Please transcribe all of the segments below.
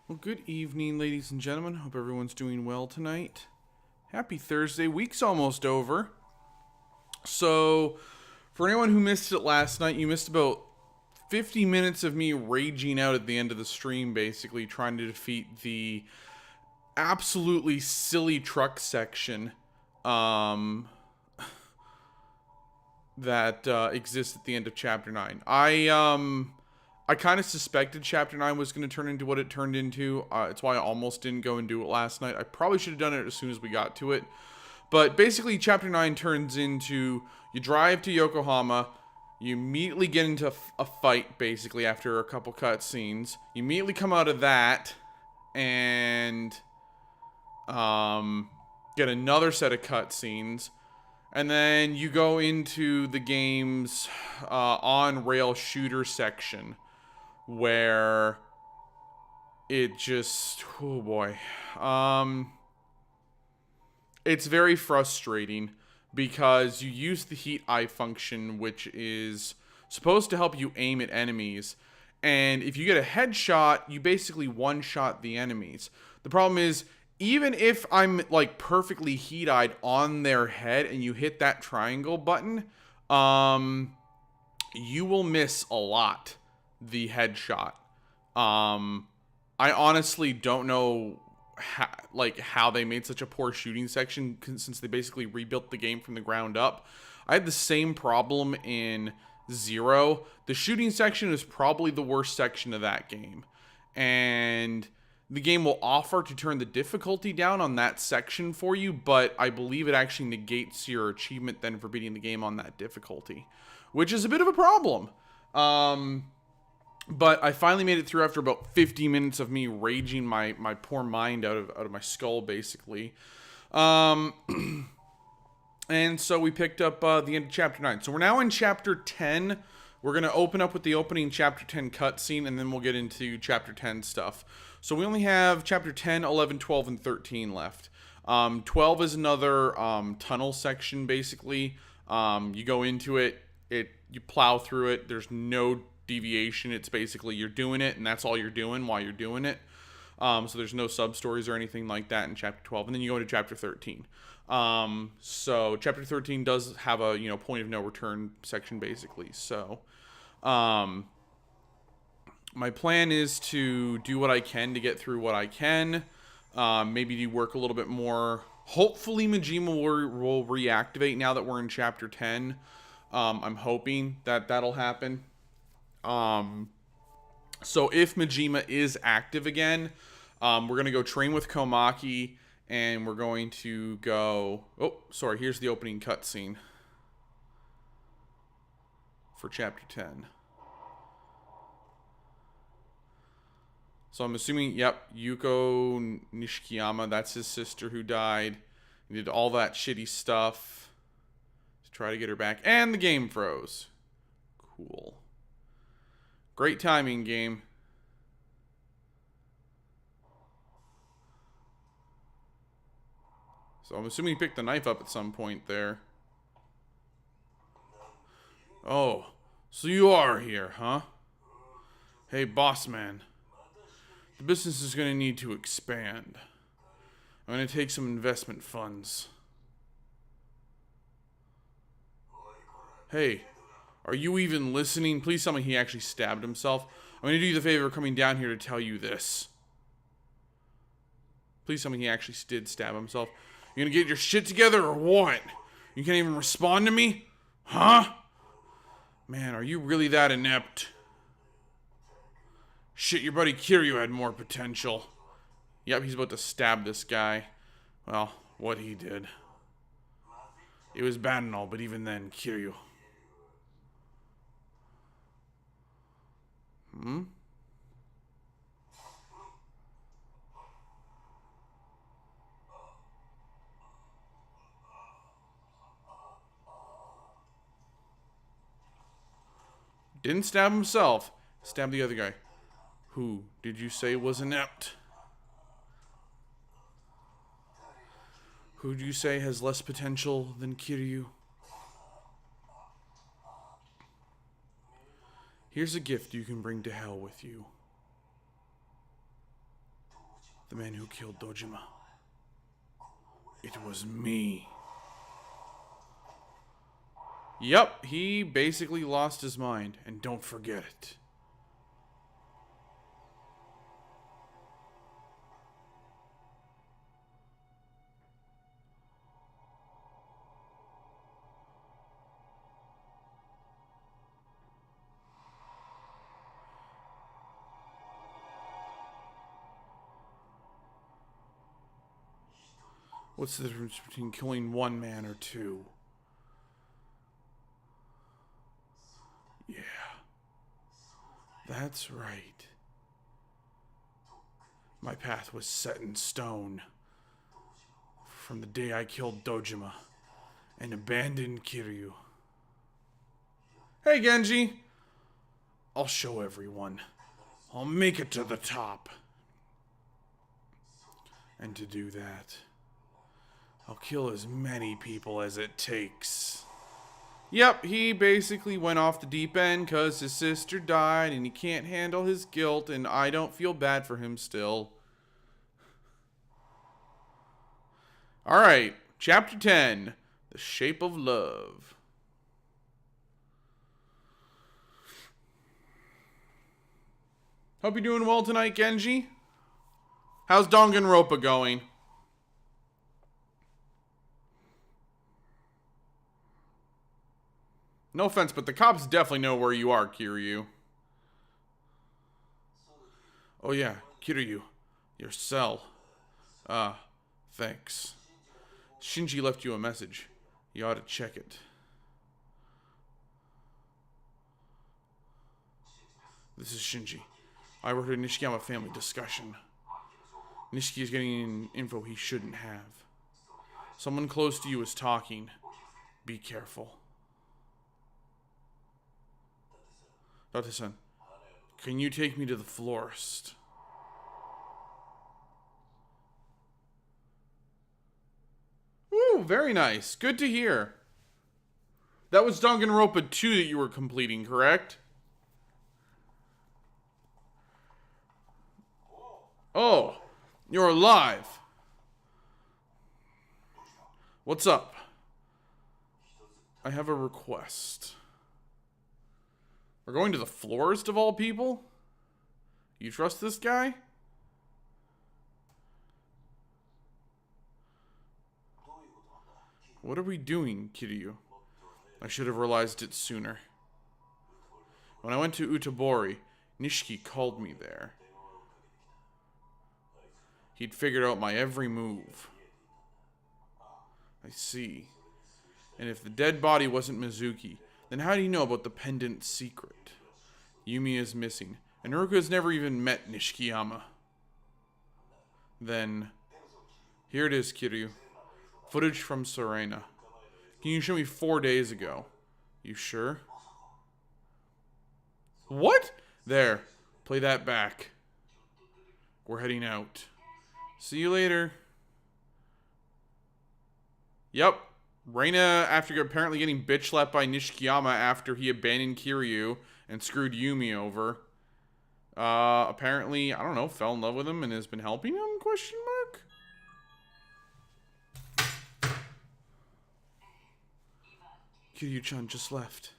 Well, good evening, ladies and gentlemen. Hope everyone's doing well tonight. Happy Thursday. Week's almost over. So, for anyone who missed it last night, you missed about 50 minutes of me raging out at the end of the stream, basically trying to defeat the absolutely silly truck section that exists at the end of Chapter 9. I kind of suspected Chapter 9 was going to turn into what it turned into. It's why I almost didn't go and do it last night. I probably should have done it as soon as we got to it. But basically, Chapter 9 turns into, you drive to Yokohama, you immediately get into a fight, basically, after a couple cutscenes. You immediately come out of that, and get another set of cutscenes. And then you go into the game's on-rail shooter section, where it just, oh boy, it's very frustrating because you use the heat eye function, which is supposed to help you aim at enemies, and if you get a headshot, you basically one-shot the enemies. The problem is, even if I'm like perfectly heat-eyed on their head and you hit that triangle button, you will miss a lot the headshot. I honestly don't know how they made such a poor shooting section, since they basically rebuilt the game from the ground up. I had the same problem in Zero. The shooting section is probably the worst section of that game, and the game will offer to turn the difficulty down on that section for you, but I believe it actually negates your achievement then for beating the game on that difficulty, which is a bit of a problem. But I finally made it through after about 50 minutes of me raging my poor mind out of my skull, basically. And so we picked up the end of Chapter 9. So we're now in Chapter 10. We're going to open up with the opening Chapter 10 cutscene, and then we'll get into Chapter 10 stuff. So we only have Chapter 10, 11, 12, and 13 left. 12 is another tunnel section, basically. You go into it, you plow through it. There's no deviation. It's basically you're doing it, and that's all you're doing while you're doing it. So there's no sub-stories or anything like that in Chapter 12. And then you go into Chapter 13. So Chapter 13 does have a, point of no return section, basically. So my plan is to do what I can to get through what I can. Maybe do work a little bit more. Hopefully Majima will reactivate now that we're in Chapter 10. I'm hoping that that'll happen. So if Majima is active again, we're going to go train with Komaki, and we're going to go... Oh, sorry, here's the opening cutscene for Chapter 10. So I'm assuming, yep, Yuko Nishikiyama, that's his sister who died. He did all that shitty stuff to try to get her back. And the game froze. Cool. Great timing, game. So I'm assuming he picked the knife up at some point there. Oh, so you are here, huh? Hey, boss man. The business is going to need to expand. I'm going to take some investment funds. Hey, are you even listening? Please tell me he actually stabbed himself. I'm going to do you the favor of coming down here to tell you this. Please tell me he actually did stab himself. You going to get your shit together or what? You can't even respond to me? Huh? Man, are you really that inept? Shit, your buddy Kiryu had more potential. Yep, he's about to stab this guy. Well, what he did. It was bad and all, but even then, Kiryu. Didn't stab himself. Stabbed the other guy. Who did you say was inept? Who do you say has less potential than Kiryu? Here's a gift you can bring to hell with you. The man who killed Dojima. It was me. Yep, he basically lost his mind, and don't forget it. What's the difference between killing one man or two? Yeah. That's right. My path was set in stone. From the day I killed Dojima and abandoned Kiryu. Hey, Genji! I'll show everyone. I'll make it to the top. And to do that, I'll kill as many people as it takes. Yep, he basically went off the deep end because his sister died and he can't handle his guilt, and I don't feel bad for him still. Alright, Chapter 10, The Shape of Love. Hope you're doing well tonight, Genji. How's Danganronpa going? No offense, but the cops definitely know where you are, Kiryu. Oh yeah, Kiryu. Your cell. Thanks. Shinji left you a message. You ought to check it. This is Shinji. I wrote a Nishiyama family discussion. Niski is getting info he shouldn't have. Someone close to you is talking. Be careful. Date-san, can you take me to the florist? Ooh, very nice. Good to hear. That was Danganronpa 2 that you were completing, correct? Oh, you're alive. What's up? I have a request. We're going to the florist of all people? You trust this guy? What are we doing, Kiryu? I should have realized it sooner. When I went to Utabori, Niski called me there. He'd figured out my every move. I see. And if the dead body wasn't Mizuki, then how do you know about the pendant secret? Yumi is missing, and Haruka has never even met Nishikiyama. Then, here it is, Kiryu. Footage from Serena. Can you show me 4 days ago? You sure? What? There. Play that back. We're heading out. See you later. Yep. Reina, after apparently getting bitch slapped by Nishikiyama after he abandoned Kiryu and screwed Yumi over, apparently, I don't know, fell in love with him and has been helping him, question mark? Kiryu-chan just left.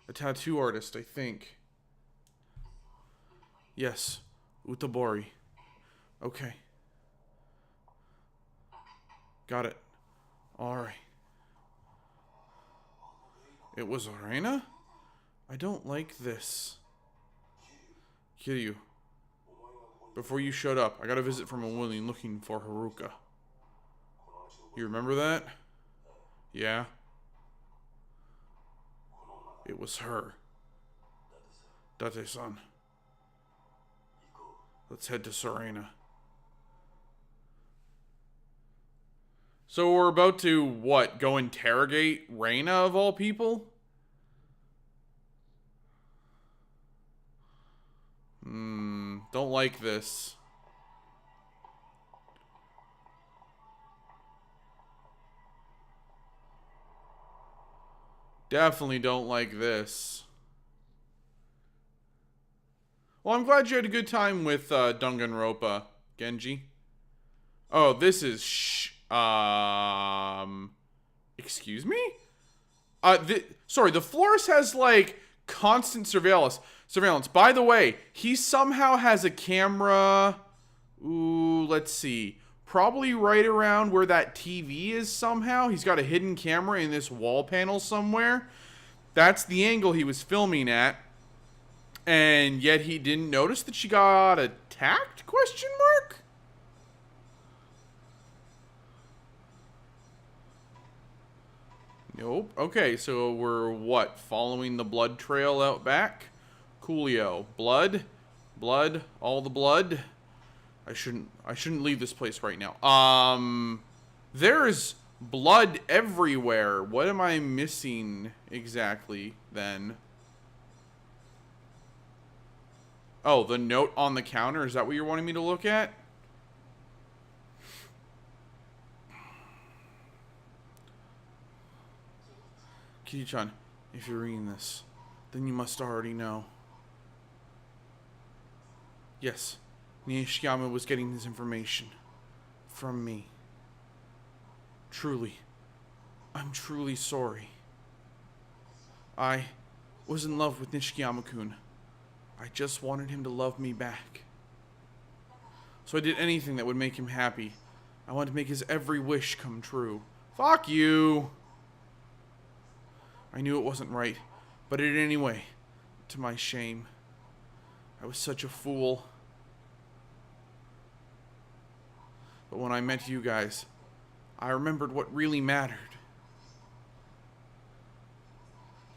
A tattoo artist, I think. Yes, Utabori. Okay. Got it. Alright. It was Reina? I don't like this. Kiryu. Before you showed up, I got a visit from a woman looking for Haruka. You remember that? Yeah. It was her. Date-san. Let's head to Serena. So we're about to, what, go interrogate Reina of all people? Don't like this. Definitely don't like this. Well, I'm glad you had a good time with Danganronpa, Genji. Oh, this is excuse me? Sorry, the florist has like constant surveillance. By the way, he somehow has a camera. Ooh, let's see. Probably right around where that TV is somehow. He's got a hidden camera in this wall panel somewhere. That's the angle he was filming at. And yet he didn't notice that she got attacked? Question mark? Nope. Okay, so we're what? Following the blood trail out back? Coolio. Blood? Blood? All the blood? I shouldn't leave this place right now. There's blood everywhere. What am I missing exactly then? Oh, the note on the counter. Is that what you're wanting me to look at? Kitty-chan, if you're reading this, then you must already know. Yes, Nishiyama was getting his information from me. Truly, I'm truly sorry. I was in love with Nishiyama-kun. I just wanted him to love me back. So I did anything that would make him happy. I wanted to make his every wish come true. Fuck you! I knew it wasn't right, but I did it anyway, to my shame. I was such a fool. But when I met you guys, I remembered what really mattered.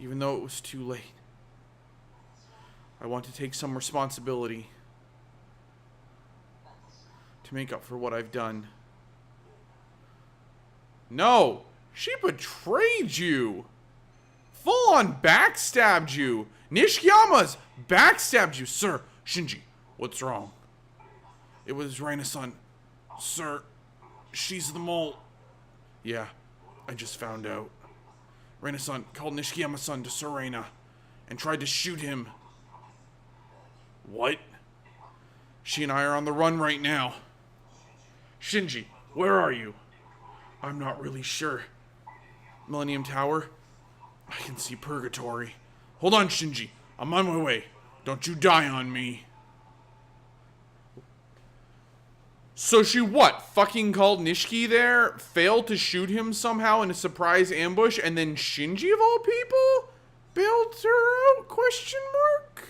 Even though it was too late. I want to take some responsibility to make up for what I've done. No! She betrayed you! Full on backstabbed you! Nishiyama's backstabbed you! Sir, Shinji, what's wrong? It was Reina-san. Sir, she's the mole. Yeah, I just found out. Reina-san called Nishiyama-san to Sir Reina and tried to shoot him. What? She and I are on the run right now. Shinji, where are you? I'm not really sure. Millennium Tower? I can see purgatory. Hold on, Shinji. I'm on my way. Don't you die on me. So she what? Fucking called Niski there? Failed to shoot him somehow in a surprise ambush, and then Shinji of all people bailed her out? Question mark?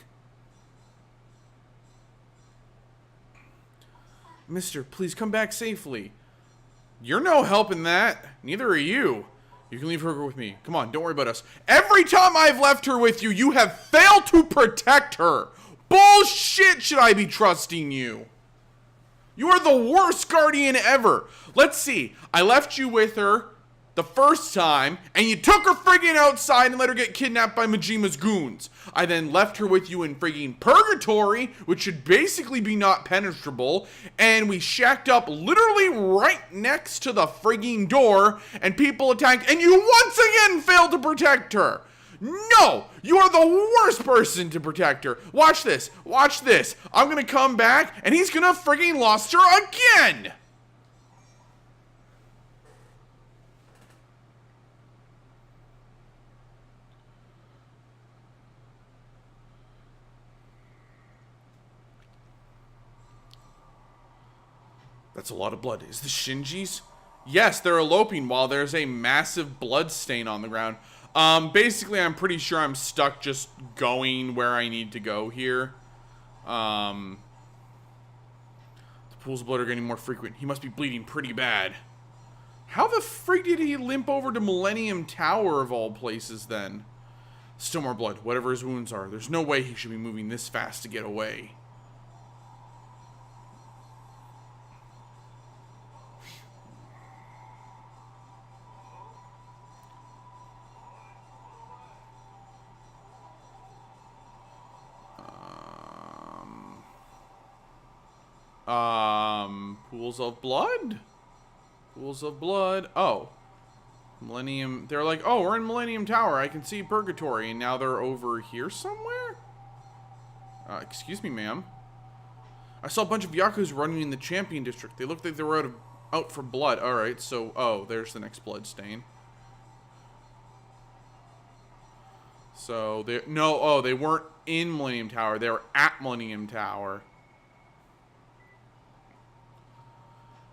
Mister, please come back safely. You're no help in that. Neither are you. You can leave her with me. Come on, don't worry about us. Every time I've left her with you, you have failed to protect her. Bullshit should I be trusting you. You are the worst guardian ever. Let's see. I left you with her the first time, and you took her friggin' outside and let her get kidnapped by Majima's goons. I then left her with you in friggin' purgatory, which should basically be not penetrable, and we shacked up literally right next to the friggin' door, and people attacked, and you once again failed to protect her. No! You are the worst person to protect her. Watch this. Watch this. I'm gonna come back, and he's gonna friggin' lost her again! That's a lot of blood. Is this Shinji's? Yes, they're eloping while there's a massive blood stain on the ground. Basically, I'm pretty sure I'm stuck just going where I need to go here. The pools of blood are getting more frequent. He must be bleeding pretty bad. How the frig did he limp over to Millennium Tower of all places then? Still more blood, whatever his wounds are. There's no way he should be moving this fast to get away. Pools of blood? Pools of blood. Oh. Millennium. They're like, oh, we're in Millennium Tower. I can see purgatory. And now they're over here somewhere? Excuse me, ma'am. I saw a bunch of Yakuza running in the champion district. They looked like they were out for blood. Alright, so, oh, there's the next blood stain. So, they weren't in Millennium Tower. They were at Millennium Tower.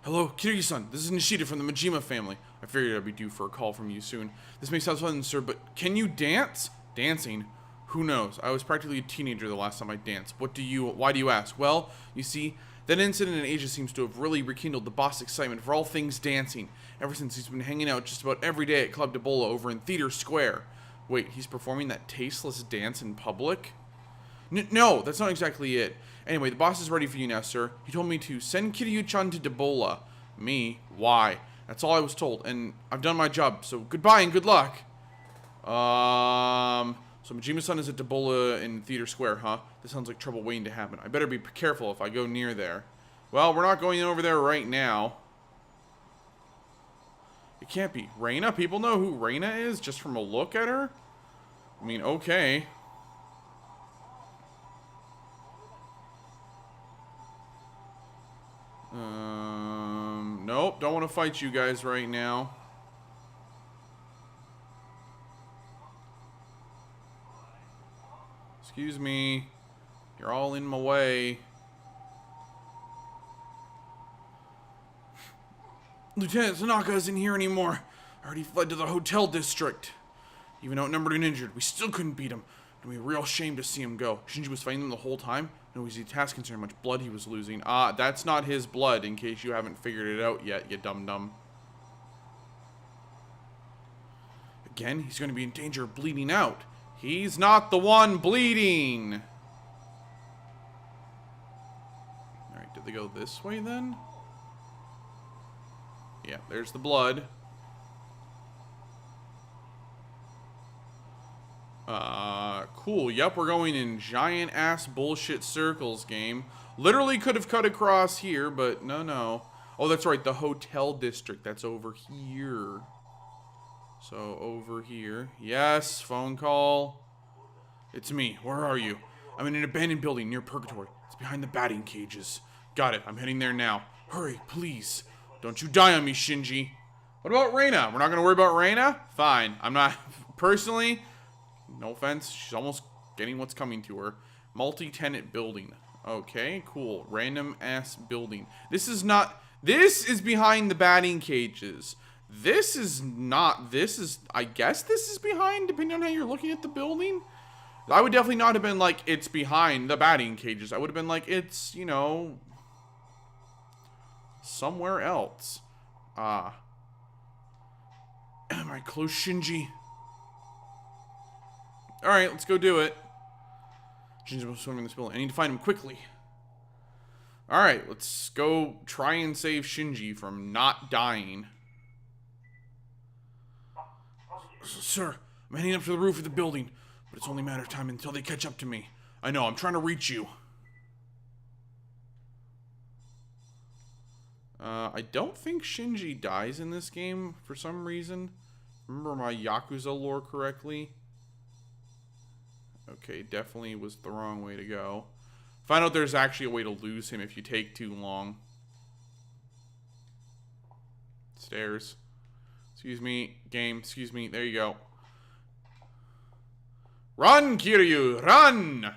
Hello, Kiryu-san. This is Nishida from the Majima family. I figured I'd be due for a call from you soon. This may sound fun, sir, but can you dance? Dancing? Who knows? I was practically a teenager the last time I danced. Why do you ask? Well, you see, that incident in Asia seems to have really rekindled the boss' excitement for all things dancing, ever since he's been hanging out just about every day at Club Debola over in Theater Square. Wait, he's performing that tasteless dance in public? No, that's not exactly it. Anyway, the boss is ready for you now, sir. He told me to send Kiryu-chan to Debola. Me? Why? That's all I was told, and I've done my job, so goodbye and good luck. So Majima-san is at Debola in Theater Square, huh? This sounds like trouble waiting to happen. I better be careful if I go near there. Well, we're not going over there right now. It can't be. Reina? People know who Reina is just from a look at her? I mean, okay. Nope, don't want to fight you guys right now. Excuse me. You're all in my way. Lieutenant Tanaka isn't here anymore. I already fled to the hotel district. Even outnumbered and injured, we still couldn't beat him. And we were real shame to see him go. Shinji was fighting them the whole time. No easy task considering how much blood he was losing. That's not his blood, in case you haven't figured it out yet, you dum-dum. Again, he's going to be in danger of bleeding out. He's not the one bleeding! Alright, did they go this way then? Yeah, there's the blood. Cool. Yep, we're going in giant-ass bullshit circles, game. Literally could have cut across here, but no. Oh, that's right, the hotel district. That's over here. So, over here. Yes, phone call. It's me. Where are you? I'm in an abandoned building near Purgatory. It's behind the batting cages. Got it. I'm heading there now. Hurry, please. Don't you die on me, Shinji. What about Reina? We're not going to worry about Reina? Fine. I'm not... Personally... No offense, she's almost getting what's coming to her. Multi-tenant building. Okay, cool. Random-ass building. This is not... This is behind the batting cages. This is not... This is... I guess this is behind, depending on how you're looking at the building. I would definitely not have been like, it's behind the batting cages. I would have been like, it's, you know... somewhere else. Am I close, Shinji? Alright, let's go do it. Shinji was swimming in this building. I need to find him quickly. Alright, let's go try and save Shinji from not dying. Sir, I'm heading up to the roof of the building, but it's only a matter of time until they catch up to me. I know, I'm trying to reach you. I don't think Shinji dies in this game for some reason. Remember my Yakuza lore correctly? Okay, definitely was the wrong way to go. Find out there's actually a way to lose him if you take too long. Stairs. Excuse me, game. Excuse me. There you go. Run, Kiryu! Run!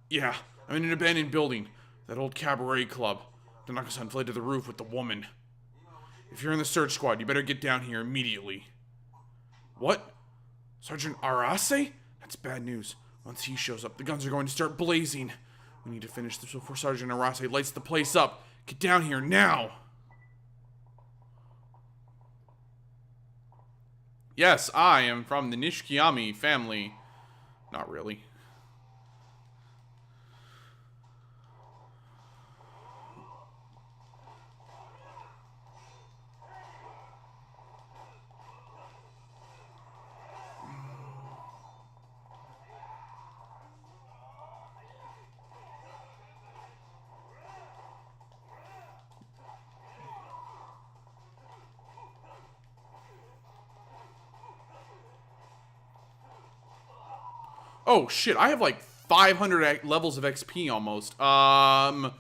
Yeah, I'm in an abandoned building. That old cabaret club. Tanaka-san fled to the roof with the woman. If you're in the search squad, you better get down here immediately. What? Sergeant Arase? That's bad news. Once he shows up, the guns are going to start blazing. We need to finish this before Sergeant Arase lights the place up. Get down here now! Yes, I am from the Niski family. Not really. Oh shit, I have like 500 levels of XP almost. Well,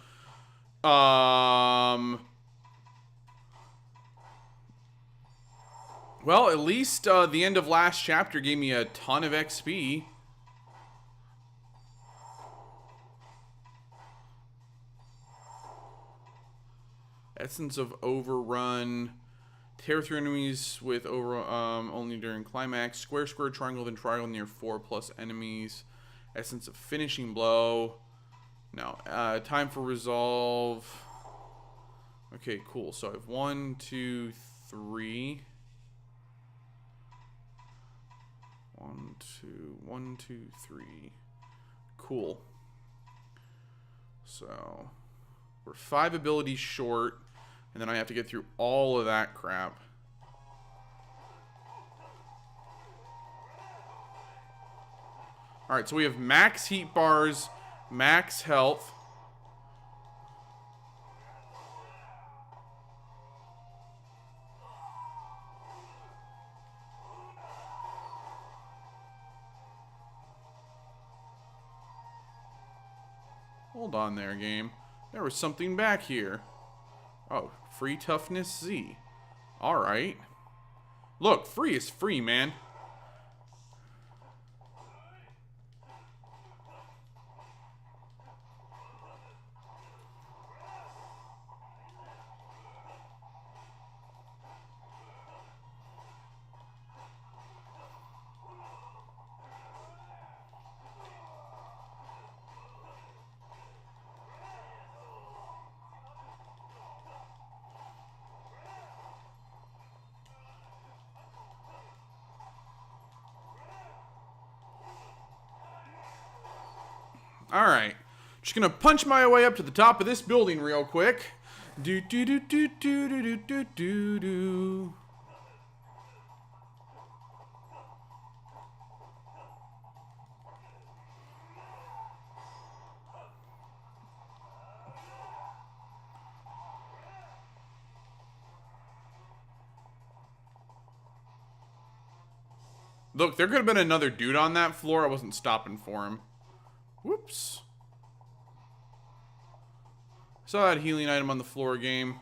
at least the end of last chapter gave me a ton of XP. Essence of Overrun. Tear through enemies with only during climax. Square, square, triangle, then triangle near 4+ enemies. Essence of Finishing Blow. No. Time for Resolve. Okay, cool. So I have 1, 2, 3. 1, 2, 3. Cool. So we're 5 abilities short, and then I have to get through all of that crap. Alright, so we have max heat bars, max health. Hold on there, game. There was something back here. Oh, free toughness Z. Alright. Look, free is free, man. Alright. Just gonna punch my way up to the top of this building real quick. Do do do do do do do do do. Look, there could have been another dude on that floor. I wasn't stopping for him. Whoops. Saw that healing item on the floor, game.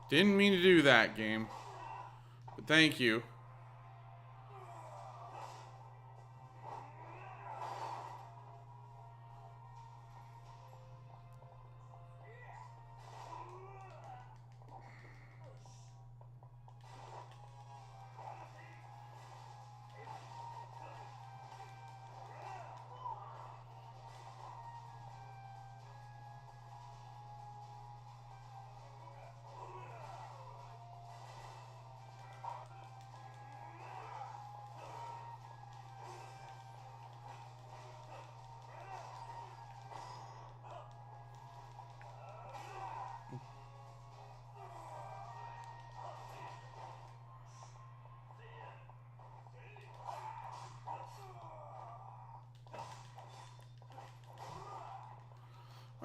Didn't mean to do that, game. But thank you.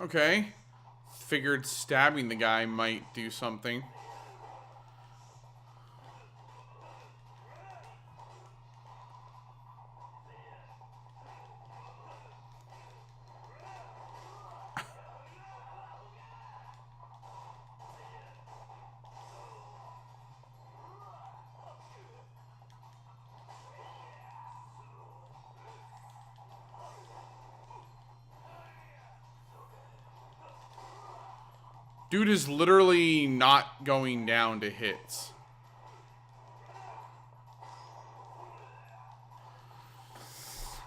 Okay. Figured stabbing the guy might do something. Dude is literally not going down to hits.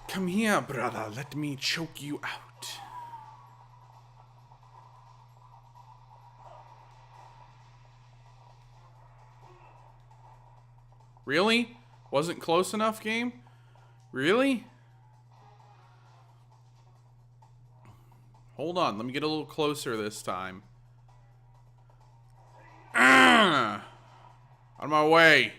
Come here, brother. Let me choke you out. Really? Wasn't close enough, game? Really? Hold on, let me get a little closer this time. Out of my way.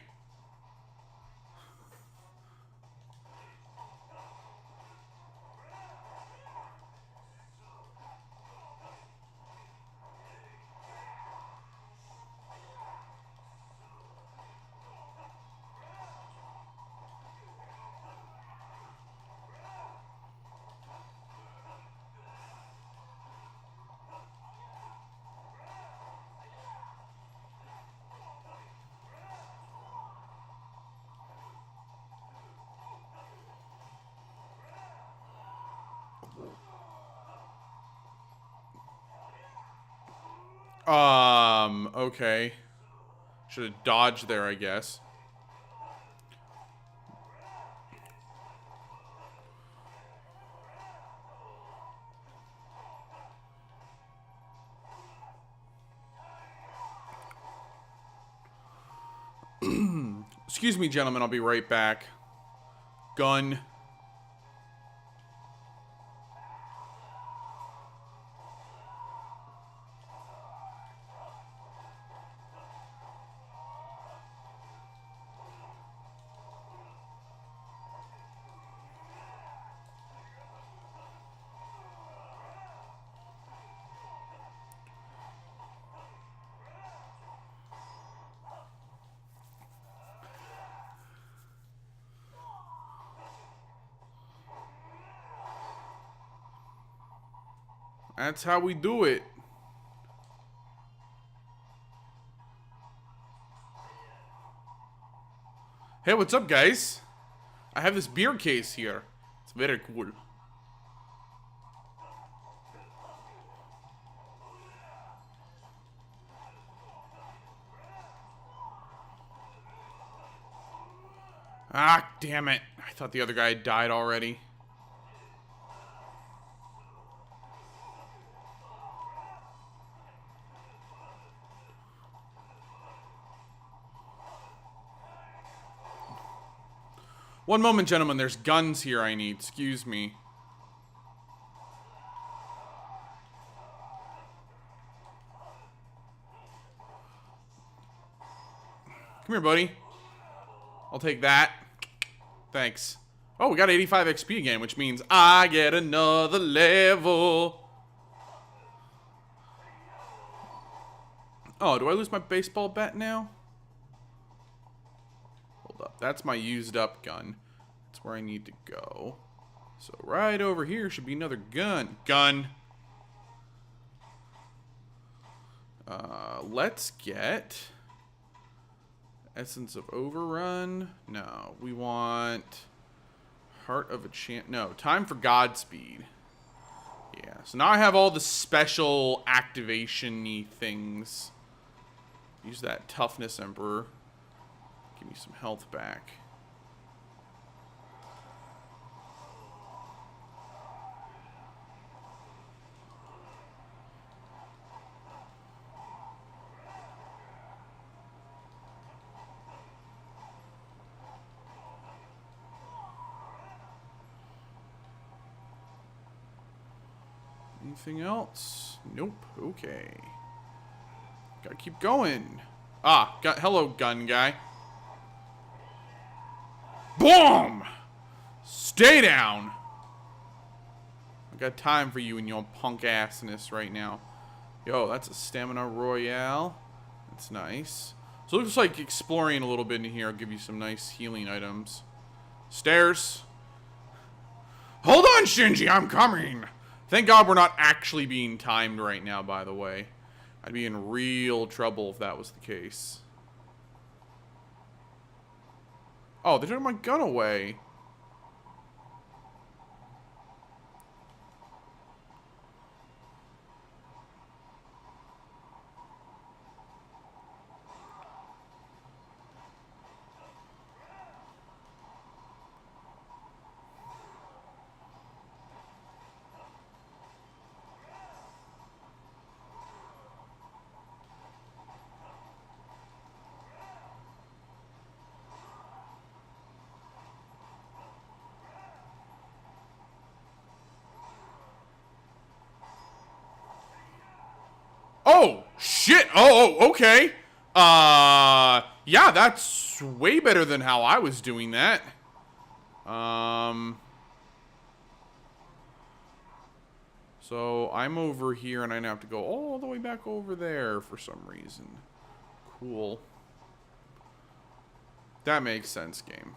Okay. Should have dodged there, I guess. Excuse me, gentlemen, I'll be right back. Gun. That's how we do it. Hey, what's up, guys? I have this beer case here. It's very cool. Ah, damn it. I thought the other guy had died already. One moment, gentlemen. There's guns here I need. Excuse me. Come here, buddy. I'll take that. Thanks. Oh, we got 85 XP again, which means I get another level. Oh, do I lose my baseball bat now? Hold up. That's my used up gun. That's where I need to go. So right over here should be another gun. Gun. Let's get Essence of Overrun. No, we want Heart of a Champ. No, Time for Godspeed. Yeah, so now I have all the special activation-y things. Use that Toughness Emperor. Give me some health back. Anything else? Nope. Okay. Gotta keep going. Ah, hello, gun guy. Boom! Stay down! I got time for you and your punk assness right now. Yo, that's a stamina royale. That's nice. So it looks like exploring a little bit in here will give you some nice healing items. Stairs. Hold on, Shinji, I'm coming! Thank God we're not actually being timed right now, by the way. I'd be in real trouble if that was the case. Oh, they took my gun away. Oh, shit. Okay. Yeah, that's way better than how I was doing that. So I'm over here and I now have to go all the way back over there for some reason. Cool. That makes sense, game.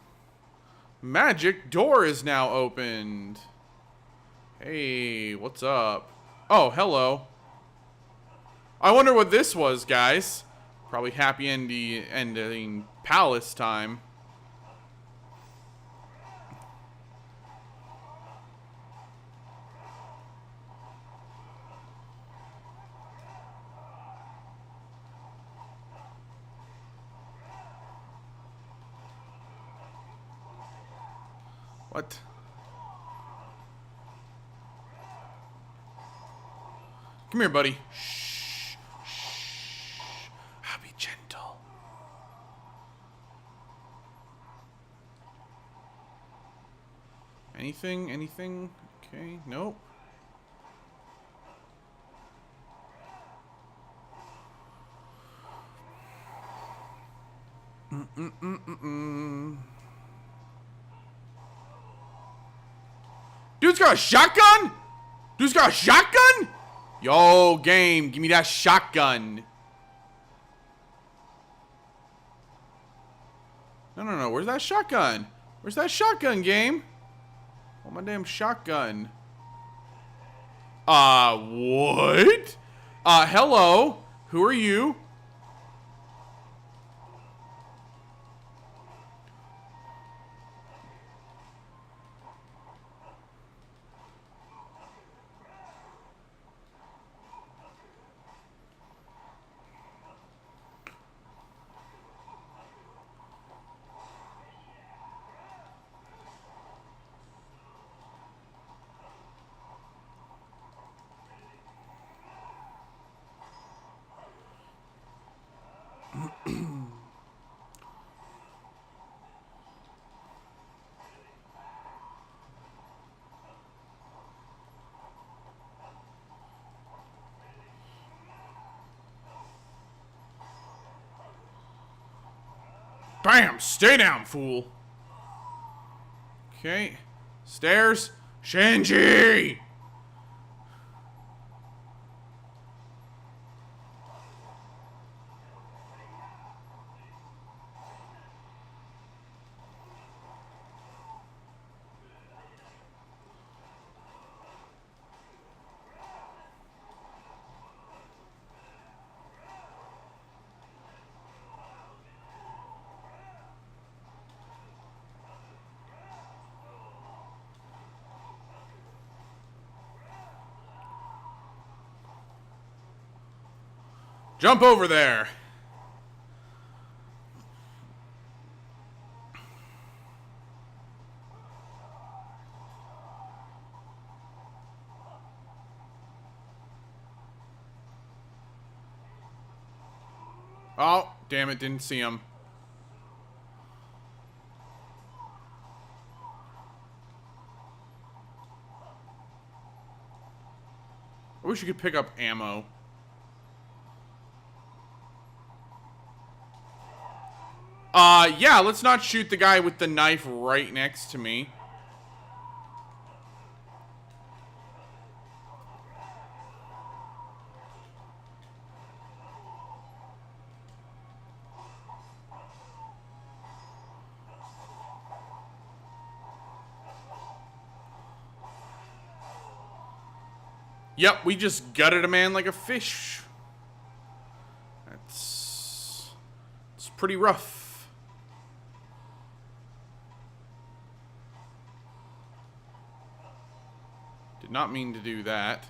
Magic door is now opened. Hey, what's up? Oh, hello. I wonder what this was, guys. Probably happy ending palace time. What? Come here, buddy. Shh. Shh. I'll be gentle. Anything? Anything? Okay, nope. Dude's got a shotgun? Dude's got a shotgun? Yo, game, give me that shotgun. No. Where's that shotgun? Where's that shotgun, game? Oh, my damn shotgun. What? Hello? Who are you? Bam! Stay down, fool. Okay. Stairs. Shinji! Jump over there. Oh, damn it, didn't see him. I wish you could pick up ammo. Yeah, let's not shoot the guy with the knife right next to me. Yep, we just gutted a man like a fish. It's pretty rough. Did not mean to do that.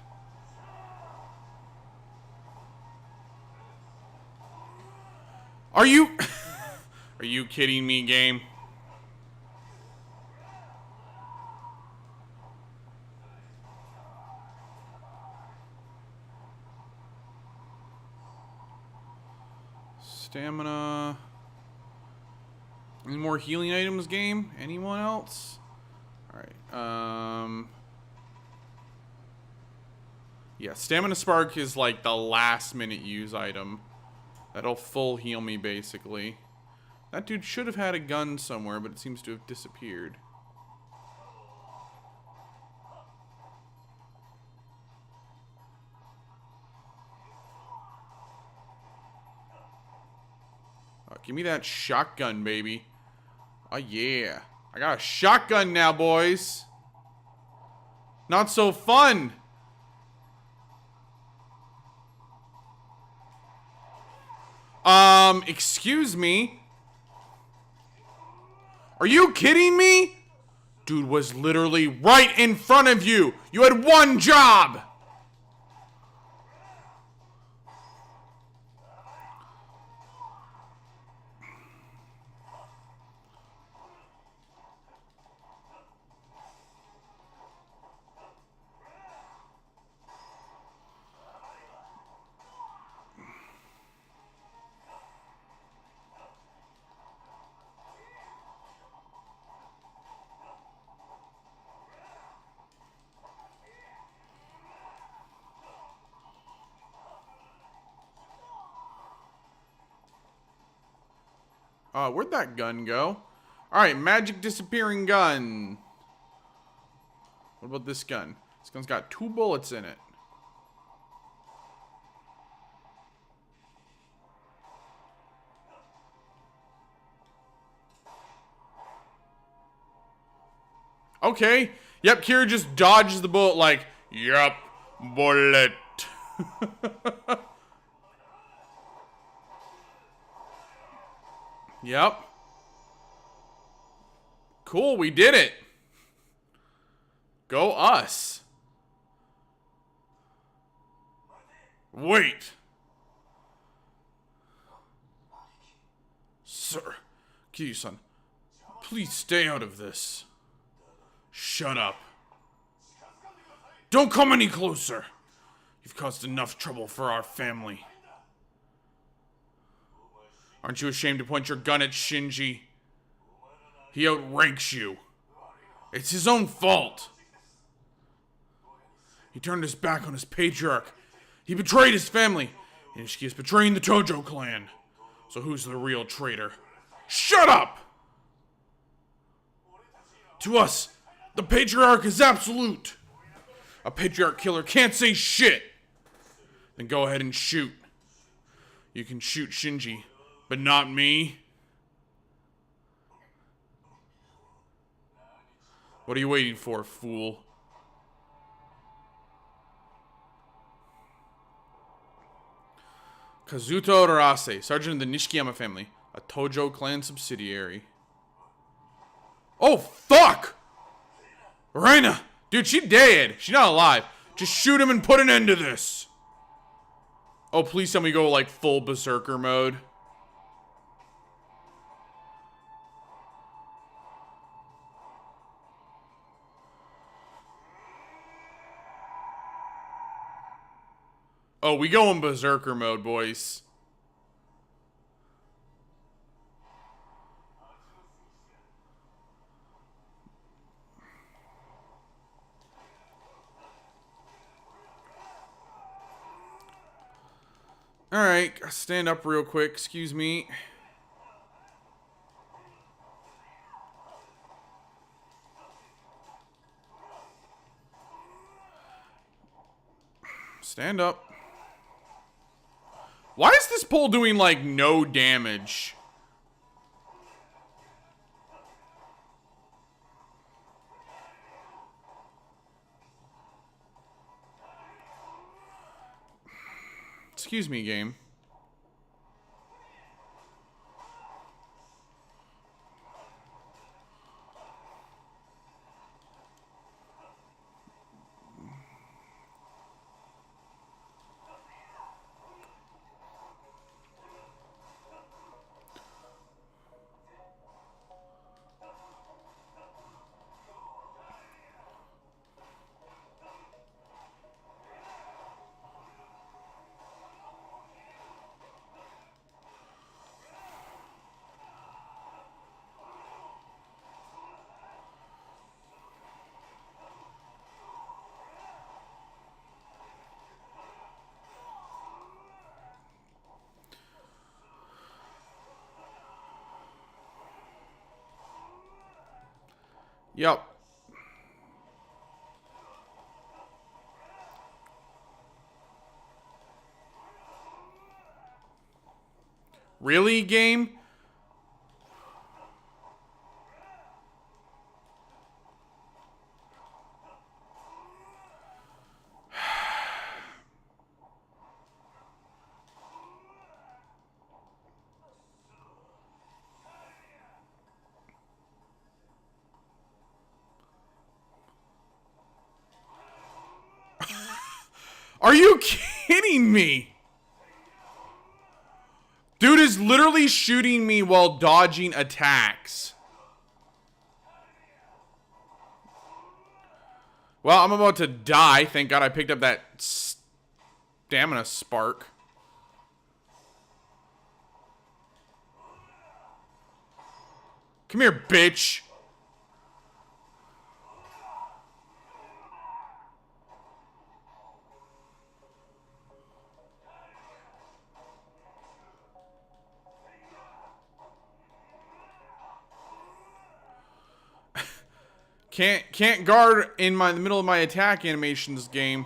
Are you are you kidding me, game? Stamina. Any more healing items, game? Anyone else? Alright, Yeah, Stamina Spark is like the last minute use item. That'll full heal me, basically. That dude should have had a gun somewhere, but it seems to have disappeared. Oh, give me that shotgun, baby. Oh, yeah. I got a shotgun now, boys. Not so fun. Excuse me? Are you kidding me? Dude was literally right in front of you. You had one job. Where'd that gun go? Alright, magic disappearing gun. What about this gun? This gun's got 2 bullets in it. Okay. Yep, Kira just dodges the bullet like, yep, bullet. Yep. Cool, we did it. Go us. Wait. Sir, Kiryu-san, please stay out of this. Shut up. Don't come any closer. You've caused enough trouble for our family. Aren't you ashamed to point your gun at Shinji? He outranks you. It's his own fault. He turned his back on his patriarch. He betrayed his family. And Niski is betraying the Tojo clan. So who's the real traitor? Shut up! To us, the patriarch is absolute. A patriarch killer can't say shit. Then go ahead and shoot. You can shoot Shinji, but not me. What are you waiting for, fool? Kazuto Arase, sergeant of the Nishikiyama family, a Tojo clan subsidiary. Oh, fuck! Reina! Dude, she dead. She's not alive. Just shoot him and put an end to this. Oh, please tell me go like full berserker mode. Oh, we go in berserker mode, boys. Alright, stand up real quick, excuse me. Stand up. Why is this pole doing, like, no damage? Excuse me, game. Yup. Really, game? Are you kidding me? Dude is literally shooting me while dodging attacks. Well, I'm about to die. Thank God I picked up that stamina spark. Come here, bitch. Can't guard in the middle of my attack animations game.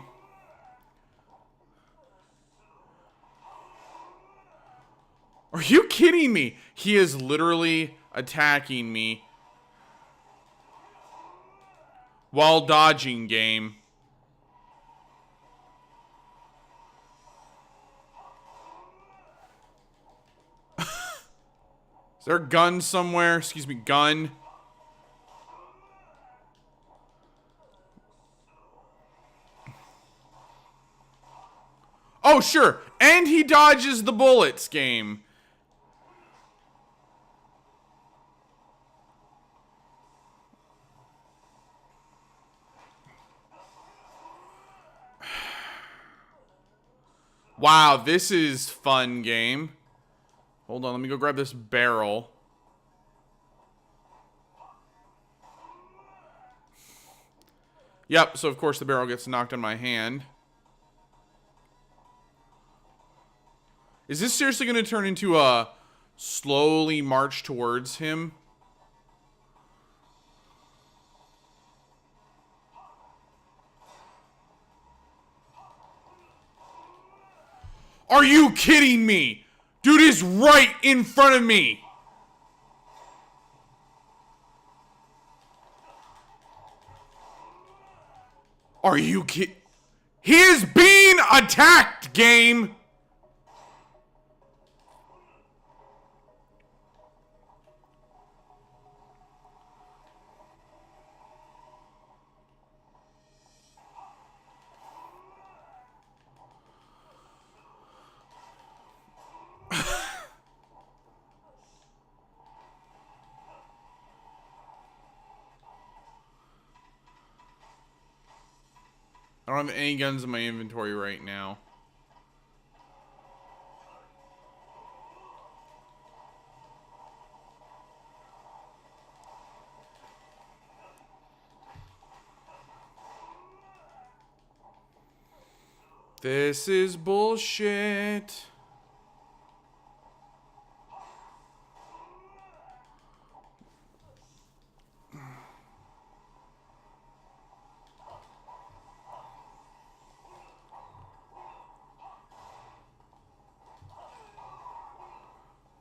Are you kidding me? He is literally attacking me while dodging game. Is there a gun somewhere? Excuse me, gun. Oh, sure. And he dodges the bullets game. Wow, this is fun game. Hold on, let me go grab this barrel. Yep, so of course the barrel gets knocked on my hand. Is this seriously going to turn into a slowly march towards him? Are you kidding me? Dude is right in front of me. Are you kidding? He is being attacked, game. I don't have any guns in my inventory right now. This is bullshit.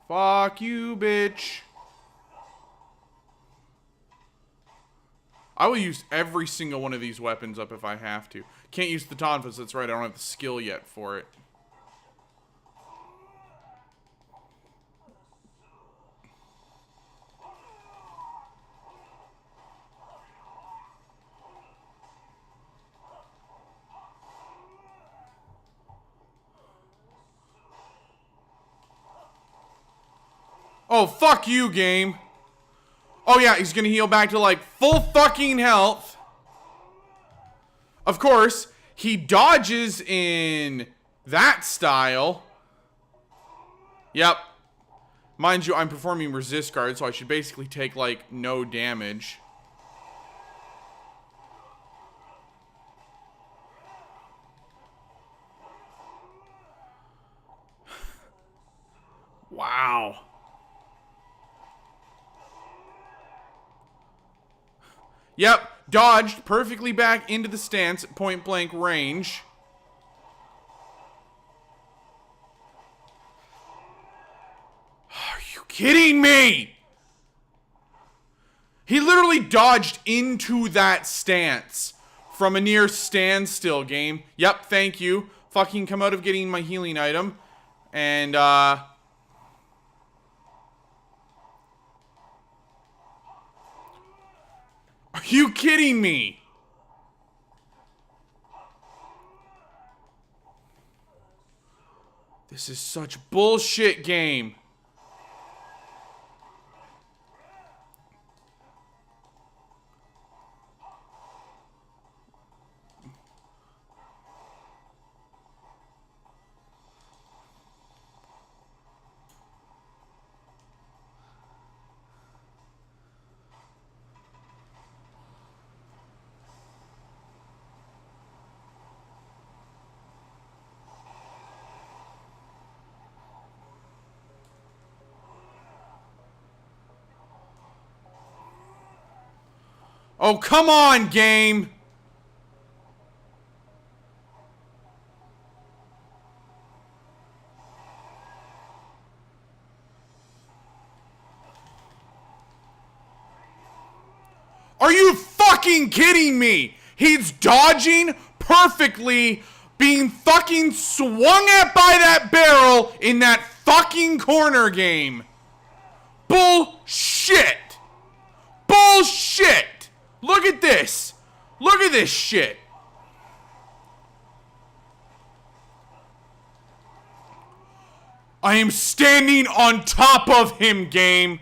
Fuck you, bitch. I will use every single one of these weapons up if I have to. Can't use the tonfas, that's right, I don't have the skill yet for it. Oh, fuck you, game. Oh yeah, he's gonna heal back to like full fucking health. Of course, he dodges in that style. Yep. Mind you, I'm performing resist guard, so I should basically take like no damage. Wow. Yep, dodged perfectly back into the stance at point blank range. Are you kidding me? He literally dodged into that stance from a near standstill, game. Yep, thank you. Fucking come out of getting my healing item. And, Are you kidding me? This is such bullshit, game. Oh, come on, game. Are you fucking kidding me? He's dodging perfectly, being fucking swung at by that barrel in that fucking corner, game. Bullshit. Bullshit. Look at this. Look at this shit. I am standing on top of him, game.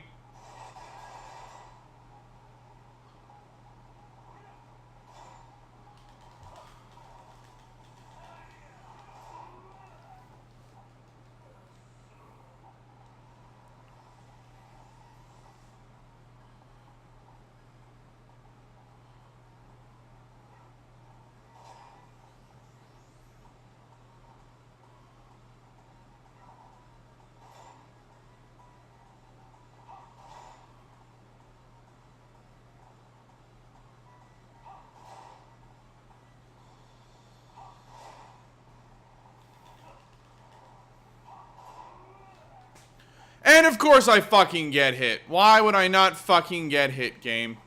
And of course I fucking get hit. Why would I not fucking get hit, game?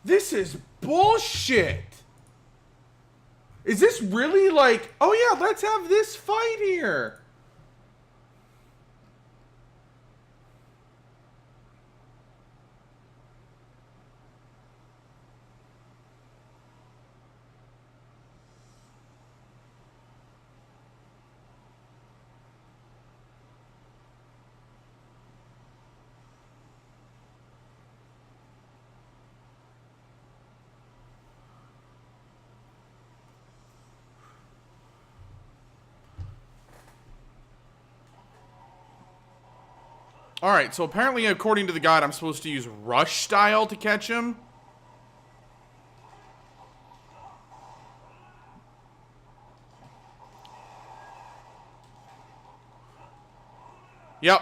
This is bullshit. Is this really like, oh yeah, let's have this fight here. Alright, so apparently according to the guide, I'm supposed to use rush style to catch him. Yep.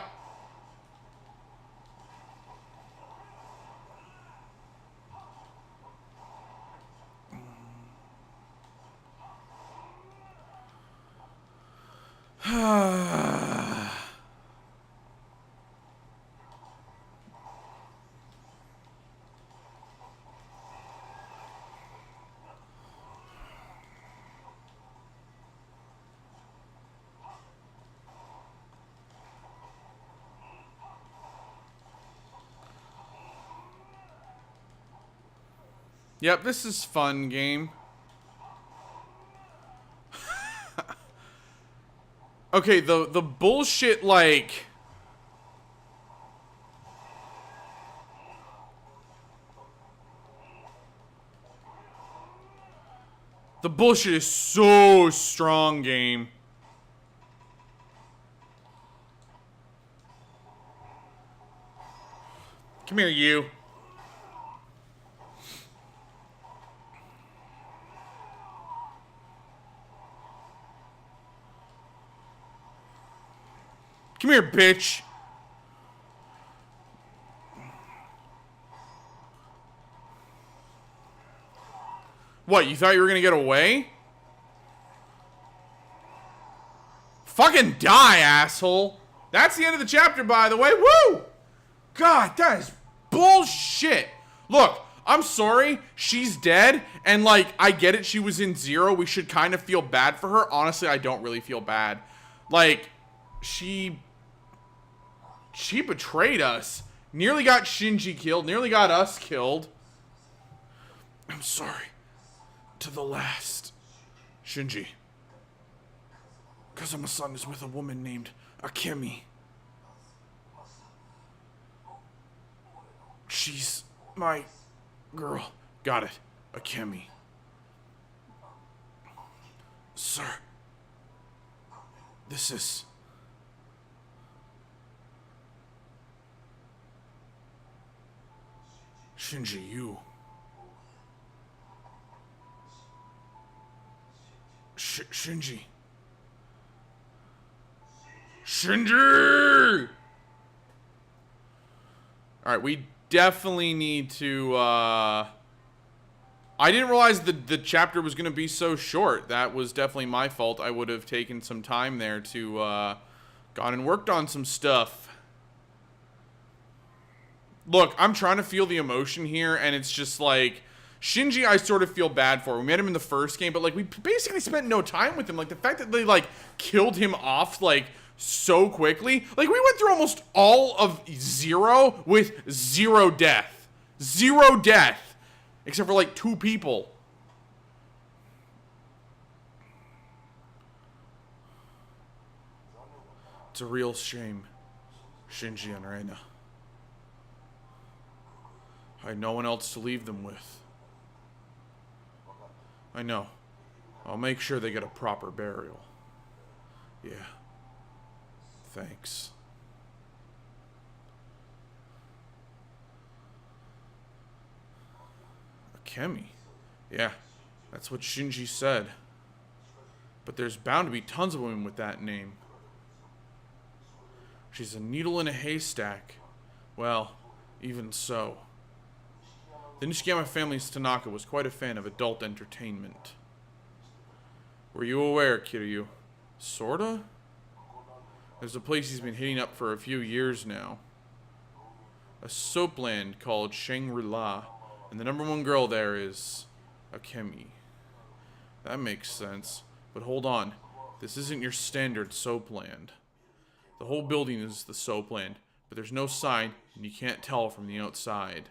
Yep, this is fun, game. Okay, the bullshit, like... The bullshit is so strong, game. Come here, you. Come here, bitch. What, you thought you were gonna get away? Fucking die, asshole. That's the end of the chapter, by the way. Woo! God, that is bullshit. Look, I'm sorry. She's dead. And, like, I get it. She was in Zero. We should kind of feel bad for her. Honestly, I don't really feel bad. Like, she betrayed us. Nearly got Shinji killed. Nearly got us killed. I'm sorry. To the last. Shinji. Kazuma-san is with a woman named Akemi. She's my girl. Got it. Akemi. Sir. This is... Shinji, you... Shinji. Shinji! Alright, we definitely need to, I didn't realize the chapter was going to be so short. That was definitely my fault. I would have taken some time there to, gone and worked on some stuff. Look, I'm trying to feel the emotion here, and it's just like... Shinji, I sort of feel bad for. We met him in the first game, but, like, we basically spent no time with him. Like, the fact that they, like, killed him off, like, so quickly. Like, we went through almost all of Zero with zero death. Zero death. Except for, like, 2 people. It's a real shame, Shinji and Reina. I had no one else to leave them with. I know. I'll make sure they get a proper burial. Yeah. Thanks. Akemi? Yeah, that's what Shinji said. But there's bound to be tons of women with that name. She's a needle in a haystack. Well, even so. The Nishiyama family's Tanaka was quite a fan of adult entertainment. Were you aware, Kiryu? Sorta? There's a place he's been hitting up for a few years now. A soapland called Shangri-La, and the #1 girl there is Akemi. That makes sense. But hold on, this isn't your standard soapland. The whole building is the soapland, but there's no sign, and you can't tell from the outside.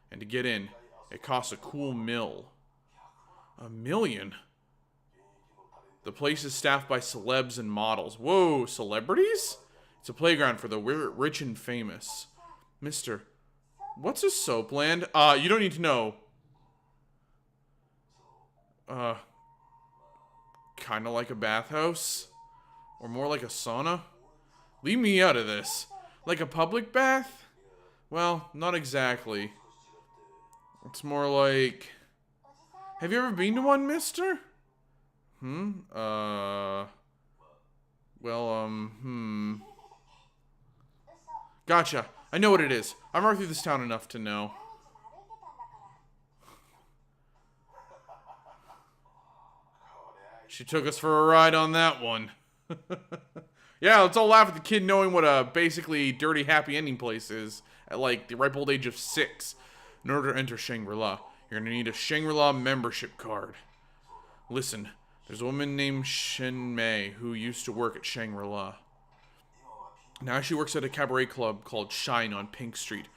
And to get in, it costs a cool $1 million? The place is staffed by celebs and models. Whoa, celebrities? It's a playground for the rich and famous. Mister, what's a soapland? You don't need to know. Kinda like a bathhouse? Or more like a sauna? Leave me out of this. Like a public bath? Well, not exactly. It's more like... Have you ever been to one, mister? Gotcha. I know what it is. I've run through this town enough to know. She took us for a ride on that one. Yeah, let's all laugh at the kid knowing what a basically dirty happy ending place is at like the ripe old age of 6. In order to enter Shangri-La, you're gonna need a Shangri-La membership card. Listen, there's a woman named Shin Mei who used to work at Shangri-La. Now she works at a cabaret club called Shine on Pink Street.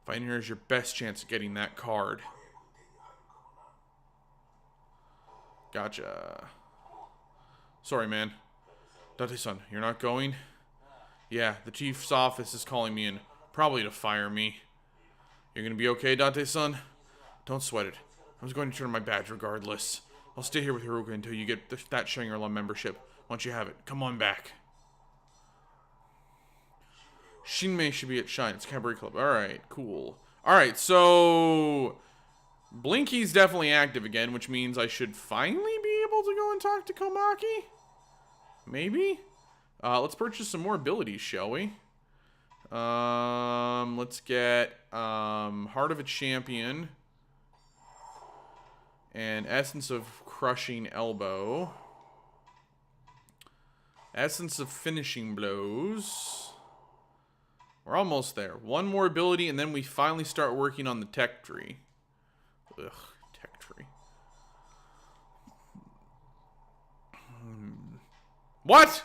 Finding her is your best chance of getting that card. Gotcha. Sorry, man. Date-san, you're not going? Yeah, the chief's office is calling me in. Probably to fire me. You're gonna be okay, Date-san? Don't sweat it. I was going to turn my badge regardless. I'll stay here with Haruka until you get that Shangri-La membership. Once you have it, come on back. Shinmei should be at Shine. It's Cabaret Club. Alright, cool. Alright, so... Blinky's definitely active again, which means I should finally be able to go and talk to Komaki? Maybe? Let's purchase some more abilities, shall we? Let's get, Heart of a Champion. And Essence of Crushing Elbow. Essence of Finishing Blows. We're almost there. One more ability, and then we finally start working on the tech tree. Ugh, tech tree. What?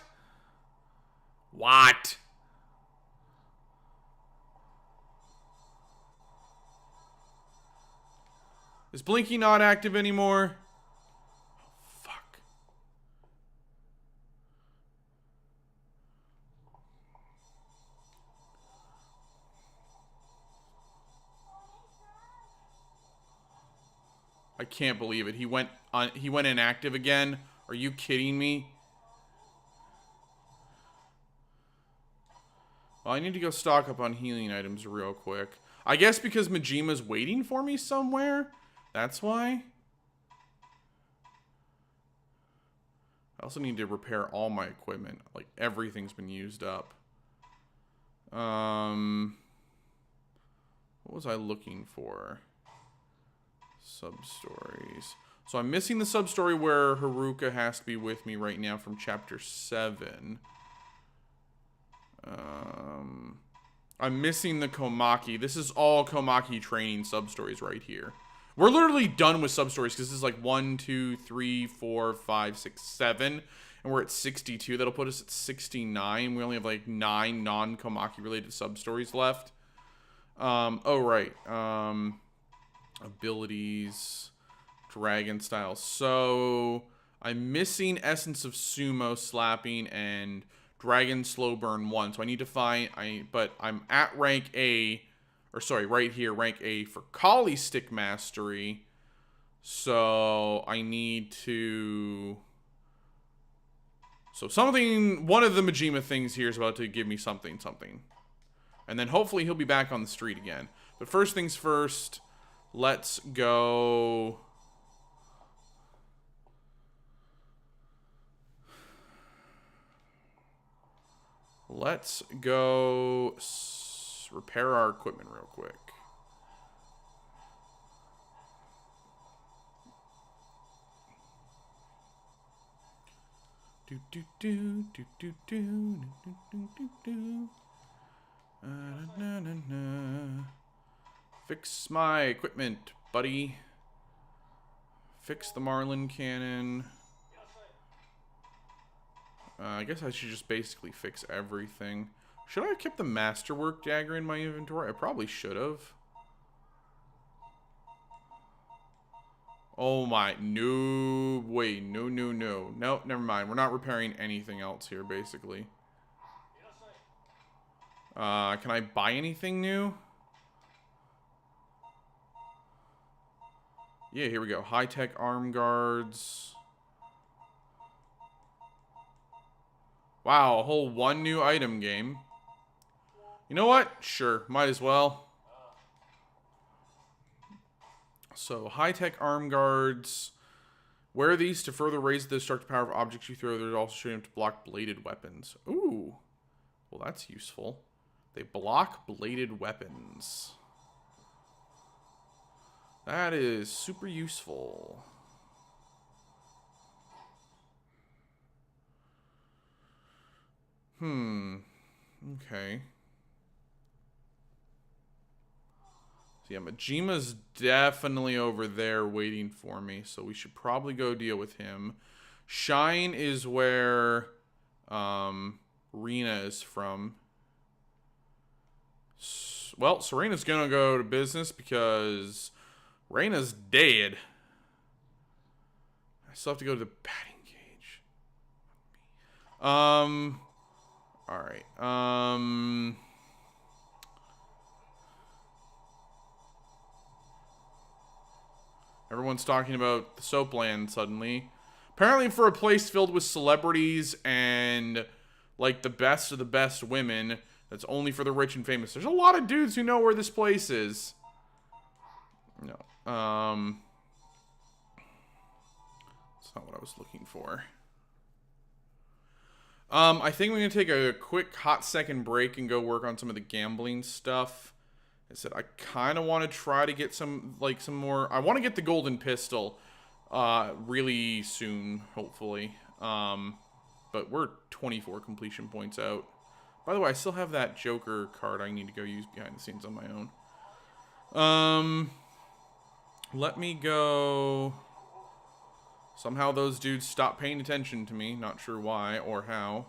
What? Is Blinky not active anymore? Oh, fuck. I can't believe it. He went inactive again. Are you kidding me? Well, I need to go stock up on healing items real quick. I guess because Majima's waiting for me somewhere? That's why? I also need to repair all my equipment. Like, everything's been used up. What was I looking for? Sub-stories. So I'm missing the sub-story where Haruka has to be with me right now from chapter 7. I'm missing the Komaki. This is all Komaki training sub-stories right here. We're literally done with sub-stories because this is like 1, 2, 3, 4, 5, 6, 7. And we're at 62. That'll put us at 69. We only have like 9 non-Komaki related sub-stories left. Oh, right. Abilities. Dragon style. So, I'm missing Essence of Sumo Slapping and Dragon Slow Burn 1. So I need to find... But I'm at rank A... Or sorry, right here, rank A for Kali Stick Mastery. So I need to... So something... One of the Majima things here is about to give me something. And then hopefully he'll be back on the street again. But first things first, let's go... Let's go repair our equipment real quick. Do do do do do do do do do do. Na, na, na, na. Fix my equipment, buddy. Fix the Marlin cannon. I guess I should just basically fix everything. Should I have kept the Masterwork dagger in my inventory? I probably should have. Oh my, no, wait, no. Nope, never mind. We're not repairing anything else here, basically. Can I buy anything new? Yeah, here we go. High-tech arm guards. Wow, a whole 1 new item game. You know what? Sure, might as well. So, high-tech arm guards. Wear these to further raise the destructive power of objects you throw. They're also showing to block bladed weapons. Ooh. Well, that's useful. They block bladed weapons. That is super useful. Okay. So yeah, Majima's definitely over there waiting for me, so we should probably go deal with him. Shine is where Rena is from. Well, Serena's gonna go to business because Reina's dead. I still have to go to the batting cage. Alright. Everyone's talking about the Soapland suddenly. Apparently for a place filled with celebrities and, like, the best of the best women, that's only for the rich and famous. There's a lot of dudes who know where this place is. No. That's not what I was looking for. I think we're going to take a quick hot second break and go work on some of the gambling stuff. I said I kind of want to try to get some more... I want to get the golden pistol. really soon, hopefully. But we're 24 completion points out. By the way, I still have that Joker card I need to go use behind the scenes on my own. Let me go... Somehow those dudes stopped paying attention to me. Not sure why or how.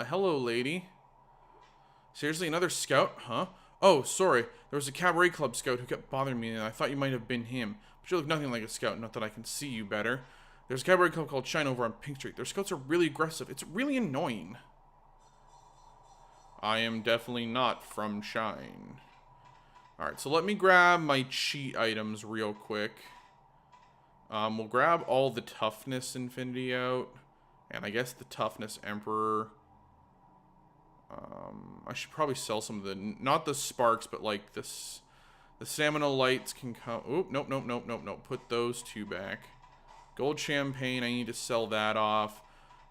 Hello, lady. Seriously, another scout? Huh? Oh, sorry. There was a cabaret club scout who kept bothering me, and I thought you might have been him. But you look nothing like a scout, not that I can see you better. There's a cabaret club called Shine over on Pink Street. Their scouts are really aggressive. It's really annoying. I am definitely not from Shine. Alright, so let me grab my cheat items real quick. We'll grab all the toughness infinity out. And I guess the toughness emperor. I should probably sell some of the, not the sparks, but like this, the stamina lights can come. Oop, nope. Put those two back. Gold champagne, I need to sell that off.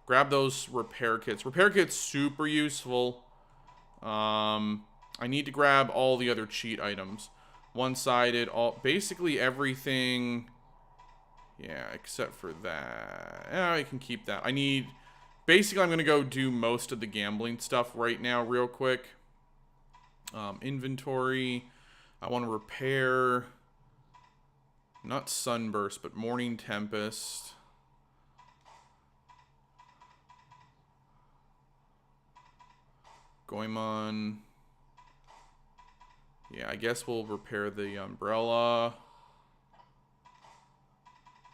Grab those repair kits. Repair kits, super useful. I need to grab all the other cheat items. One-sided, basically everything. Yeah, except for that. I can keep that. Basically, I'm going to go do most of the gambling stuff right now real quick. Inventory. I want to repair, not Sunburst, but Morning Tempest. Goemon. Yeah, I guess we'll repair the umbrella.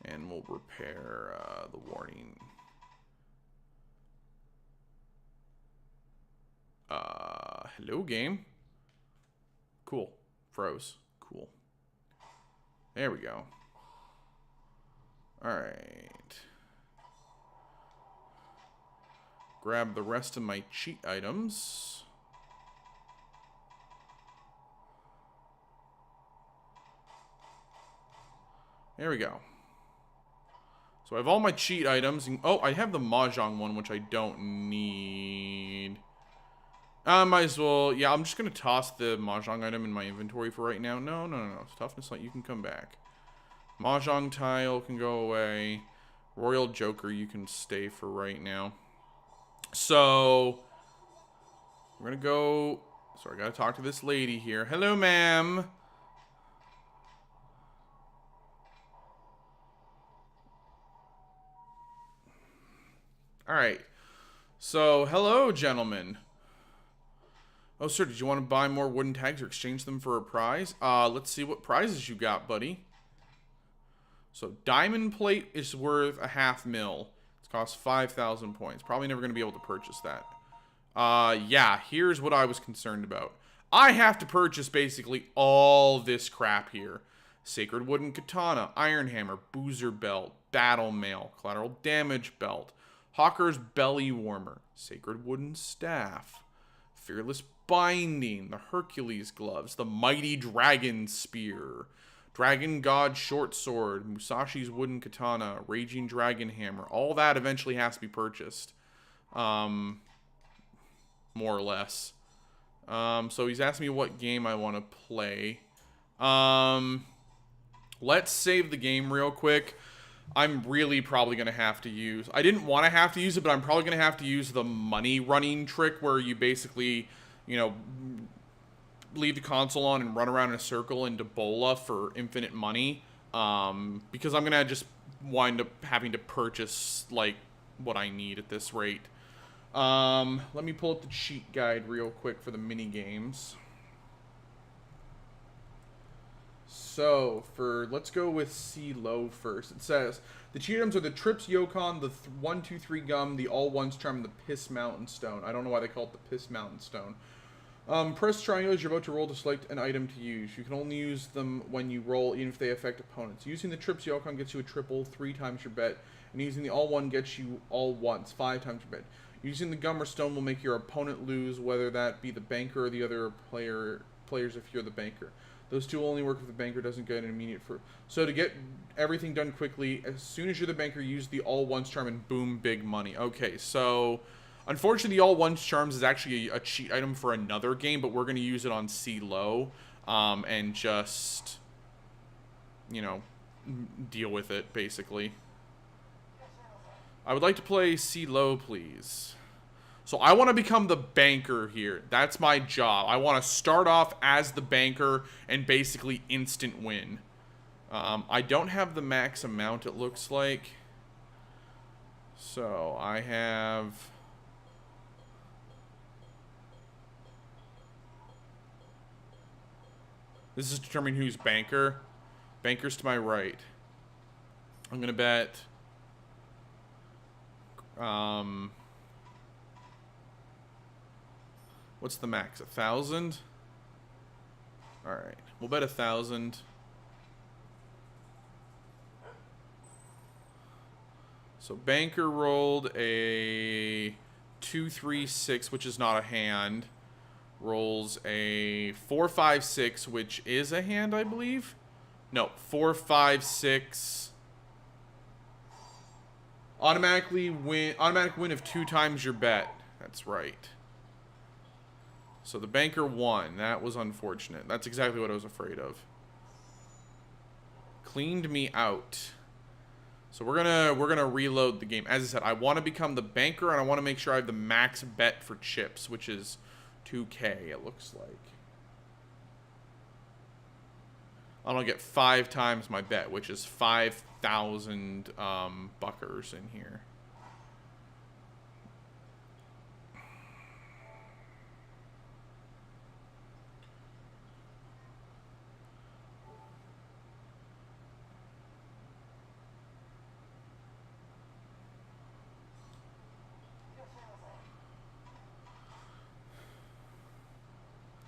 And we'll repair the warning. Hello, game. Cool. Froze. Cool. There we go. Alright. Grab the rest of my cheat items. There we go. So I have all my cheat items. And, oh, I have the Mahjong one, which I don't need. I might as well. Yeah, I'm just going to toss the Mahjong item in my inventory for right now. No. Toughness light, you can come back. Mahjong tile can go away. Royal Joker, you can stay for right now. So, we're going to go. Sorry, I got to talk to this lady here. Hello, ma'am. Alright. So, hello, gentlemen. Oh, sir, did you want to buy more wooden tags or exchange them for a prize? Let's see what prizes you got, buddy. So, diamond plate is worth a $500,000. It's cost 5,000 points. Probably never going to be able to purchase that. Yeah, here's what I was concerned about. I have to purchase basically all this crap here. Sacred Wooden Katana, Iron Hammer, Boozer Belt, Battle Mail, Collateral Damage Belt, Hawker's Belly Warmer, Sacred Wooden Staff, Fearless Binding, the Hercules Gloves, the Mighty Dragon Spear, Dragon God Short Sword, Musashi's Wooden Katana, Raging Dragon Hammer. All that eventually has to be purchased. More or less. So he's asking me what game I want to play. Let's save the game real quick. I'm really probably going to have to use... I didn't want to have to use it, but I'm probably going to have to use the money running trick where you basically, you know, leave the console on and run around in a circle into Bola for infinite money. Because I'm going to just wind up having to purchase, like, what I need at this rate. Let me pull up the cheat guide real quick for the mini games. So, let's go with C-Low first. It says, the cheat items are the Trips Yokon, the 1-2-3 Gum, the All-Ones Charm, and the Piss Mountain Stone. I don't know why they call it the Piss Mountain Stone. Press triangle as you're about to roll to select an item to use. You can only use them when you roll, even if they affect opponents. Using the Trips Yokon gets you a triple 3 times your bet, and using the All-One gets you all once 5 times your bet. Using the Gum or Stone will make your opponent lose, whether that be the banker or the other players if you're the banker. Those two only work if the banker doesn't get an immediate fruit. So to get everything done quickly, as soon as you're the banker, use the all-ones charm and boom, big money. Okay, so Unfortunately, the all ones charms is actually a cheat item for another game, but we're going to use it on C low, and just, you know, deal with it, basically. I would like to play C low, please. So I want to become the banker here. That's my job. I want to start off as the banker and basically instant win. I don't have the max amount, it looks like. So I have... This is determining who's banker. Banker's to my right. I'm going to bet... what's the max? 1,000? Alright. We'll bet 1,000. So banker rolled a 2-3-6, which is not a hand. Rolls a 4-5-6, which is a hand, I believe. No, 4-5-6. Automatic win of 2 times your bet. That's right. So the banker won. That was unfortunate. That's exactly what I was afraid of. Cleaned me out. So we're gonna reload the game. As I said, I want to become the banker, and I want to make sure I have the max bet for chips, which is 2K. It looks like. I don't get 5 times my bet, which is 5,000 buckers in here.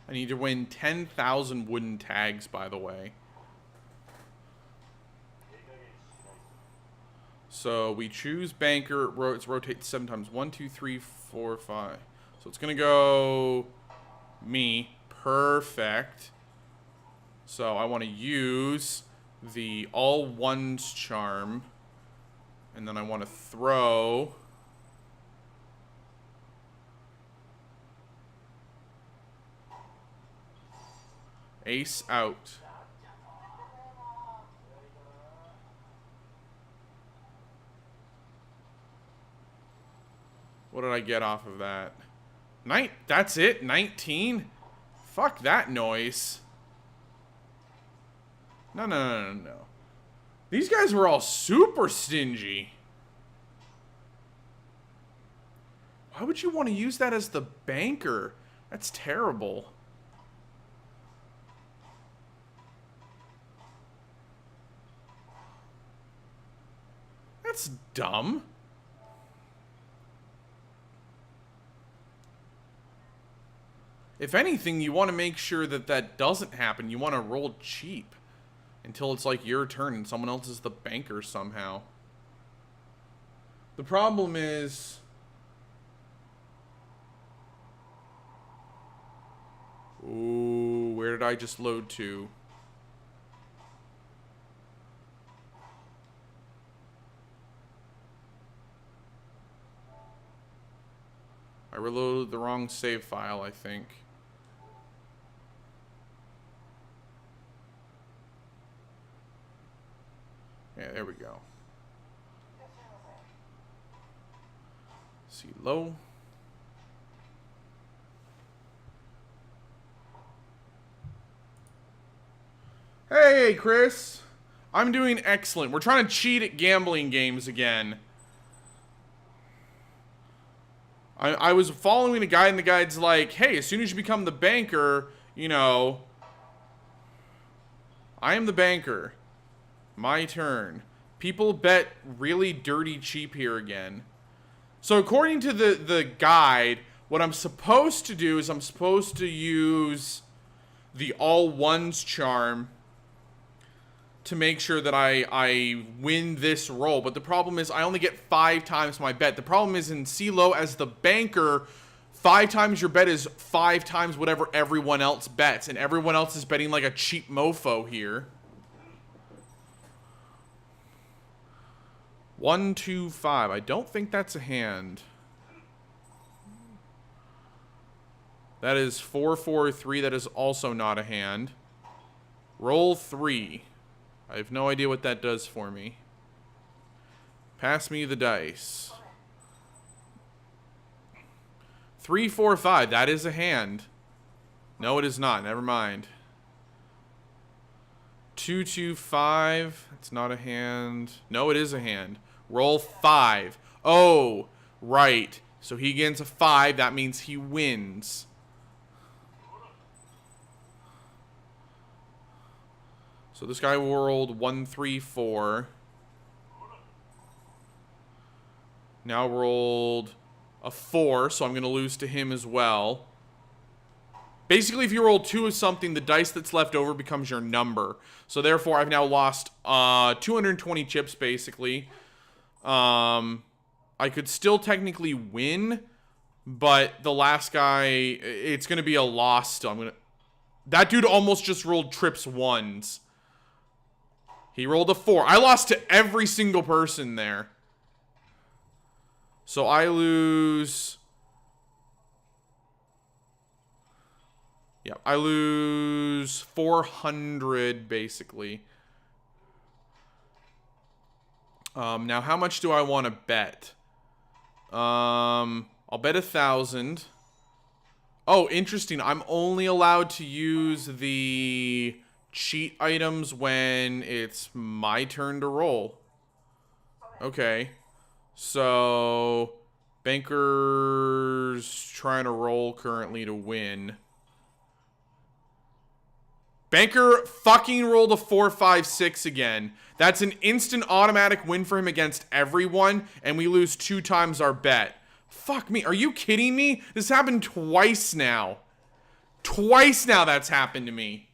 I need to win 10,000 wooden tags, by the way. So we choose banker. It's rotates 7 times. 1, 2, 3, 4, 5. So it's going to go me. Perfect. So I want to use the all ones charm. And then I want to throw... Ace out. What did I get off of that? That's it? 19? Fuck that noise. No. These guys were all super stingy. Why would you want to use that as the banker? That's terrible. That's dumb. If anything, you want to make sure that that doesn't happen. You want to roll cheap until it's like your turn and someone else is the banker somehow. The problem is... Ooh, where did I just load to? I reloaded the wrong save file, I think. Yeah, there we go. See low. Hey, Chris. I'm doing excellent. We're trying to cheat at gambling games again. I was following a guide, and the guide's like, hey, as soon as you become the banker, you know, I am the banker. My turn. People bet really dirty cheap here again. So according to the guide, what I'm supposed to do is I'm supposed to use the all ones charm to make sure that I win this roll. But the problem is I only get 5 times my bet. The problem is in CeeLo as the banker, 5 times your bet is 5 times whatever everyone else bets. And everyone else is betting like a cheap mofo here. 1, 2, 5. I don't think that's a hand. That is 4, 4, 3. That is also not a hand. Roll 3. I have no idea what that does for me. Pass me the dice. 3, 4, 5. That is a hand. No, it is not. Never mind. 2, 2, 5. It's not a hand. No, it is a hand. Roll 5. Oh, right. So he gets a 5. That means he wins. So this guy rolled 1, 3, 4. Now rolled a 4, so I'm going to lose to him as well. Basically, if you roll 2 of something, the dice that's left over becomes your number. So therefore, I've now lost 220 chips, basically. I could still technically win, but the last guy, it's going to be a loss still. That dude almost just rolled trips ones. He rolled a 4. I lost to every single person there. So I lose... Yeah, I lose 400, basically. Now, how much do I want to bet? I'll bet 1,000. Oh, interesting. I'm only allowed to use the cheat items when it's my turn to roll. Okay. So, Banker's trying to roll currently to win. Banker fucking rolled a 4, 5, 6 again. That's an instant automatic win for him against everyone, and we lose 2 times our bet. Fuck me. Are you kidding me? This happened twice now. Twice now that's happened to me.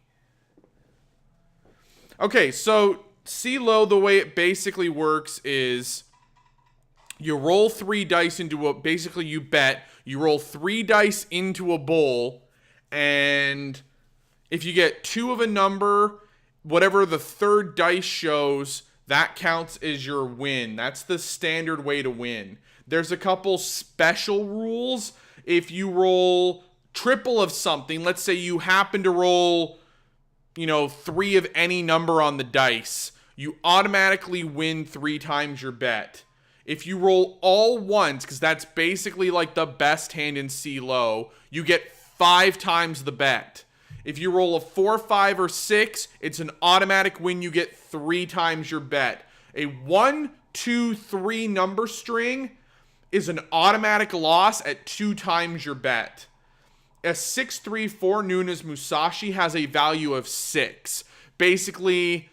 Okay, so CeeLo, the way it basically works is you roll 3 dice into a... Basically, you bet. You roll 3 dice into a bowl, and... if you get 2 of a number, whatever the third dice shows, that counts as your win. That's the standard way to win. There's a couple special rules. If you roll triple of something, let's say you happen to roll, 3 of any number on the dice, you automatically win 3 times your bet. If you roll all ones, because that's basically like the best hand in CeeLo, you get 5 times the bet. If you roll a 4, 5, or 6, it's an automatic win. You get 3 times your bet. A 1, 2, 3 number string is an automatic loss at 2 times your bet. A 6, 3, 4 Nunes Musashi has a value of 6. Basically,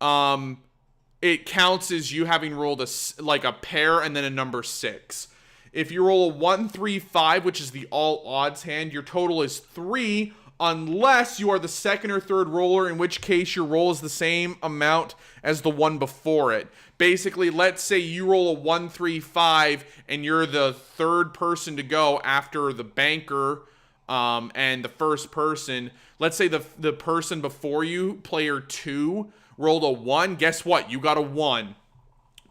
it counts as you having rolled a pair and then a number 6. If you roll a 1, 3, 5, which is the all odds hand, your total is 3. Unless you are the second or third roller, in which case your roll is the same amount as the one before it. Basically, let's say you roll a 1, 3, 5, and you're the third person to go after the banker and the first person. Let's say the person before you, player 2, rolled a 1. Guess what? You got a 1.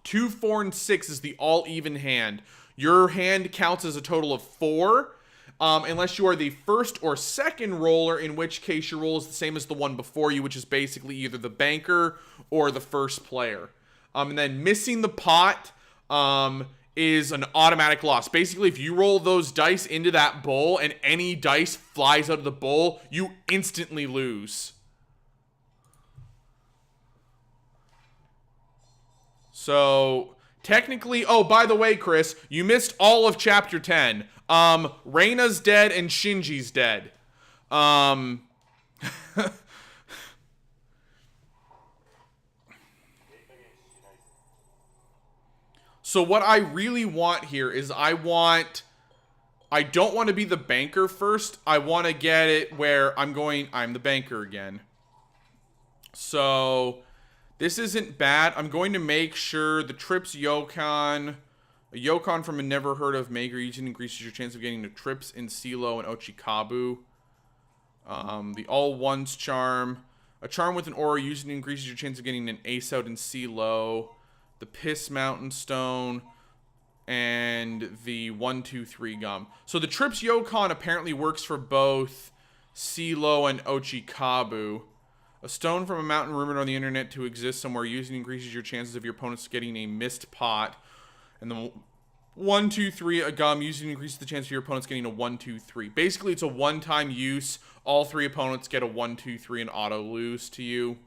2, 4, and 6 is the all even hand. Your hand counts as a total of 4. Unless you are the first or second roller, in which case your roll is the same as the one before you, which is basically either the banker or the first player. And then missing the pot is an automatic loss. Basically, if you roll those dice into that bowl and any dice flies out of the bowl, you instantly lose. So, technically... Oh, by the way, Chris, you missed all of Chapter 10. Reina's dead and Shinji's dead. So what I really want here is I don't want to be the banker first. I want to get it where I'm the banker again. So this isn't bad. I'm going to make sure the trips Yokon... A Yokon from a never heard of maker using increases your chance of getting the trips in CeeLo and Ochikabu. The all ones charm. A charm with an aura using increases your chance of getting an ace out in CeeLo. The Piss Mountain Stone. and the 1, 2, 3 gum. So the Trips Yokon apparently works for both CeeLo and Ochikabu. A stone from a mountain rumored on the internet to exist somewhere using increases your chances of your opponents getting a missed pot. And the 1, 2, 3 a gum using increases the chance of your opponents getting a 1, 2, 3. Basically, it's a one-time use. All 3 opponents get a 1, 2, 3 and auto lose to you.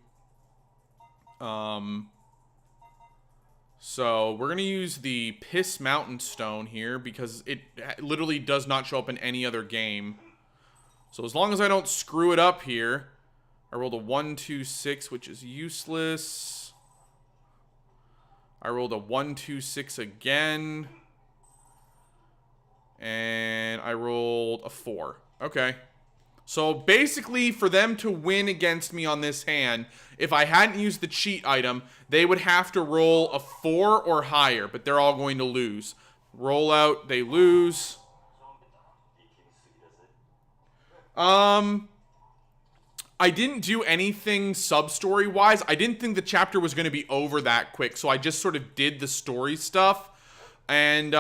So we're going to use the Piss Mountain Stone here because it literally does not show up in any other game. So as long as I don't screw it up here, I rolled a 1, 2, 6, which is useless. I rolled a 1, 2, 6 again. And I rolled a 4. Okay. So basically, for them to win against me on this hand, if I hadn't used the cheat item, they would have to roll a 4 or higher, but they're all going to lose. Roll out, they lose. I didn't do anything sub-story-wise. I didn't think the chapter was going to be over that quick, so I just sort of did the story stuff. And,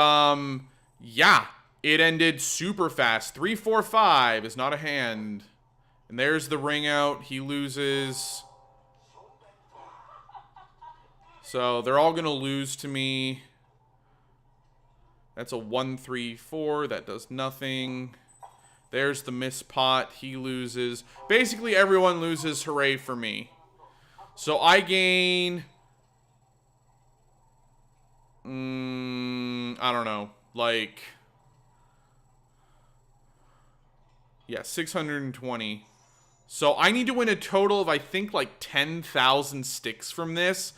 yeah, it ended super fast. 3, 4, 5 is not a hand. And there's the ring out. He loses. So they're all going to lose to me. That's a 1, 3, 4. That does nothing. There's the miss pot. He loses. Basically, everyone loses. Hooray for me. So I gain... I don't know. Like... Yeah, 620. So I need to win a total of, I think, like 10,000 sticks from this.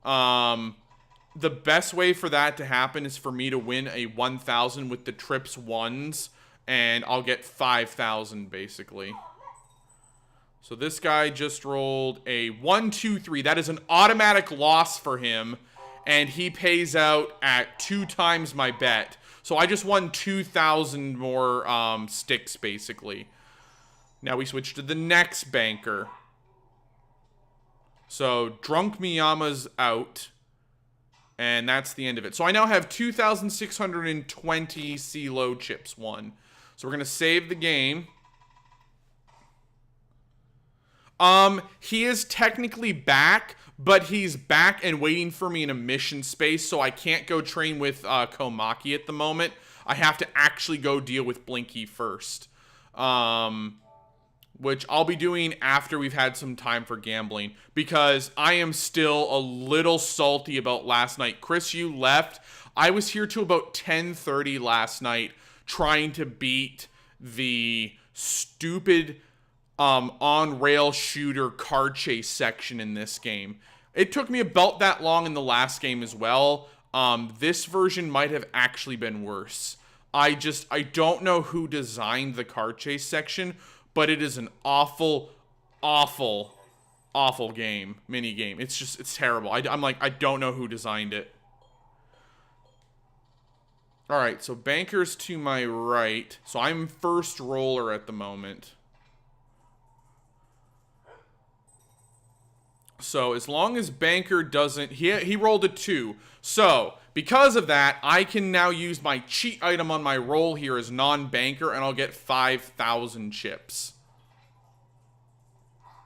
The best way for that to happen is for me to win a 1,000 with the Trips 1s. And I'll get 5,000, basically. So this guy just rolled a 1, 2, 3. That is an automatic loss for him. And he pays out at 2 times my bet. So I just won 2,000 more sticks, basically. Now we switch to the next banker. So Drunk Miyama's out. And that's the end of it. So I now have 2,620 CeeLo chips won. So we're going to save the game. He is technically back, but he's back and waiting for me in a mission space, so I can't go train with Komaki at the moment. I have to actually go deal with Blinky first. Which I'll be doing after we've had some time for gambling, because I am still a little salty about last night. Chris, you left. I was here till about 10:30 last night trying to beat the stupid on-rail shooter car chase section in this game. It took me about that long in the last game as well. This version might have actually been worse. I don't know who designed the car chase section, but it is an awful, awful, awful game, mini game. It's terrible. I'm like, I don't know who designed it. All right, so banker's to my right. So I'm first roller at the moment. So as long as banker doesn't... He rolled a 2. So because of that, I can now use my cheat item on my roll here as non-banker, and I'll get 5,000 chips.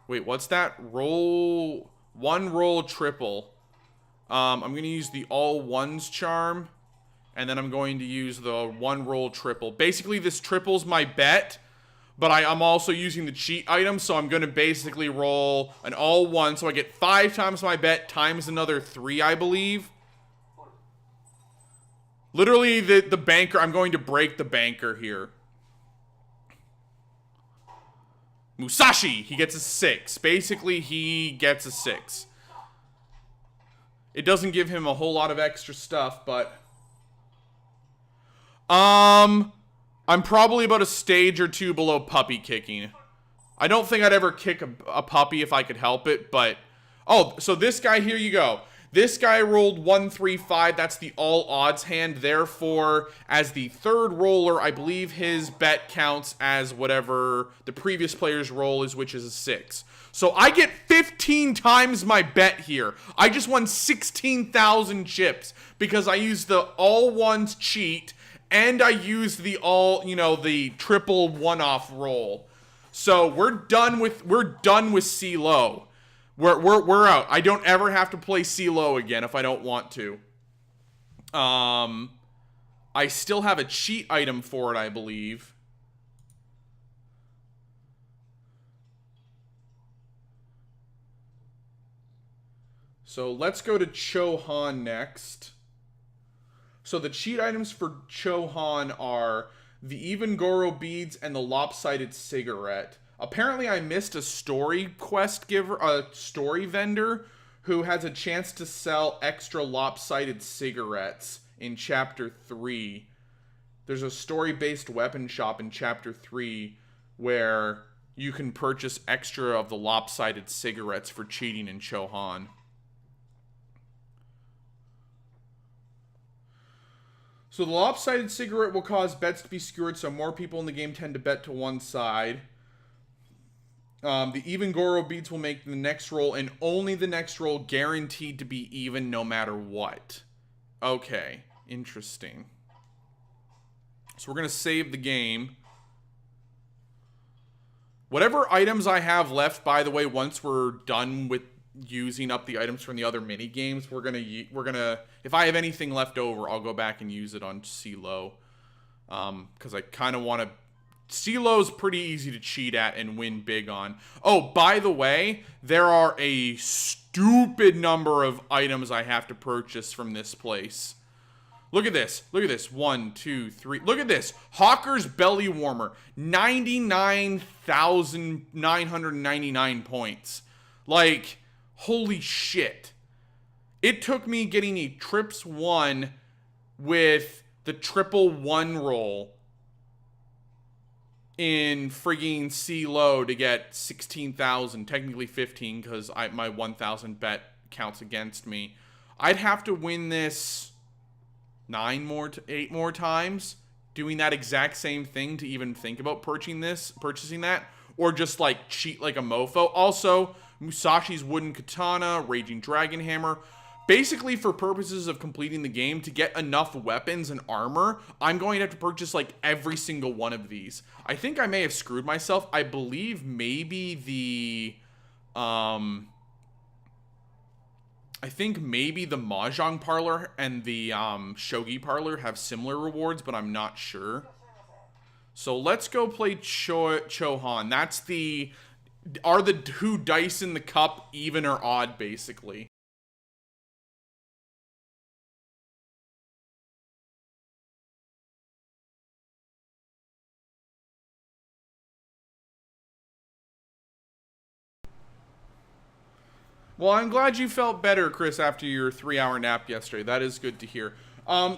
Wait, what's that? Roll... 1 roll triple. I'm going to use the all ones charm. And then I'm going to use the 1 roll triple. Basically, this triples my bet, but I'm also using the cheat item, so I'm going to basically roll an all 1, so I get 5 times my bet times another 3, I believe. Literally, the banker, I'm going to break the banker here. Musashi, he gets a 6. Basically, he gets a 6. It doesn't give him a whole lot of extra stuff, but... I'm probably about a stage or 2 below puppy kicking. I don't think I'd ever kick a puppy if I could help it, but... Oh, so this guy, here you go. This guy rolled 1, 3, 5. That's the all odds hand. Therefore, as the third roller, I believe his bet counts as whatever the previous player's roll is, which is a 6. So I get 15 times my bet here. I just won 16,000 chips because I used the all ones cheat and I used the the triple one-off roll. So we're done with CeeLo. We're out. I don't ever have to play CeeLo again if I don't want to. I still have a cheat item for it, I believe. So let's go to Chohan next. So the cheat items for Chohan are the Even Goro beads and the lopsided cigarette. Apparently I missed a story quest giver, a story vendor who has a chance to sell extra lopsided cigarettes in Chapter 3. There's a story-based weapon shop in Chapter 3 where you can purchase extra of the lopsided cigarettes for cheating in Chohan. So the lopsided cigarette will cause bets to be skewed, so more people in the game tend to bet to one side. The even Goro beads will make the next roll, and only the next roll, guaranteed to be even no matter what. Okay, interesting. So we're going to save the game. Whatever items I have left, by the way, once we're done with using up the items from the other mini games, we're gonna if I have anything left over, I'll go back and use it on CeeLo, because I kind of want to. CeeLo's pretty easy to cheat at and win big on. Oh, by the way, there are a stupid number of items I have to purchase from this place. Look at this. Look at this. 1, 2, 3. Look at this. Hawker's Belly Warmer. 99,999 points. Like, holy shit. It took me getting a Trips 1 with the triple one roll in frigging CeeLo to get 16,000. Technically 15 because my 1,000 bet counts against me. I'd have to win this 8 more times doing that exact same thing to even think about purchasing that, or just like cheat like a mofo. Also, Musashi's Wooden Katana, Raging Dragon Hammer. Basically, for purposes of completing the game, to get enough weapons and armor, I'm going to have to purchase like every single one of these. I think I may have screwed myself. I believe maybe the Mahjong Parlor and the Shogi Parlor have similar rewards, but I'm not sure. So let's go play Chohan. That's are the two dice in the cup even or odd, basically? Well, I'm glad you felt better, Chris, after your 3-hour nap yesterday. That is good to hear.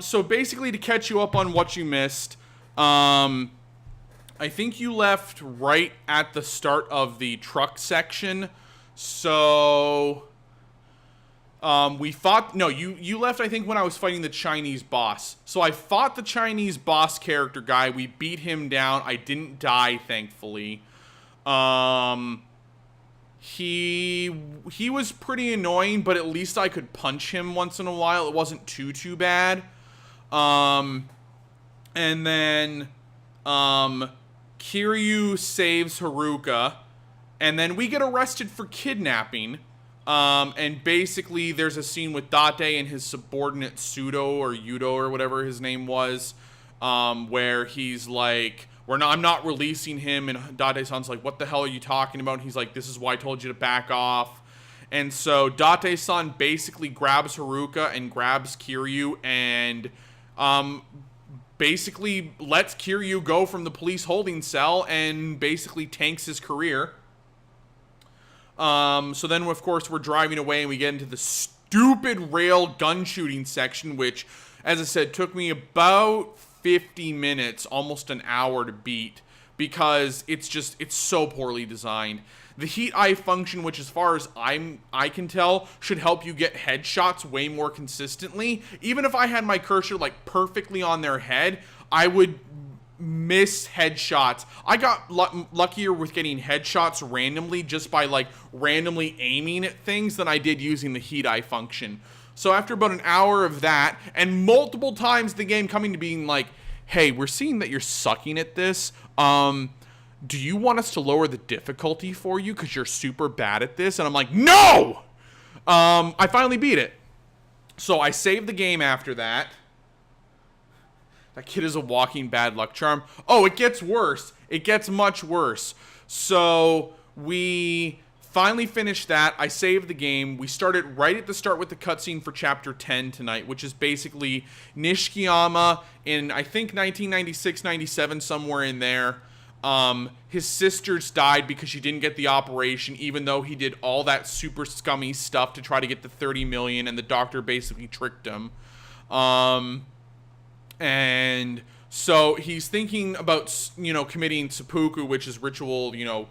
So basically, to catch you up on what you missed, I think you left right at the start of the truck section. So you left, I think, when I was fighting the Chinese boss. So I fought the Chinese boss character guy. We beat him down. I didn't die, thankfully. He was pretty annoying, but at least I could punch him once in a while. It wasn't too bad. And then Kiryu saves Haruka, and then we get arrested for kidnapping. And basically there's a scene with Date and his subordinate Sudo or Yudo or whatever his name was, where he's like, I'm not releasing him, and Date-san's like, what the hell are you talking about? And he's like, this is why I told you to back off. And so Date-san basically grabs Haruka and grabs Kiryu and basically lets Kiryu go from the police holding cell and basically tanks his career. So then, of course, we're driving away and we get into the stupid rail gun shooting section, which, as I said, took me about 50 minutes, almost an hour to beat, because it's so poorly designed. The heat eye function, which as far as I can tell, should help you get headshots way more consistently. Even if I had my cursor like perfectly on their head, I would miss headshots. I got luckier with getting headshots randomly just by like randomly aiming at things than I did using the heat eye function. So after about an hour of that, and multiple times the game coming to being like, hey, we're seeing that you're sucking at this. Do you want us to lower the difficulty for you because you're super bad at this? And I'm like, no! I finally beat it. So I saved the game after that. That kid is a walking bad luck charm. Oh, it gets worse. It gets much worse. So we finally finished that. I saved the game. We started right at the start with the cutscene for Chapter 10 tonight, which is basically Nishikiyama in, I think, 1996, 97, somewhere in there. His sisters died because she didn't get the operation, even though he did all that super scummy stuff to try to get the 30 million, and the doctor basically tricked him. And so he's thinking about, you know, committing seppuku, which is ritual, you know,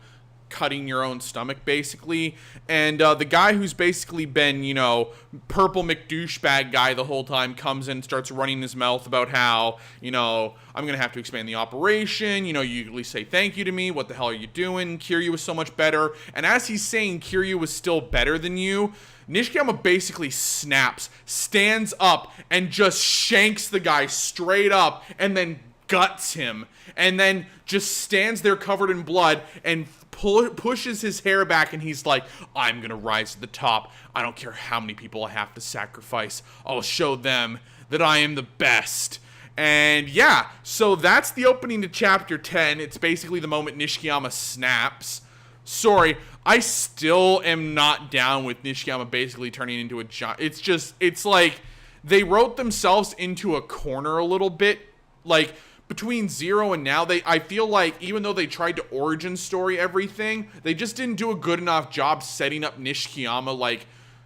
cutting your own stomach, basically. And the guy who's basically been, you know, purple McDouchebag guy the whole time comes in and starts running his mouth about how, you know, I'm going to have to expand the operation. You know, you at least say thank you to me. What the hell are you doing? Kiryu was so much better. And as he's saying Kiryu was still better than you, Nishikiyama basically snaps, stands up, and just shanks the guy straight up, and then guts him, and then just stands there covered in blood, and pushes his hair back, and he's like, I'm gonna rise to the top. I don't care how many people I have to sacrifice. I'll show them that I am the best. And yeah, so that's the opening to Chapter 10. It's basically the moment Nishikiyama snaps. Sorry, I still am not down with Nishikiyama basically turning into a giant. It's like they wrote themselves into a corner a little bit. Like, between Zero and now, I feel like even though they tried to origin story everything, they just didn't do a good enough job setting up Nishikiyama. Like,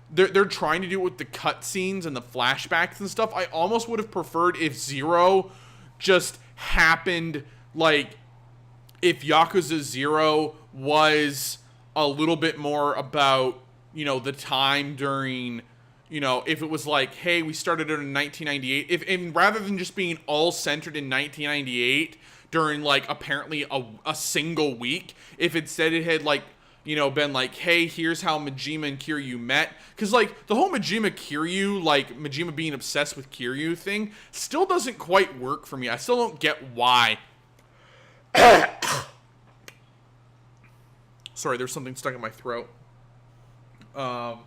they're trying to do it with the cutscenes and the flashbacks and stuff. I almost would have preferred if Zero just happened, like, if Yakuza 0 was a little bit more about, you know, the time during, you know, if it was like, hey, we started it in 1998, and rather than just being all centered in 1998 during, like, apparently a single week, if instead it had, like, you know, been like, hey, here's how Majima and Kiryu met. Because, like, the whole Majima-Kiryu, like, Majima being obsessed with Kiryu thing still doesn't quite work for me. I still don't get why. Sorry, there's something stuck in my throat. I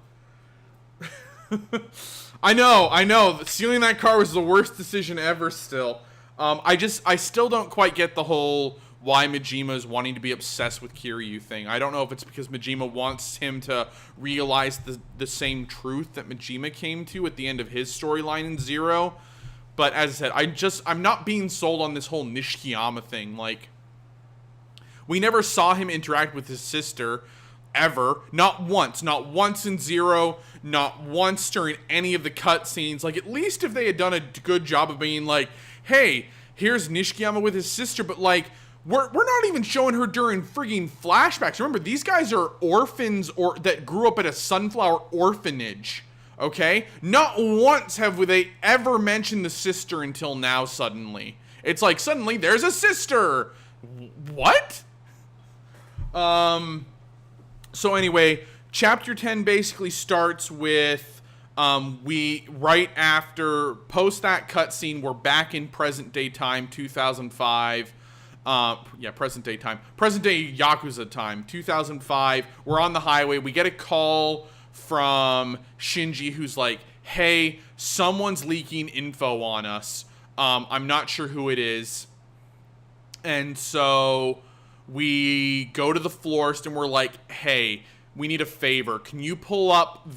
know. Stealing that car was the worst decision ever still. I still don't quite get the whole why Majima is wanting to be obsessed with Kiryu thing. I don't know if it's because Majima wants him to realize the same truth that Majima came to at the end of his storyline in Zero. But as I said, I'm not being sold on this whole Nishikiyama thing. Like, we never saw him interact with his sister, ever. Not once. Not once in Zero. Not once during any of the cutscenes. Like, at least if they had done a good job of being like, hey, here's Nishikiyama with his sister, but, like, we're not even showing her during frigging flashbacks. Remember, these guys are orphans that grew up at a sunflower orphanage, okay? Not once have they ever mentioned the sister until now, suddenly. It's like, suddenly, there's a sister! What? So anyway, Chapter 10 basically starts with, right after, post that cutscene, we're back in present day time, 2005. Present day time. Present day Yakuza time, 2005. We're on the highway. We get a call from Shinji who's like, hey, someone's leaking info on us. I'm not sure who it is. And so we go to the florist and we're like, hey, we need a favor. Can you pull up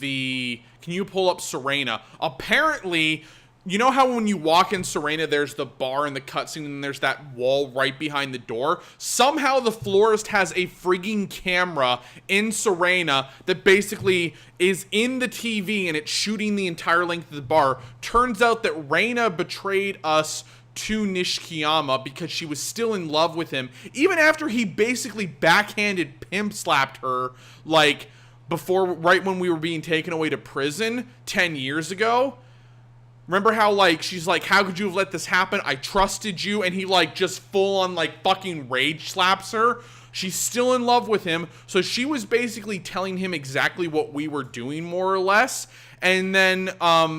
Serena? Apparently, you know how when you walk in Serena, there's the bar in the cutscene and there's that wall right behind the door? Somehow the florist has a frigging camera in Serena that basically is in the TV and it's shooting the entire length of the bar. Turns out that Reina betrayed us to Nishikiyama because she was still in love with him, even after he basically backhanded pimp slapped her, like, right when we were being taken away to prison 10 years ago. Remember how, like, she's like, how could you have let this happen? I trusted you. And he, like, just full on, like, fucking rage slaps her. She's still in love with him. So she was basically telling him exactly what we were doing, more or less. And then,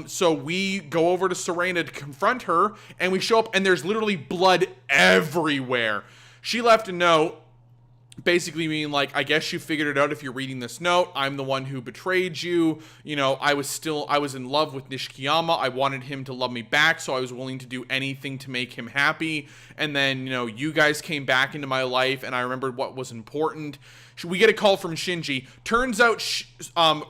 so we go over to Serena to confront her. And we show up, and there's literally blood everywhere. She left a note, basically meaning, like, I guess you figured it out if you're reading this note. I'm the one who betrayed you. You know, I was in love with Nishikiyama. I wanted him to love me back, so I was willing to do anything to make him happy. And then, you know, you guys came back into my life, and I remembered what was important. We get a call from Shinji. Turns out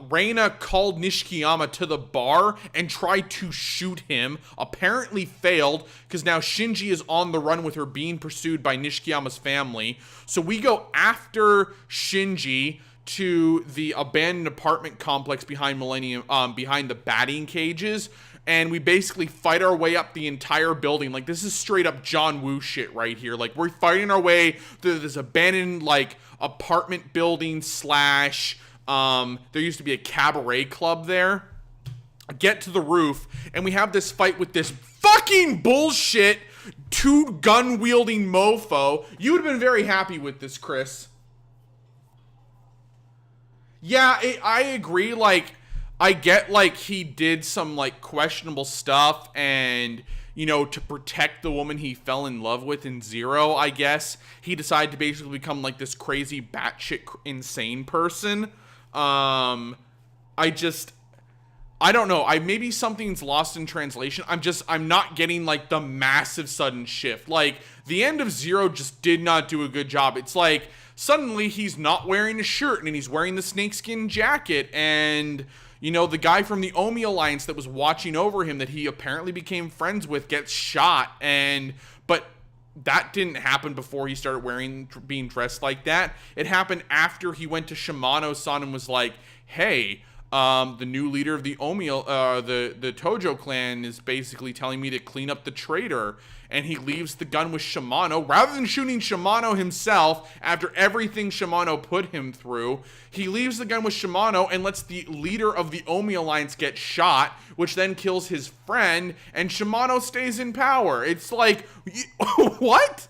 Reina called Nishikiyama to the bar and tried to shoot him. Apparently failed, because now Shinji is on the run with her, being pursued by Nishikiyama's family. So we go after Shinji to the abandoned apartment complex behind behind the batting cages. And we basically fight our way up the entire building. Like, this is straight up John Woo shit right here. Like, we're fighting our way through this abandoned, like, apartment building slash, there used to be a cabaret club there. Get to the roof, and we have this fight with this fucking bullshit 2 gun-wielding mofo. You would have been very happy with this, Chris. Yeah, I agree, like, I get, like, he did some, like, questionable stuff, and, you know, to protect the woman he fell in love with in Zero, I guess, he decided to basically become, like, this crazy batshit insane person. I don't know. Maybe something's lost in translation. I'm not getting, like, the massive sudden shift. Like, the end of Zero just did not do a good job. It's like, suddenly he's not wearing a shirt, and he's wearing the snakeskin jacket, and, you know, the guy from the Omi Alliance that was watching over him that he apparently became friends with gets shot, but that didn't happen before he started being dressed like that. It happened after he went to Shimano-san and was like, hey, the new leader of the the Tojo clan is basically telling me to clean up the traitor. And he leaves the gun with Shimano. Rather than shooting Shimano himself, after everything Shimano put him through, he leaves the gun with Shimano and lets the leader of the Omi Alliance get shot, which then kills his friend, and Shimano stays in power. It's like, what?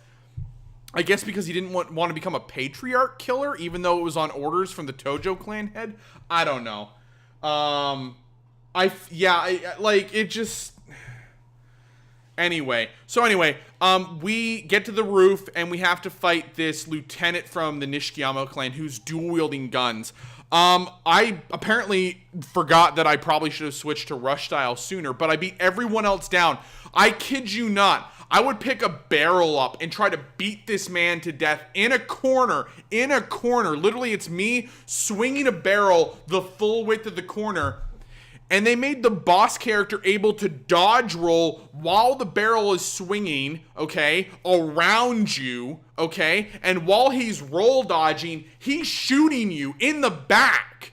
I guess because he didn't want to become a patriarch killer, even though it was on orders from the Tojo clan head? I don't know. Anyway, we get to the roof, and we have to fight this lieutenant from the Nishikiyama clan who's dual-wielding guns. I apparently forgot that I probably should have switched to rush style sooner, but I beat everyone else down. I kid you not. I would pick a barrel up and try to beat this man to death in a corner. Literally, it's me swinging a barrel the full width of the corner. And they made the boss character able to dodge roll while the barrel is swinging, okay, around you, okay? And while he's roll dodging, he's shooting you in the back.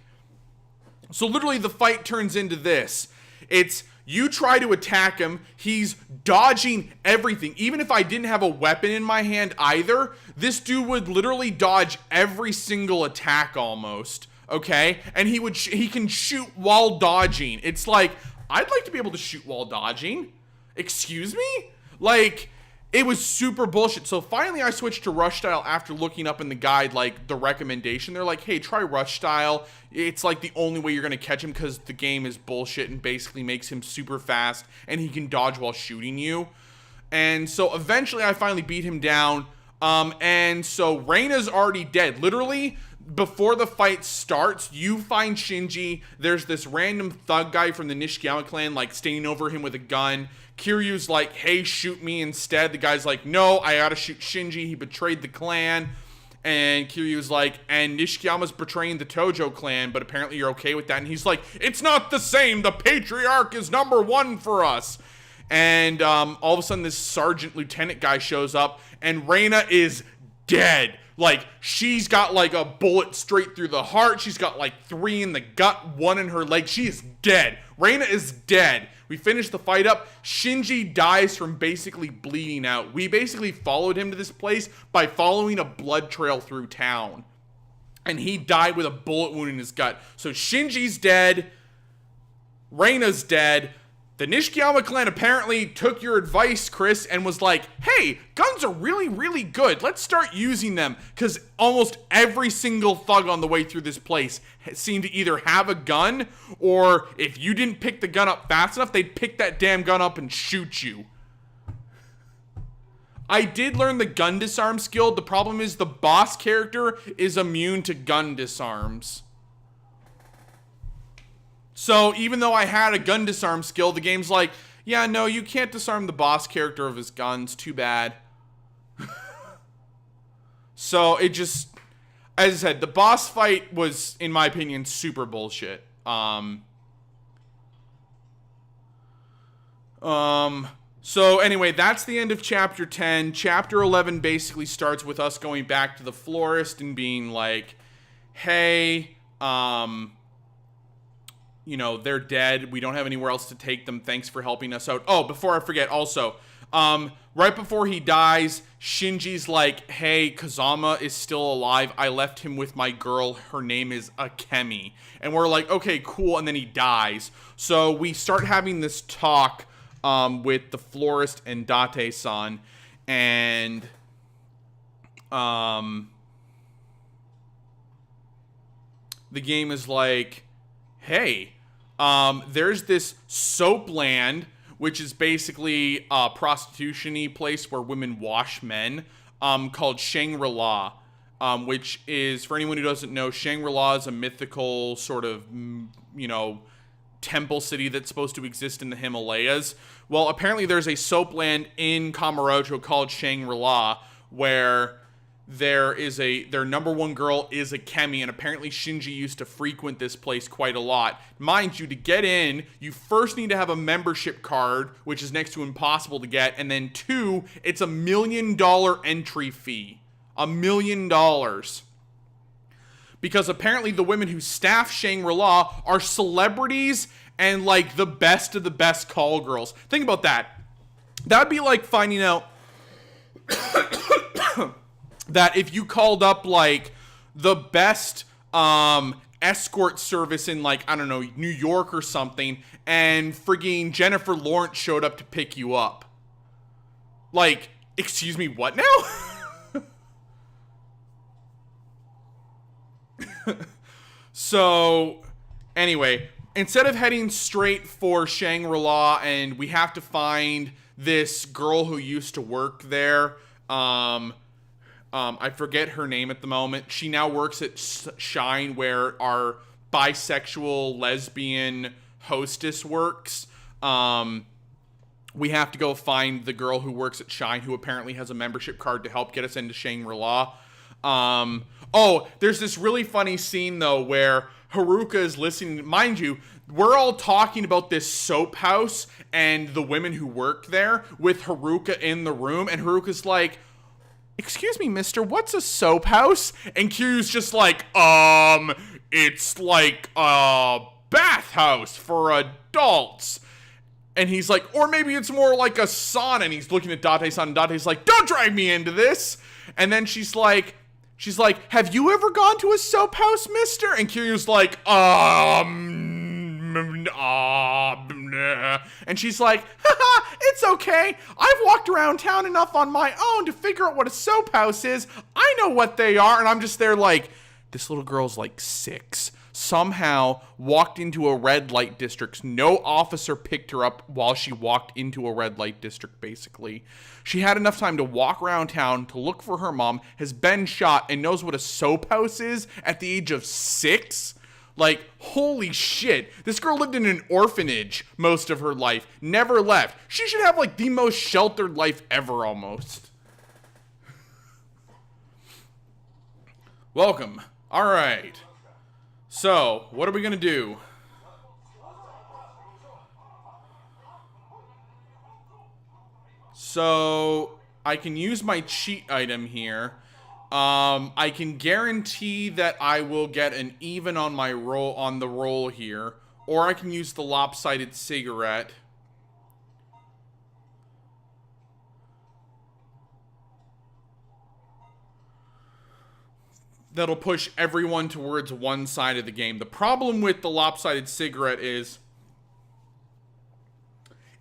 So literally the fight turns into this. It's you try to attack him, he's dodging everything. Even if I didn't have a weapon in my hand either, this dude would literally dodge every single attack almost. Okay, and he can shoot while dodging. It's like, I'd like to be able to shoot while dodging. Excuse me? Like, it was super bullshit. So finally I switched to rush style after looking up in the guide, like, the recommendation. They're like, hey, try rush style. It's like the only way you're gonna catch him because the game is bullshit and basically makes him super fast and he can dodge while shooting you. And so eventually I finally beat him down. And so Reina's already dead. Literally, before the fight starts, you find Shinji. There's this random thug guy from the Nishikiyama clan, like, standing over him with a gun. Kiryu's like, hey, shoot me instead. The guy's like, no, I gotta shoot Shinji. He betrayed the clan. And Kiryu's like, and Nishikiyama's betraying the Tojo clan, but apparently you're okay with that. And he's like, it's not the same. The patriarch is #1 for us. And all of a sudden, this sergeant lieutenant guy shows up, and Reina is dead. Like, she's got, like, a bullet straight through the heart. She's got, like, 3 in the gut, 1 in her leg. She is dead. Reina is dead. We finish the fight up. Shinji dies from basically bleeding out. We basically followed him to this place by following a blood trail through town. And he died with a bullet wound in his gut. So Shinji's dead. Reina's dead. The Nishikiyama clan apparently took your advice, Chris, and was like, hey, guns are really, really good. Let's start using them. Because almost every single thug on the way through this place seemed to either have a gun, or if you didn't pick the gun up fast enough, they'd pick that damn gun up and shoot you. I did learn the gun disarm skill. The problem is the boss character is immune to gun disarms. So even though I had a gun disarm skill, the game's like, yeah, no, you can't disarm the boss character of his guns. Too bad. So it just, as I said, the boss fight was, in my opinion, super bullshit. So anyway, that's the end of chapter 10. Chapter 11 basically starts with us going back to the florist and being like, hey, you know, they're dead. We don't have anywhere else to take them. Thanks for helping us out. Oh, before I forget, also, right before he dies, Shinji's like, hey, Kazama is still alive. I left him with my girl. Her name is Akemi. And we're like, okay, cool. And then he dies. So we start having this talk with the florist and Date-san. And the game is like, hey, there's this soap land, which is basically a prostitution-y place where women wash men, called Shangri-La, which is, for anyone who doesn't know, Shangri-La is a mythical sort of, you know, temple city that's supposed to exist in the Himalayas. Well, apparently there's a soap land in Kamurocho called Shangri-La, where their number one girl is Akemi, and apparently Shinji used to frequent this place quite a lot. Mind you, to get in, you first need to have a membership card, which is next to impossible to get, and then 2, it's $1 million entry fee. $1 million. Because apparently the women who staff Shangri-La are celebrities and, like, the best of the best call girls. Think about that. That would be like finding out that if you called up, like, the best escort service in, like, I don't know, New York or something, and frigging Jennifer Lawrence showed up to pick you up. Like, excuse me, what now? So, anyway, instead of heading straight for Shangri-La, and we have to find this girl who used to work there, I forget her name at the moment. She now works at Shine, where our bisexual lesbian hostess works. We have to go find the girl who works at Shine, who apparently has a membership card to help get us into Shangri-La. Oh, there's this really funny scene, though, where Haruka is listening. Mind you, we're all talking about this soap house and the women who work there with Haruka in the room, and Haruka's like, excuse me, mister, what's a soap house? And Kiryu's just like, it's like a bathhouse for adults. And he's like, or maybe it's more like a sauna. And he's looking at Date-san, and Date's like, don't drag me into this. And then she's like, have you ever gone to a soap house, mister? And Kiryu's like, and she's like, haha, it's okay. I've walked around town enough on my own to figure out what a soap house is. I know what they are. And I'm just there like, this little girl's like 6. Somehow walked into a red light district. No officer picked her up while she walked into a red light district, basically. She had enough time to walk around town to look for her mom, has been shot, and knows what a soap house is at the age of 6? Like, holy shit. This girl lived in an orphanage most of her life. Never left. She should have, like, the most sheltered life ever, almost. Welcome. Alright. So, what are we gonna do? So, I can use my cheat item here. I can guarantee that I will get an even on my roll, on the roll here. Or I can use the lopsided cigarette. That'll push everyone towards one side of the game. The problem with the lopsided cigarette is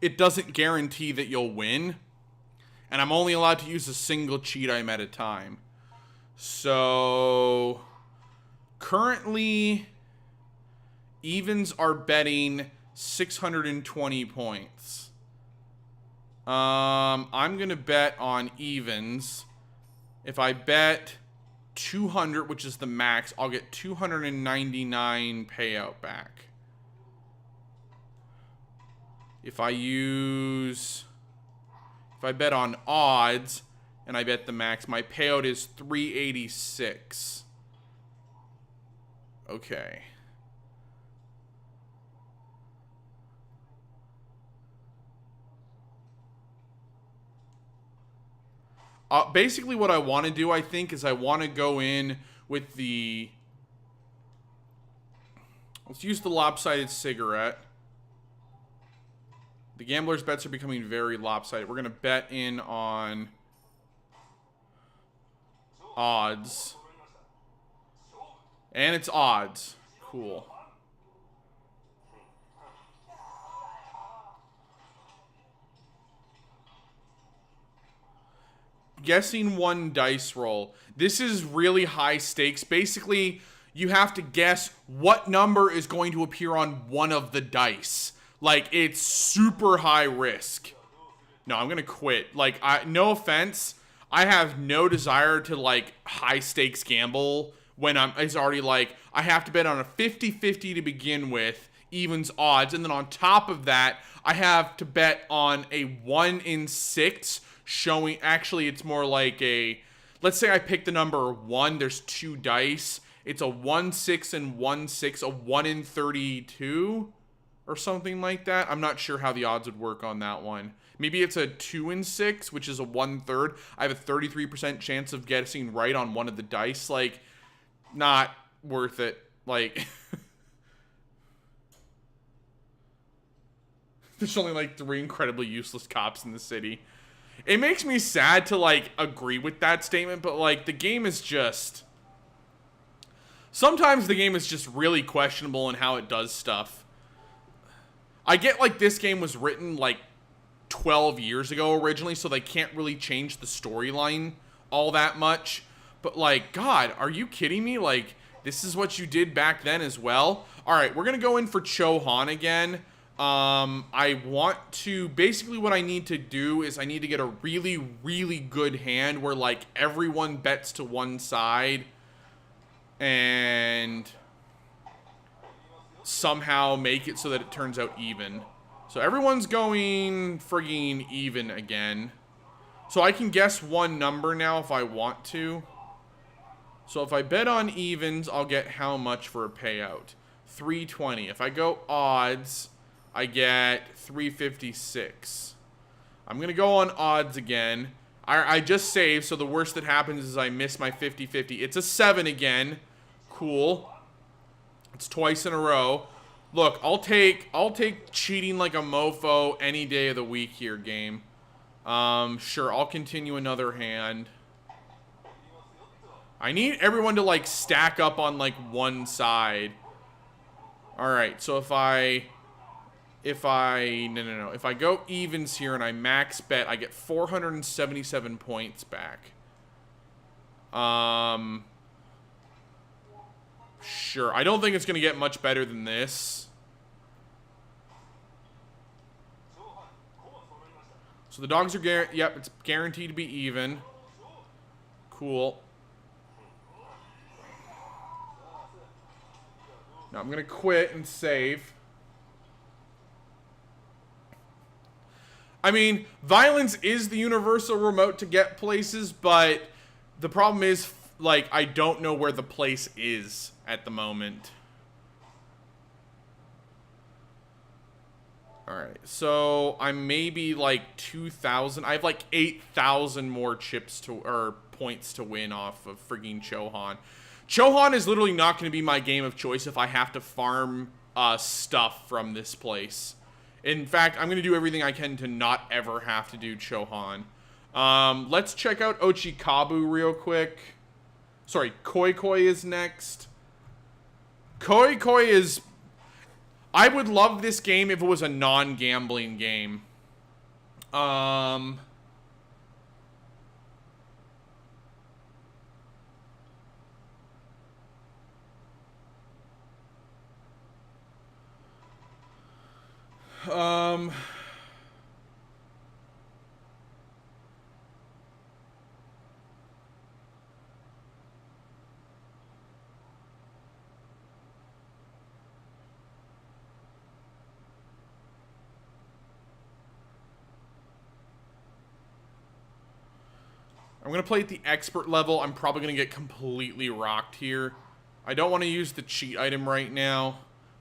it doesn't guarantee that you'll win. And I'm only allowed to use a single cheat item at a time. So currently, evens are betting 620 points. I'm going to bet on evens. If I bet 200, which is the max, I'll get 299 payout back. If I bet on odds and I bet the max, my payout is 386. Okay. Basically what I want to do, I think, is I want to go in with the... Let's use the lopsided cigarette. The gambler's bets are becoming very lopsided. We're going to bet in on odds. And it's odds. Cool. Guessing one dice roll. This is really high stakes. Basically, you have to guess what number is going to appear on one of the dice. Like, it's super high risk. No, I'm gonna quit. Like, no offense, I have no desire to, like, high stakes gamble when it's already, like, I have to bet on a 50-50 to begin with, evens odds, and then on top of that, I have to bet on a 1 in 6 showing, actually, it's more like a, let's say I pick the number 1, there's 2 dice, it's a 1-6 and 1-6, a 1 in 32, or something like that. I'm not sure how the odds would work on that one. Maybe it's a 2 in 6, which is a 1/3. I have a 33% chance of guessing right on one of the dice. Like, not worth it. Like, there's only like 3 incredibly useless cops in the city. It makes me sad to, like, agree with that statement, but, like, the game is just... Sometimes the game is just really questionable in how it does stuff. I get, like, this game was written, like, 12 years ago originally, so they can't really change the storyline all that much. But, like, God, are you kidding me? Like, this is what you did back then as well? Alright, we're gonna go in for Chohan again. I want to, basically what I need to do is I need to get a really, really good hand where, like, everyone bets to one side and somehow make it so that it turns out even. So everyone's going frigging even again. So I can guess one number now if I want to. So if I bet on evens, I'll get how much for a payout? 320. If I go odds, I get 356. I'm going to go on odds again. I just saved, so the worst that happens is I miss my 50-50. It's a 7 again. Cool. It's twice in a row. Look, I'll take cheating like a mofo any day of the week here, game. Sure, I'll continue another hand. I need everyone to, like, stack up on, like, one side. Alright, so if I go evens here and I max bet, I get 477 points back. Sure. I don't think it's going to get much better than this. So the dogs are yep, it's guaranteed to be even. Cool. Now I'm going to quit and save. I mean, violence is the universal remote to get places, but the problem is, like, I don't know where the place is at the moment. Alright, so I'm maybe like 2,000. I have like 8,000 more chips to, or points to win off of frigging Chohan. Chohan is literally not going to be my game of choice if I have to farm stuff from this place. In fact, I'm going to do everything I can to not ever have to do Chohan. Let's check out Ochikabu real quick. Sorry, Koi Koi is next. Koi Koi is... I would love this game if it was a non-gambling game. Um... Um... I'm going to play at the expert level. I'm probably going to get completely rocked here. I don't want to use the cheat item right now.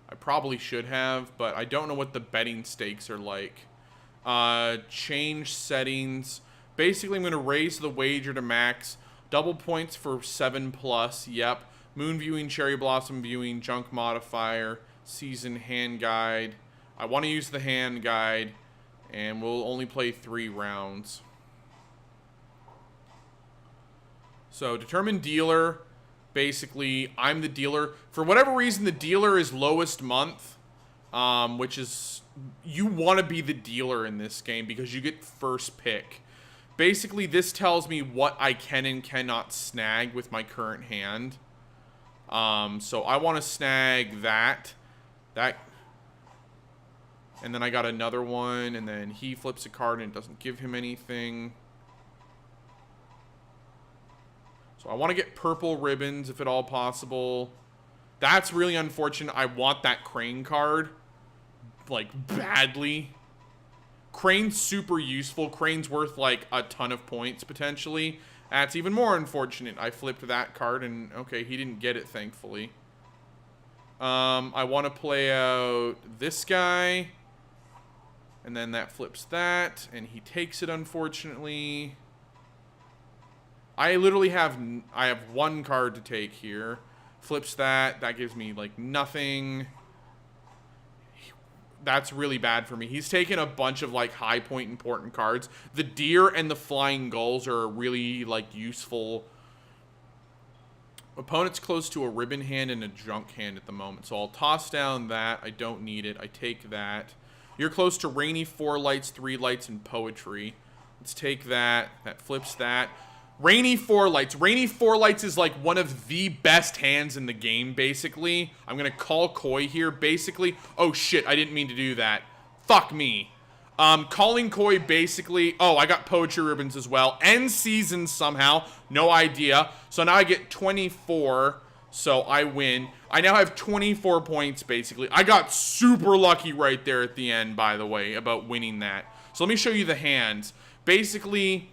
I probably should have, but I don't know what the betting stakes are like. Change settings. Basically, I'm going to raise the wager to max. Double points for 7+. Yep. Moon viewing, cherry blossom viewing, junk modifier, season hand guide. I want to use the hand guide, and we'll only play 3 rounds. So, determine dealer. Basically, I'm the dealer. For whatever reason, the dealer is lowest month, which is... You want to be the dealer in this game because you get first pick. Basically, this tells me what I can and cannot snag with my current hand. So, I want to snag that. And then I got another one, and then he flips a card and it doesn't give him anything. So I want to get purple ribbons if at all possible. That's really unfortunate. I want that Crane card, like, badly. Crane's super useful. Crane's worth, like, a ton of points, potentially. That's even more unfortunate. I flipped that card, and, okay, he didn't get it, thankfully. I want to play out this guy. And then that flips that, and he takes it, unfortunately. I literally have, one card to take here. Flips that. That gives me, like, nothing. That's really bad for me. He's taken a bunch of, like, high point important cards. The deer and the flying gulls are really, like, useful. Opponent's close to a ribbon hand and a junk hand at the moment. So I'll toss down that. I don't need it. I take that. You're close to rainy 4 lights, 3 lights, and poetry. Let's take that. That flips that. Rainy 4 lights. Rainy 4 lights is like one of the best hands in the game, basically. I'm going to call Koi here, basically. Oh, shit. I didn't mean to do that. Fuck me. Calling Koi, basically. Oh, I got poetry ribbons as well. End season somehow. No idea. So now I get 24. So I win. I now have 24 points, basically. I got super lucky right there at the end, by the way, about winning that. So let me show you the hands. Basically...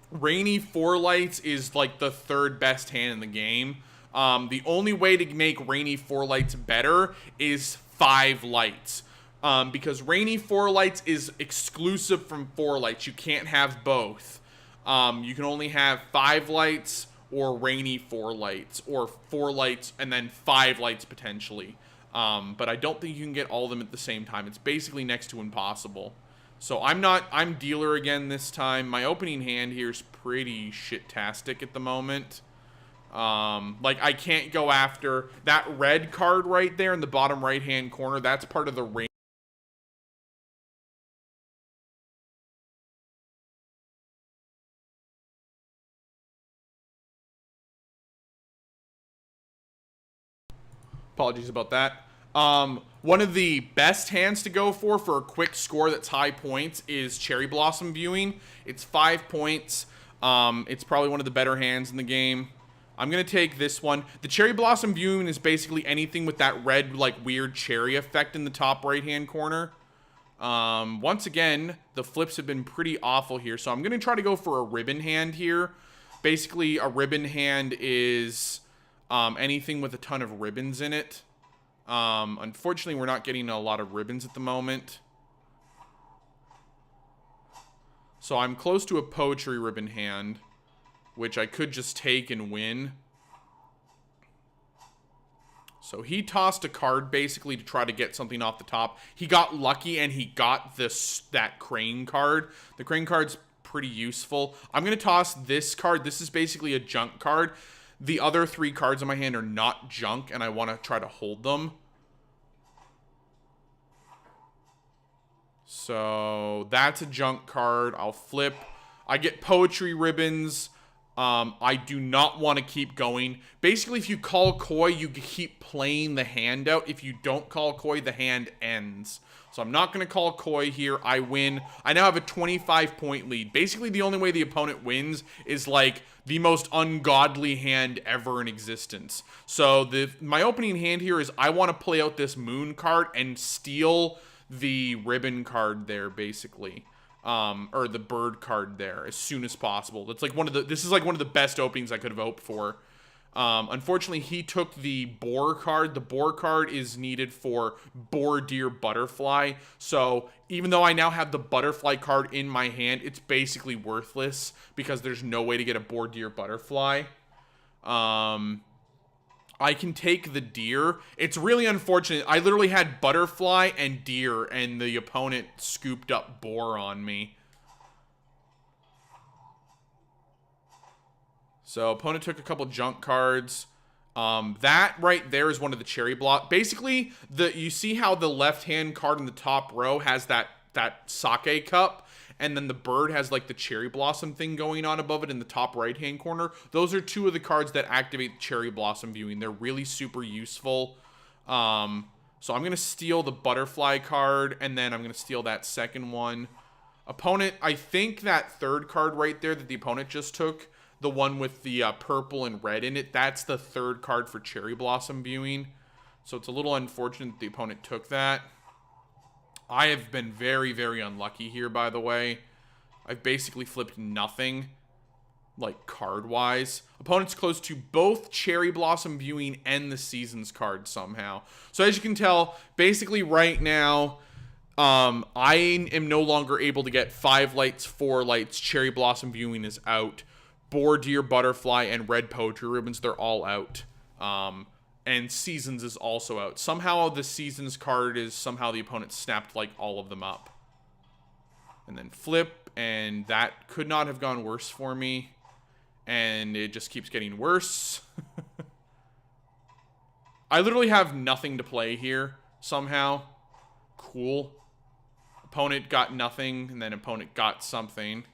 Rainy 4 lights is like the 3rd best hand in the game. The only way to make Rainy 4 lights better is 5 lights. Because Rainy 4 lights is exclusive from 4 lights. You can't have both. You can only have 5 lights or Rainy 4 lights. Or 4 lights and then 5 lights potentially. But I don't think you can get all of them at the same time. It's basically next to impossible. So I'm dealer again this time. My opening hand here is pretty shit-tastic at the moment. Like, I can't go after that red card right there in the bottom right-hand corner. That's part of the range. Apologies about that. One of the best hands to go for a quick score that's high points is Cherry Blossom Viewing. It's 5 points. It's probably one of the better hands in the game. I'm going to take this one. The Cherry Blossom Viewing is basically anything with that red, like, weird cherry effect in the top right-hand corner. Once again, the flips have been pretty awful here, so I'm going to try to go for a ribbon hand here. Basically, a ribbon hand is anything with a ton of ribbons in it. Unfortunately, we're not getting a lot of ribbons at the moment. So I'm close to a poetry ribbon hand, which I could just take and win. So he tossed a card basically to try to get something off the top. He got lucky and he got that Crane card. The Crane card's pretty useful. I'm going to toss this card. This is basically a junk card. The other 3 cards in my hand are not junk, and I want to try to hold them. So that's a junk card. I'll flip. I get Poetry Ribbons. I do not want to keep going. Basically, if you call Koi, you keep playing the hand out. If you don't call Koi, the hand ends. So I'm not going to call Koi here. I win. I now have a 25-point lead. Basically, the only way the opponent wins is like the most ungodly hand ever in existence. So my opening hand here is I want to play out this Moon card and steal the ribbon card there, basically. Or the bird card there as soon as possible. That's like this is like one of the best openings I could have hoped for. Unfortunately, he took the boar card. The boar card is needed for boar, deer, butterfly. So even though I now have the butterfly card in my hand, it's basically worthless because there's no way to get a boar, deer, butterfly. I can take the deer. It's really unfortunate. I literally had butterfly and deer, and the opponent scooped up boar on me. So opponent took a couple junk cards. That right there is one of the cherry block. Basically, you see how the left-hand card in the top row has that sake cup, and then the bird has like the cherry blossom thing going on above it in the top right-hand corner. Those are two of the cards that activate cherry blossom viewing. They're really super useful. So I'm going to steal the butterfly card, and then I'm going to steal that second one. Opponent, I think that third card right there that the opponent just took, the one with the purple and red in it, that's the third card for cherry blossom viewing. So it's a little unfortunate that the opponent took that. I have been very, very unlucky here, by the way. I've basically flipped nothing, like, card-wise. Opponent's close to both Cherry Blossom Viewing and the Seasons card somehow. So as you can tell, basically right now, I am no longer able to get 5 lights, 4 lights. Cherry Blossom Viewing is out. Boar, Deer, Butterfly, and Red Poetry Ribbons, they're all out. And Seasons is also out. Somehow the Seasons card is somehow the opponent snapped like all of them up. And then flip, and that could not have gone worse for me. And it just keeps getting worse. I literally have nothing to play here somehow. Cool. Opponent got nothing, and then opponent got something.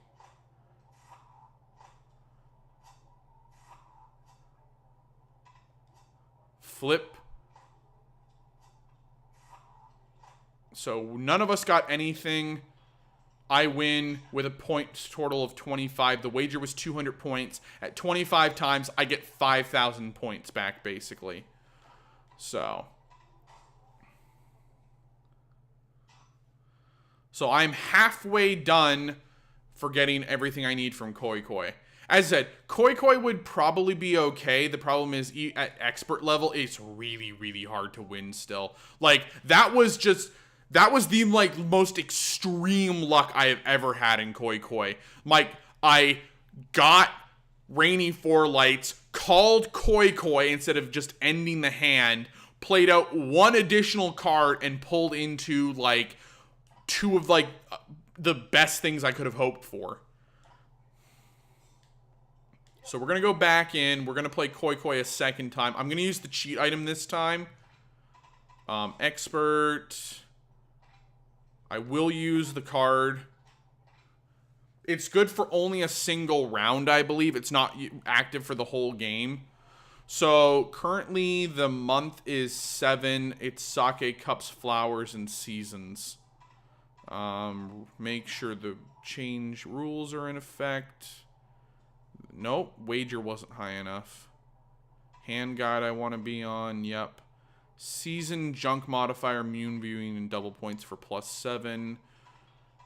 Flip. So none of us got anything. I win with a points total of 25. The wager was 200 points. At 25 times, I get 5,000 points back, basically. So I'm halfway done for getting everything I need from Koi Koi. As I said, Koi Koi would probably be okay. The problem is at expert level, it's really, really hard to win still. Like, that was the, like, most extreme luck I have ever had in Koi Koi. Like, I got Rainy 4 lights, called Koi Koi instead of just ending the hand, played out one additional card, and pulled into, like, 2 of, like, the best things I could have hoped for. So we're going to go back in. We're going to play Koi Koi a second time. I'm going to use the cheat item this time. Expert. I will use the card. It's good for only a single round, I believe. It's not active for the whole game. So currently the month is 7. It's Sake, Cups, Flowers, and Seasons. Make sure the change rules are in effect. Nope, wager wasn't high enough. Hand guide I want to be on, yep. Season, junk modifier, moon viewing, and double points for +7.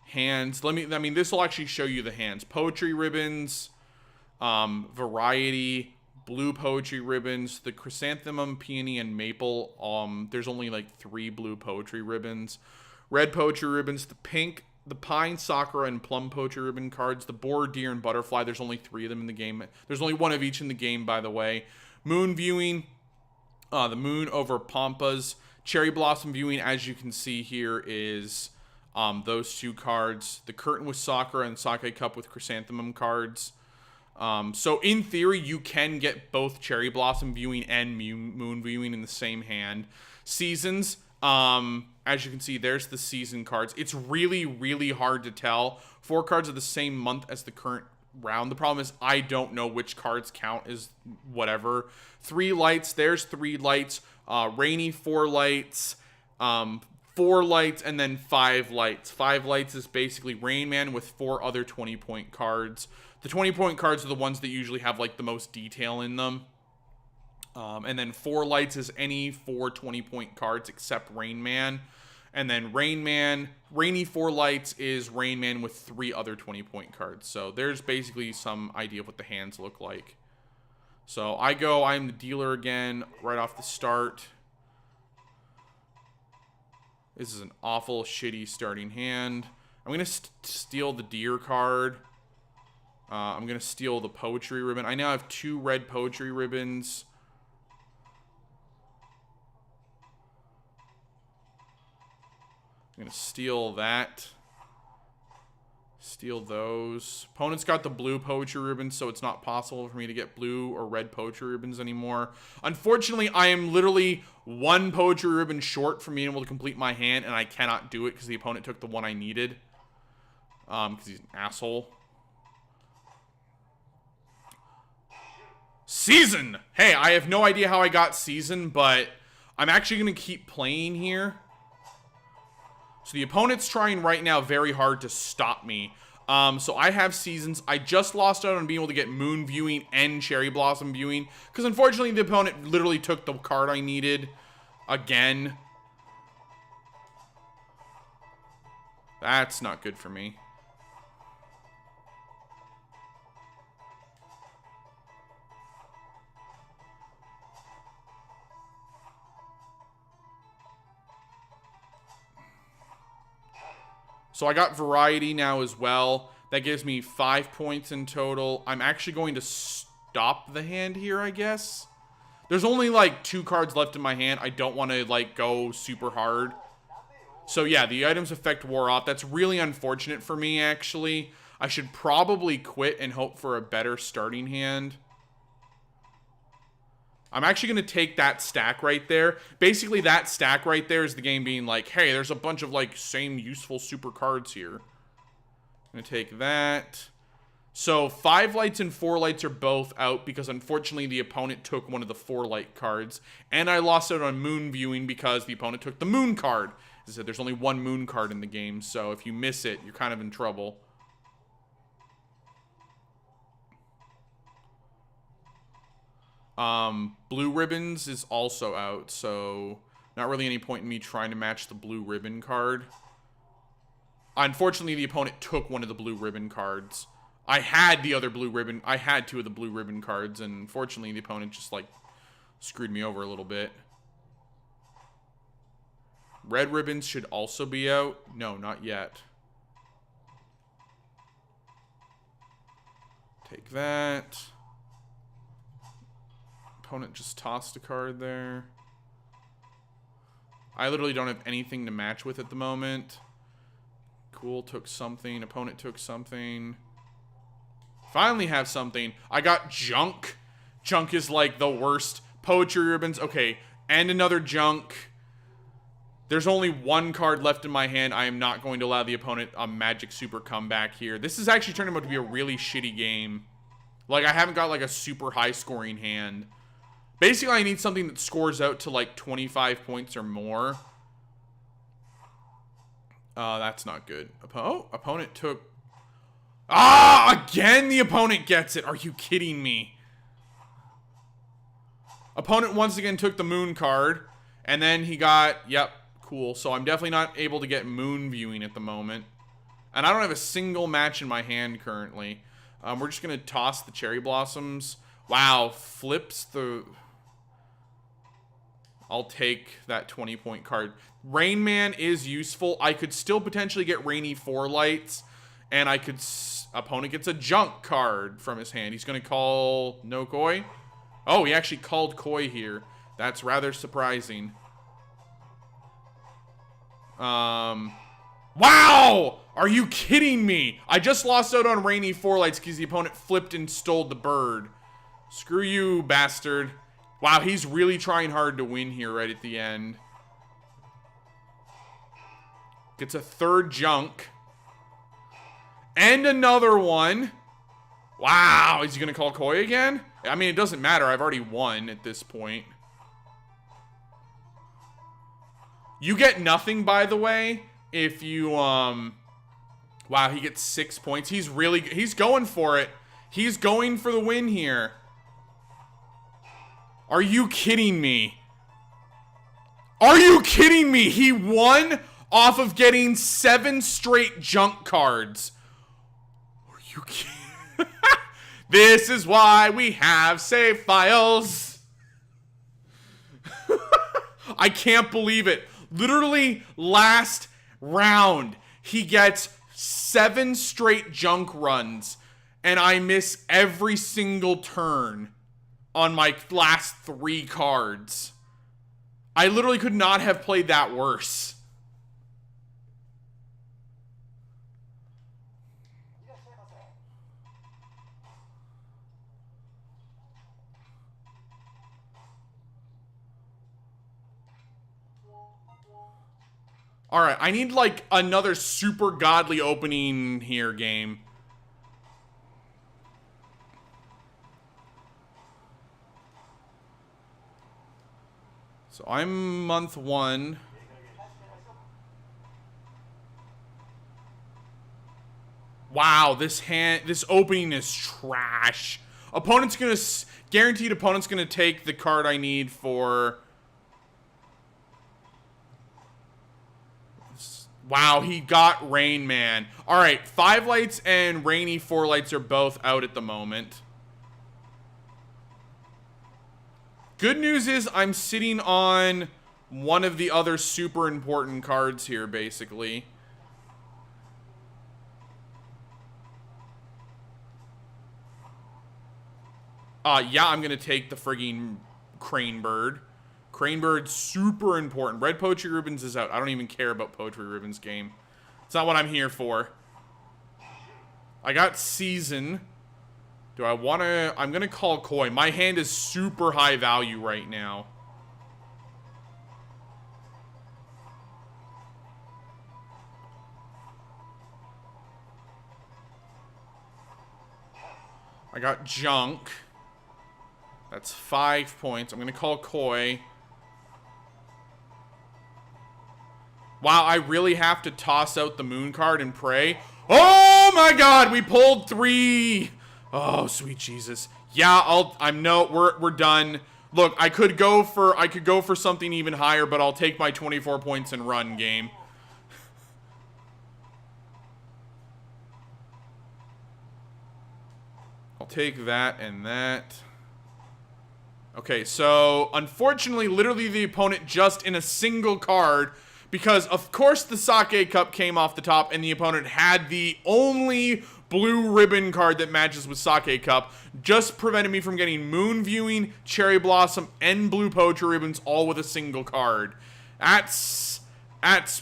Hands, this will actually show you the hands. Poetry ribbons, variety, blue poetry ribbons, the chrysanthemum, peony, and maple. There's only like 3 blue poetry ribbons. Red poetry ribbons, the pink, the pine, sakura, and plum poetry ribbon cards. The boar, deer, and butterfly. There's only 3 of them in the game. There's only 1 of each in the game, by the way. Moon viewing, the moon over pampas. Cherry blossom viewing, as you can see here, is those 2 cards. The curtain with sakura and sake cup with chrysanthemum cards. So in theory, you can get both cherry blossom viewing and moon viewing in the same hand. Seasons, As you can see, there's the season cards. It's really, really hard to tell. 4 cards of the same month as the current round. The problem is I don't know which cards count as whatever. 3 lights. There's 3 lights. Rainy 4 lights. 4 lights and then 5 lights. 5 lights is basically Rain Man with 4 other 20-point cards. The 20-point cards are the ones that usually have like the most detail in them. And then 4 lights is any 4 20-point cards except Rain Man. And then Rain Man, Rainy 4 lights is Rain Man with 3 other 20-point cards. So there's basically some idea of what the hands look like. So I'm the dealer again right off the start. This is an awful, shitty starting hand. I'm going to steal the deer card. I'm going to steal the poetry ribbon. I now have 2 red poetry ribbons. I'm going to steal that. Steal those. Opponent's got the blue poetry ribbons, so it's not possible for me to get blue or red poetry ribbons anymore. Unfortunately, I am literally 1 poetry ribbon short from being able to complete my hand, and I cannot do it because the opponent took the one I needed. Because he's an asshole. Season! Hey, I have no idea how I got Season, but I'm actually going to keep playing here. So the opponent's trying right now very hard to stop me. So I have Seasons. I just lost out on being able to get Moon Viewing and Cherry Blossom Viewing. Because unfortunately the opponent literally took the card I needed. Again. That's not good for me. So I got Variety now as well. That gives me 5 points in total. I'm actually going to stop the hand here, I guess. There's only like 2 cards left in my hand. I don't want to like go super hard. So yeah, the items effect wore off. That's really unfortunate for me, actually. I should probably quit and hope for a better starting hand. I'm actually going to take that stack right there. Basically, that stack right there is the game being like, hey, there's a bunch of, like, same useful super cards here. I'm going to take that. So, 5 lights and 4 lights are both out because, unfortunately, the opponent took one of the 4 light cards. And I lost out on Moon Viewing because the opponent took the Moon card. As I said, there's only 1 Moon card in the game, so if you miss it, you're kind of in trouble. Blue ribbons is also out, so not really any point in me trying to match the blue ribbon card. Unfortunately, the opponent took one of the blue ribbon cards. I had the other blue ribbon. I had 2 of the blue ribbon cards, and unfortunately, the opponent just, like, screwed me over a little bit. Red ribbons should also be out. No, not yet. Take that. Opponent just tossed a card there. I literally don't have anything to match with at the moment. Cool, took something. Opponent took something. Finally have something. I got junk. Junk is like the worst. Poetry ribbons. Okay, and another junk. There's only 1 card left in my hand. I am not going to allow the opponent a magic super comeback here. This is actually turning out to be a really shitty game. Like, I haven't got like a super high scoring hand. Basically, I need something that scores out to, like, 25 points or more. That's not good. Opponent took... Ah! Again, the opponent gets it. Are you kidding me? Opponent once again took the Moon card. And then he got... Yep, cool. So I'm definitely not able to get Moon Viewing at the moment. And I don't have a single match in my hand currently. We're just going to toss the Cherry Blossoms. Wow, flips the... I'll take that 20-point card. Rain Man is useful. I could still potentially get Rainy 4 lights. And I could... Opponent gets a junk card from his hand. He's going to call no Koi. Oh, he actually called Koi here. That's rather surprising. Wow! Are you kidding me? I just lost out on Rainy 4 lights because the opponent flipped and stole the bird. Screw you, bastard. Wow, he's really trying hard to win here right at the end. Gets a third junk. And another one. Wow, is he going to call Koi again? I mean, it doesn't matter. I've already won at this point. You get nothing, by the way, if you, Wow, he gets 6 points. He's going for it. He's going for the win here. Are you kidding me? Are you kidding me? He won off of getting 7 straight junk cards. Are you kidding? This is why we have save files. I can't believe it. Literally last round, he gets 7 straight junk runs, and I miss every single turn on my last 3 cards. I literally could not have played that worse. Alright, I need like another super godly opening here, game. So I'm month 1. Wow, this opening is trash. Guaranteed opponent's gonna take the card I need for... Wow, he got Rain Man. Alright, 5 lights and Rainy 4 lights are both out at the moment. Good news is I'm sitting on one of the other super important cards here, basically. Yeah, I'm going to take the frigging Crane Bird. Crane Bird's super important. Red Poetry Ribbons is out. I don't even care about Poetry Ribbons game. It's not what I'm here for. I got Season. Do I want to... I'm going to call Koi. My hand is super high value right now. I got Junk. That's 5 points. I'm going to call Koi. Wow, I really have to toss out the Moon card and pray. Oh my god, we pulled 3. Oh, sweet Jesus. Yeah, we're done. Look, I could go for something even higher, but I'll take my 24 points and run, game. I'll take that and that. Okay, so unfortunately, literally the opponent just in a single card, because of course the Sake Cup came off the top and the opponent had the only blue ribbon card that matches with Sake Cup, just prevented me from getting Moon Viewing, Cherry Blossom, and Blue Poetry Ribbons all with a single card. That's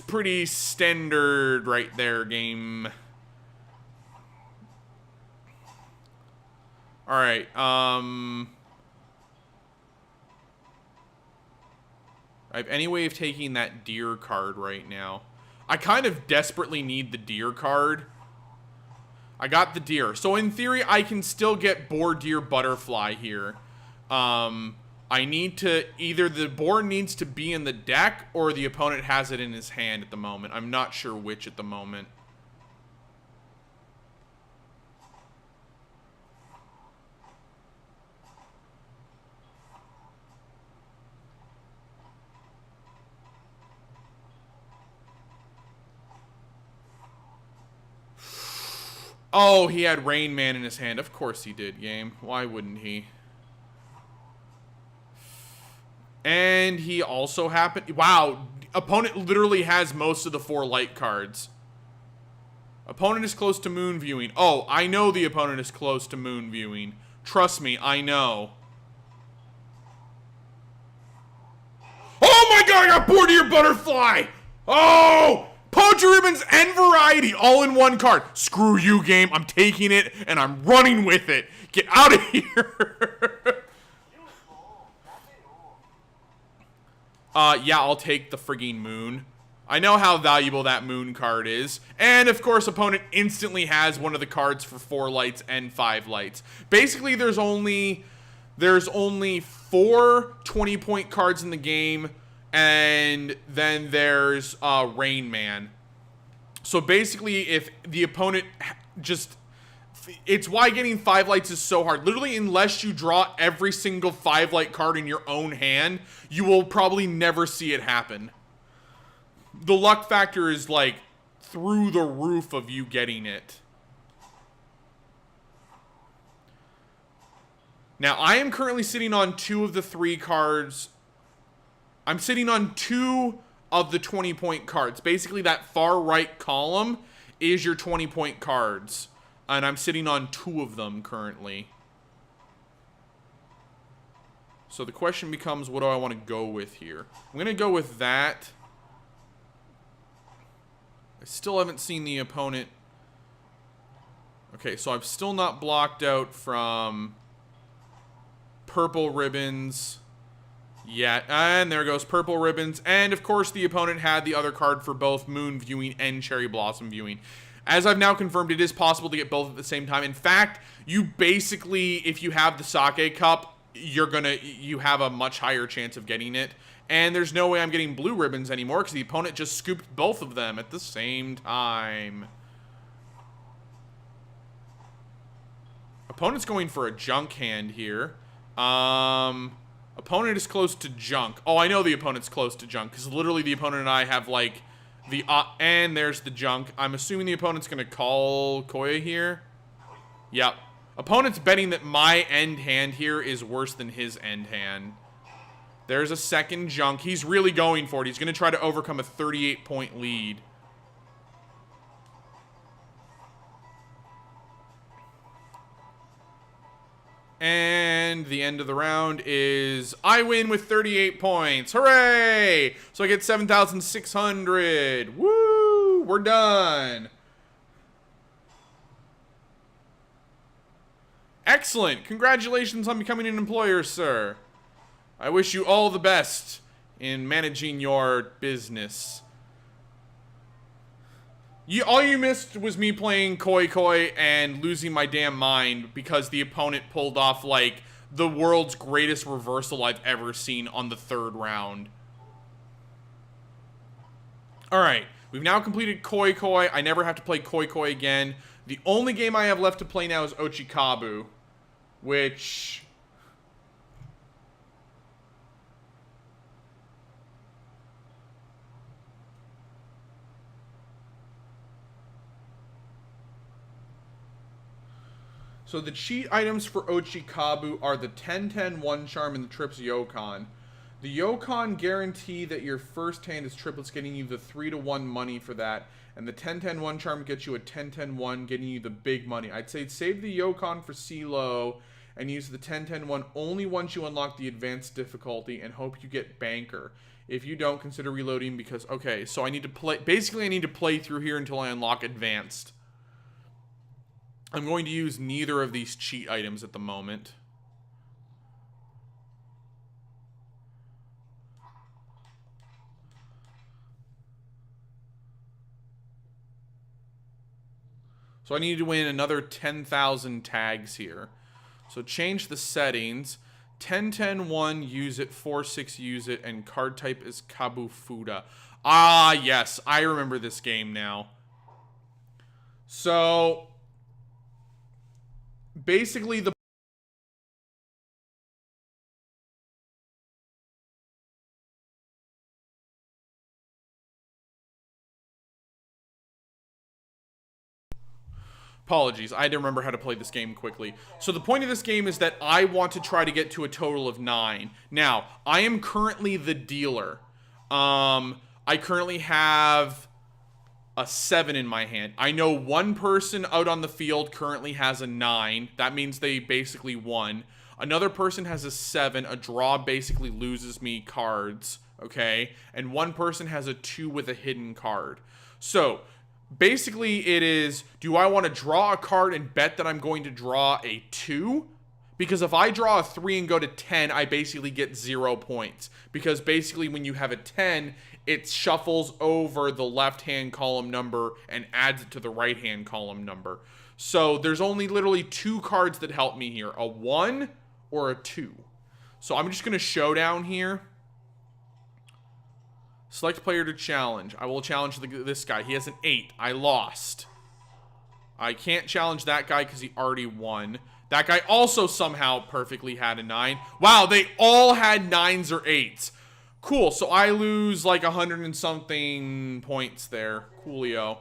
pretty standard right there, game. Alright, I have any way of taking that deer card right now. I kind of desperately need the deer card. I got the deer. So in theory, I can still get boar, deer, butterfly here. I need to... Either the boar needs to be in the deck, or the opponent has it in his hand at the moment. I'm not sure which at the moment. Oh, he had Rain Man in his hand. Of course he did, game. Why wouldn't he? And he also happened... Wow. Opponent literally has most of the 4 light cards. Opponent is close to Moon Viewing. Oh, I know the opponent is close to Moon Viewing. Trust me, I know. Oh my god, I got Boar Deer Butterfly! Oh! Poetry Ribbons and Variety all in one card. Screw you, game. I'm taking it and I'm running with it. Get out of here. Yeah, I'll take the frigging Moon. I know how valuable that moon card is. And, of course, opponent instantly has one of the cards for 4 lights and 5 lights. Basically, there's only 4 20-point cards in the game, and then there's Rain Man. So, basically, if the opponent just... It's why getting 5 lights is so hard. Literally, unless you draw every single 5-light card in your own hand, you will probably never see it happen. The luck factor is like through the roof of you getting it. Now, I am currently sitting on 2 of the 3 cards. I'm sitting on 2 of the 20-point cards. Basically, that far right column is your 20-point cards. And I'm sitting on 2 of them currently. So the question becomes, what do I want to go with here? I'm going to go with that. I still haven't seen the opponent. Okay, so I've still not blocked out from purple ribbons yet. And there goes purple ribbons. And, of course, the opponent had the other card for both moon viewing and cherry blossom viewing. As I've now confirmed, it is possible to get both at the same time. In fact, you basically, if you have the sake cup, you have a much higher chance of getting it. And there's no way I'm getting blue ribbons anymore because the opponent just scooped both of them at the same time. Opponent's going for a junk hand here. Opponent is close to junk. Oh, I know the opponent's close to junk because literally the opponent and I have like and there's the junk. I'm assuming the opponent's going to call Koya here. Yep. Opponent's betting that my end hand here is worse than his end hand. There's a second junk. He's really going for it. He's going to try to overcome a 38-point lead. And the end of the round is I win with 38 points. Hooray! So I get 7,600. Woo! We're done. Excellent. Congratulations on becoming an employer, sir. I wish you all the best in managing your business. All you missed was me playing Koi Koi and losing my damn mind because the opponent pulled off, like, the world's greatest reversal I've ever seen on the 3rd round. Alright, we've now completed Koi Koi. I never have to play Koi Koi again. The only game I have left to play now is Ochikabu, which... So the cheat items for Ochikabu are the 10-10 one charm and the trips Yokon. The Yokon guarantee that your first hand is triplets, getting you the 3-1 money for that. And the 10-10 one charm gets you a 10-10 one, getting you the big money. I'd say save the Yokon for CeeLo and use the 10-10 one only once you unlock the advanced difficulty and hope you get Banker. If you don't, consider reloading because, okay, so I need to play, basically I need to play through here until I unlock advanced. I'm going to use neither of these cheat items at the moment. So I need to win another 10,000 tags here. So change the settings. 10-10-1, use it. 4-6, use it. And card type is Kabufuda. Ah, yes. I remember this game now. So... basically, the apologies, I had to remember how to play this game quickly. So the point of this game is that I want to try to get to a total of 9. Now, I am currently the dealer. I currently have a 7 in my hand. I know one person out on the field currently has a 9. That means they basically won. Another person has a 7. A draw basically loses me cards, okay? And one person has a 2 with a hidden card. So, basically it is, do I want to draw a card and bet that I'm going to draw a 2? Because if I draw a 3 and go to 10, I basically get 0 points. Because basically when you have a 10, it shuffles over the left-hand column number and adds it to the right-hand column number. So there's only literally 2 cards that help me here. A 1 or a 2. So I'm just going to showdown here. Select player to challenge. I will challenge this guy. He has an 8. I lost. I can't challenge that guy because he already won. That guy also somehow perfectly had a 9. Wow, they all had 9s or 8s. Cool, so I lose like 100 and something points there. Coolio.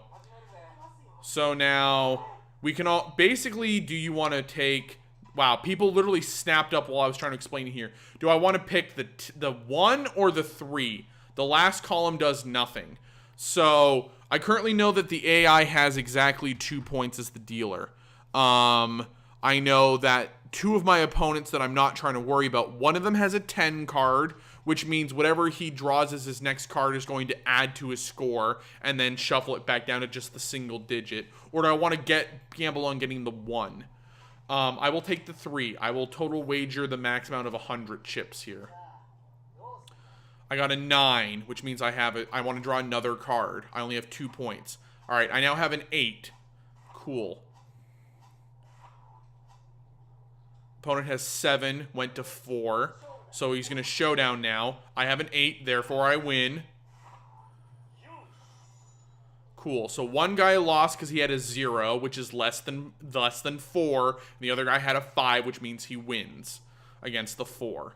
So now we can all... Basically, do you want to take... Wow, people literally snapped up while I was trying to explain here. Do I want to pick the 1 or the 3? The last column does nothing. So I currently know that the AI has exactly 2 points as the dealer. I know that 2 of my opponents that I'm not trying to worry about, one of them has a 10 card, which means whatever he draws as his next card is going to add to his score and then shuffle it back down to just the single digit. Or do I want to gamble on getting the 1? I will take the 3. I will total wager the max amount of 100 chips here. I got a 9, which means I want to draw another card. I only have 2 points. All right, I now have an 8. Cool. Opponent has 7, went to 4. So he's going to showdown now. I have an 8, therefore I win. Cool. So one guy lost because he had a 0, which is less than 4. And the other guy had a 5, which means he wins against the 4.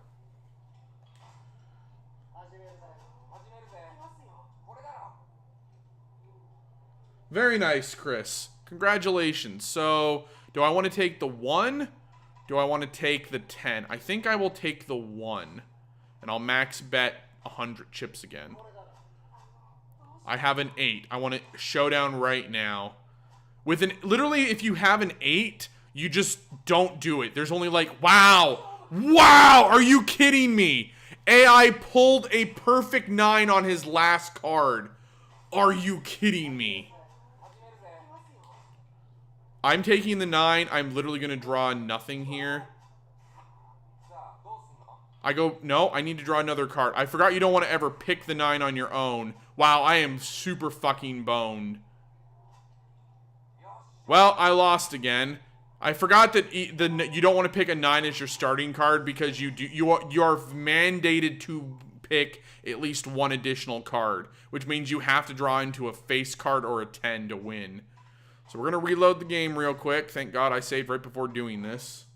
Very nice, Chris. Congratulations. So, do I want to take the 1? Do I want to take the 10? I think I will take the 1. And I'll max bet 100 chips again. I have an 8. I want to showdown right now. Literally, if you have an 8, you just don't do it. There's only like, wow. Wow! Are you kidding me? AI pulled a perfect 9 on his last card. Are you kidding me? I'm taking the 9. I'm literally going to draw nothing here. No, I need to draw another card. I forgot you don't want to ever pick the 9 on your own. Wow, I am super fucking boned. Well, I lost again. I forgot that you don't want to pick a 9 as your starting card because you are mandated to pick at least 1 additional card, which means you have to draw into a face card or a 10 to win. So we're going to reload the game real quick. Thank God I saved right before doing this.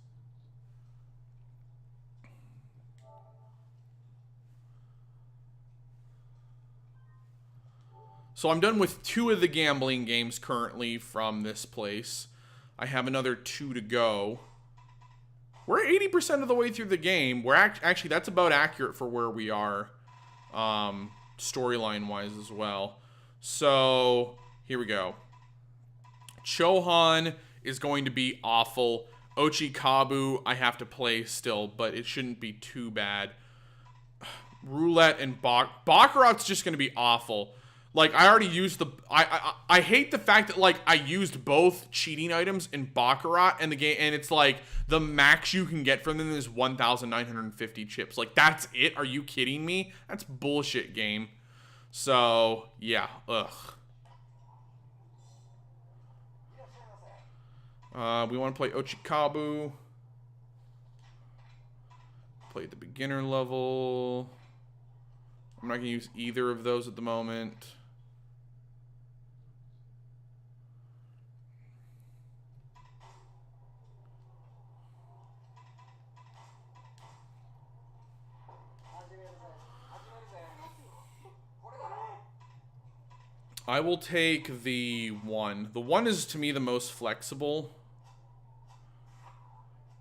So I'm done with 2 of the gambling games currently from this place. I have another 2 to go. We're 80% of the way through the game. We're actually, that's about accurate for where we are, storyline-wise as well. So here we go. Chohan is going to be awful. Ochikabu, I have to play still, but it shouldn't be too bad. Roulette and Baccarat's just going to be awful. Like, I already used the... I hate the fact that, like, I used both cheating items in Baccarat and the game, and it's like, the max you can get from them is 1,950 chips. Like, that's it? Are you kidding me? That's bullshit, game. So, yeah. Ugh. We want to play Ochikabu. Play at the beginner level. I'm not going to use either of those at the moment. I will take the 1. The 1 is, to me, the most flexible.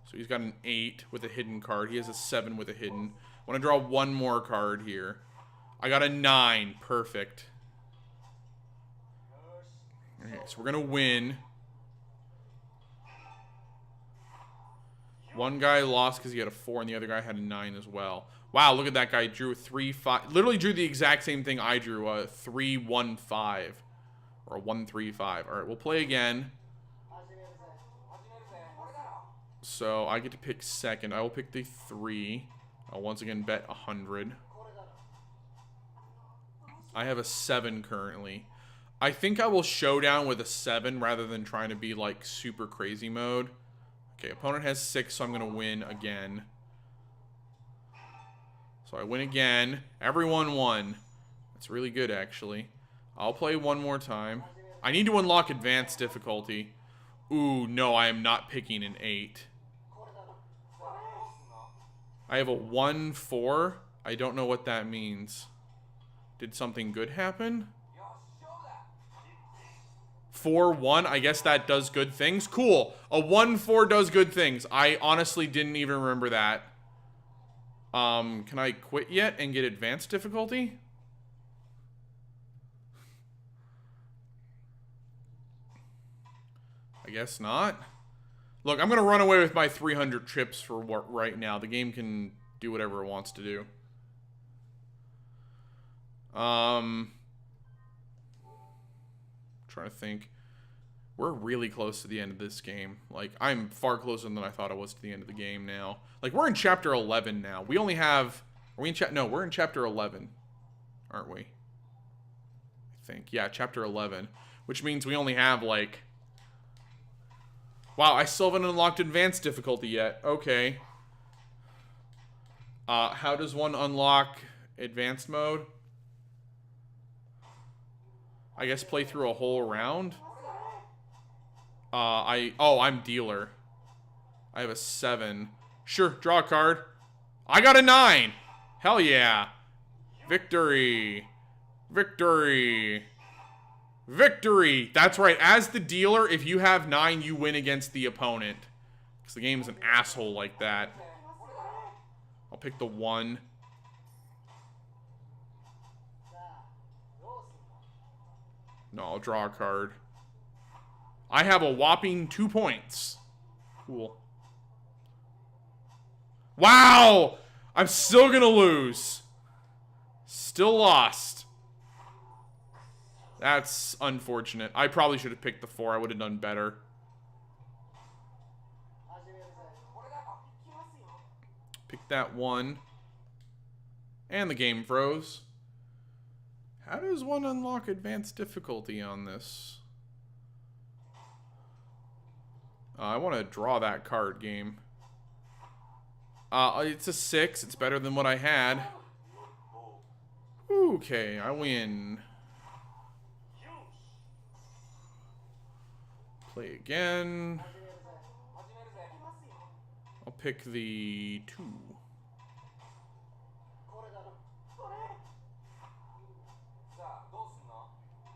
So he's got an 8 with a hidden card. He has a 7 with a hidden. I want to draw 1 more card here. I got a 9. Perfect. Okay, so we're going to win. One guy lost because he had a 4, and the other guy had a 9 as well. Wow, look at that guy. Drew a 3-5. Literally drew the exact same thing I drew. A 3-1-5. Or a 1-3-5. All right, we'll play again. So I get to pick second. I will pick the 3. I'll once again bet 100. I have a 7 currently. I think I will showdown with a 7 rather than trying to be like super crazy mode. Okay, opponent has 6, so I'm going to win again. So I win again. Everyone won. That's really good, actually. I'll play one more time. I need to unlock advanced difficulty. Ooh, no, I am not picking an 8. I have a 1-4. I don't know what that means. Did something good happen? 4-1. I guess that does good things. Cool. A 1-4 does good things. I honestly didn't even remember that. Can I quit yet and get advanced difficulty? I guess not. Look, I'm gonna run away with my 300 chips for right now. The game can do whatever it wants to do. Trying to think. We're really close to the end of this game. Like, I'm far closer than I thought I was to the end of the game now. Like, we're in chapter 11 now. We only have... Are we in no, we're in chapter 11. Aren't we? I think. Yeah, chapter 11. Which means we only have, like... Wow, I still haven't unlocked advanced difficulty yet. Okay. How does one unlock advanced mode? I guess play through a whole round? I'm dealer. I have a 7. Sure, draw a card. I got a 9! Hell yeah. Victory. Victory. Victory! That's right, as the dealer, if you have 9, you win against the opponent. Because the game's an asshole like that. I'll pick the 1. No, I'll draw a card. I have a whopping 2 points. Cool. Wow! I'm still gonna lose. Still lost. That's unfortunate. I probably should have picked the 4. I would have done better. Pick that 1. And the game froze. How does one unlock advanced difficulty on this? I want to draw that card game. It's a 6. It's better than what I had. Okay, I win. Play again. I'll pick the 2.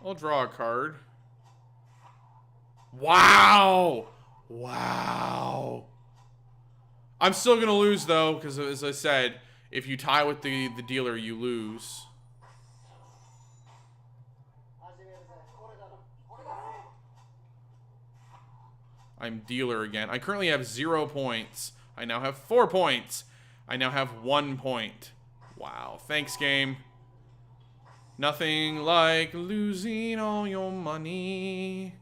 I'll draw a card. Wow! Wow. I'm still gonna lose though, because as I said, if you tie with the dealer, you lose. I'm dealer again. I currently have 0 points. I now have 4 points. I now have 1 point. Wow. Thanks, game. Nothing like losing all your money.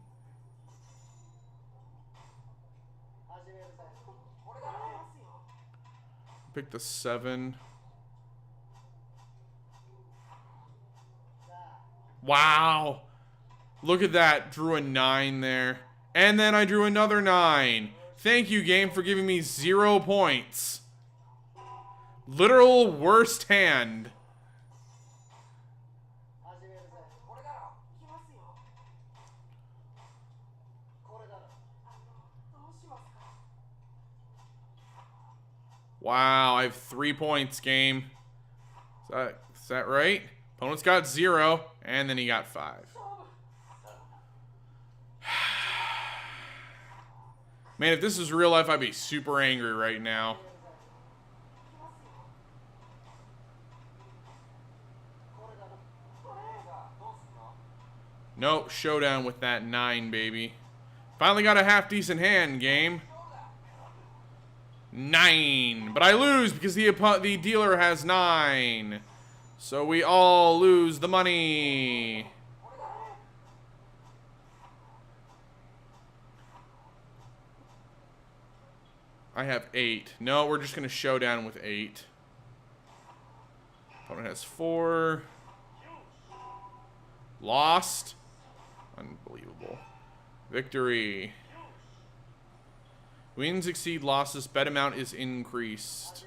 Pick the 7. Wow. Look at that. Drew a 9 there. And then I drew another 9. Thank you, game, for giving me 0 points. Literal worst hand. Wow, I have 3 points, game. Is that right? Opponent's got 0, and then he got 5. Man, if this was real life, I'd be super angry right now. Nope, showdown with that 9, baby. Finally got a half-decent hand, game. 9. But I lose because the dealer has 9. So we all lose the money. I have 8. No, we're just going to showdown with 8. Opponent has 4. Lost. Unbelievable. Victory. Wins exceed losses. Bet amount is increased.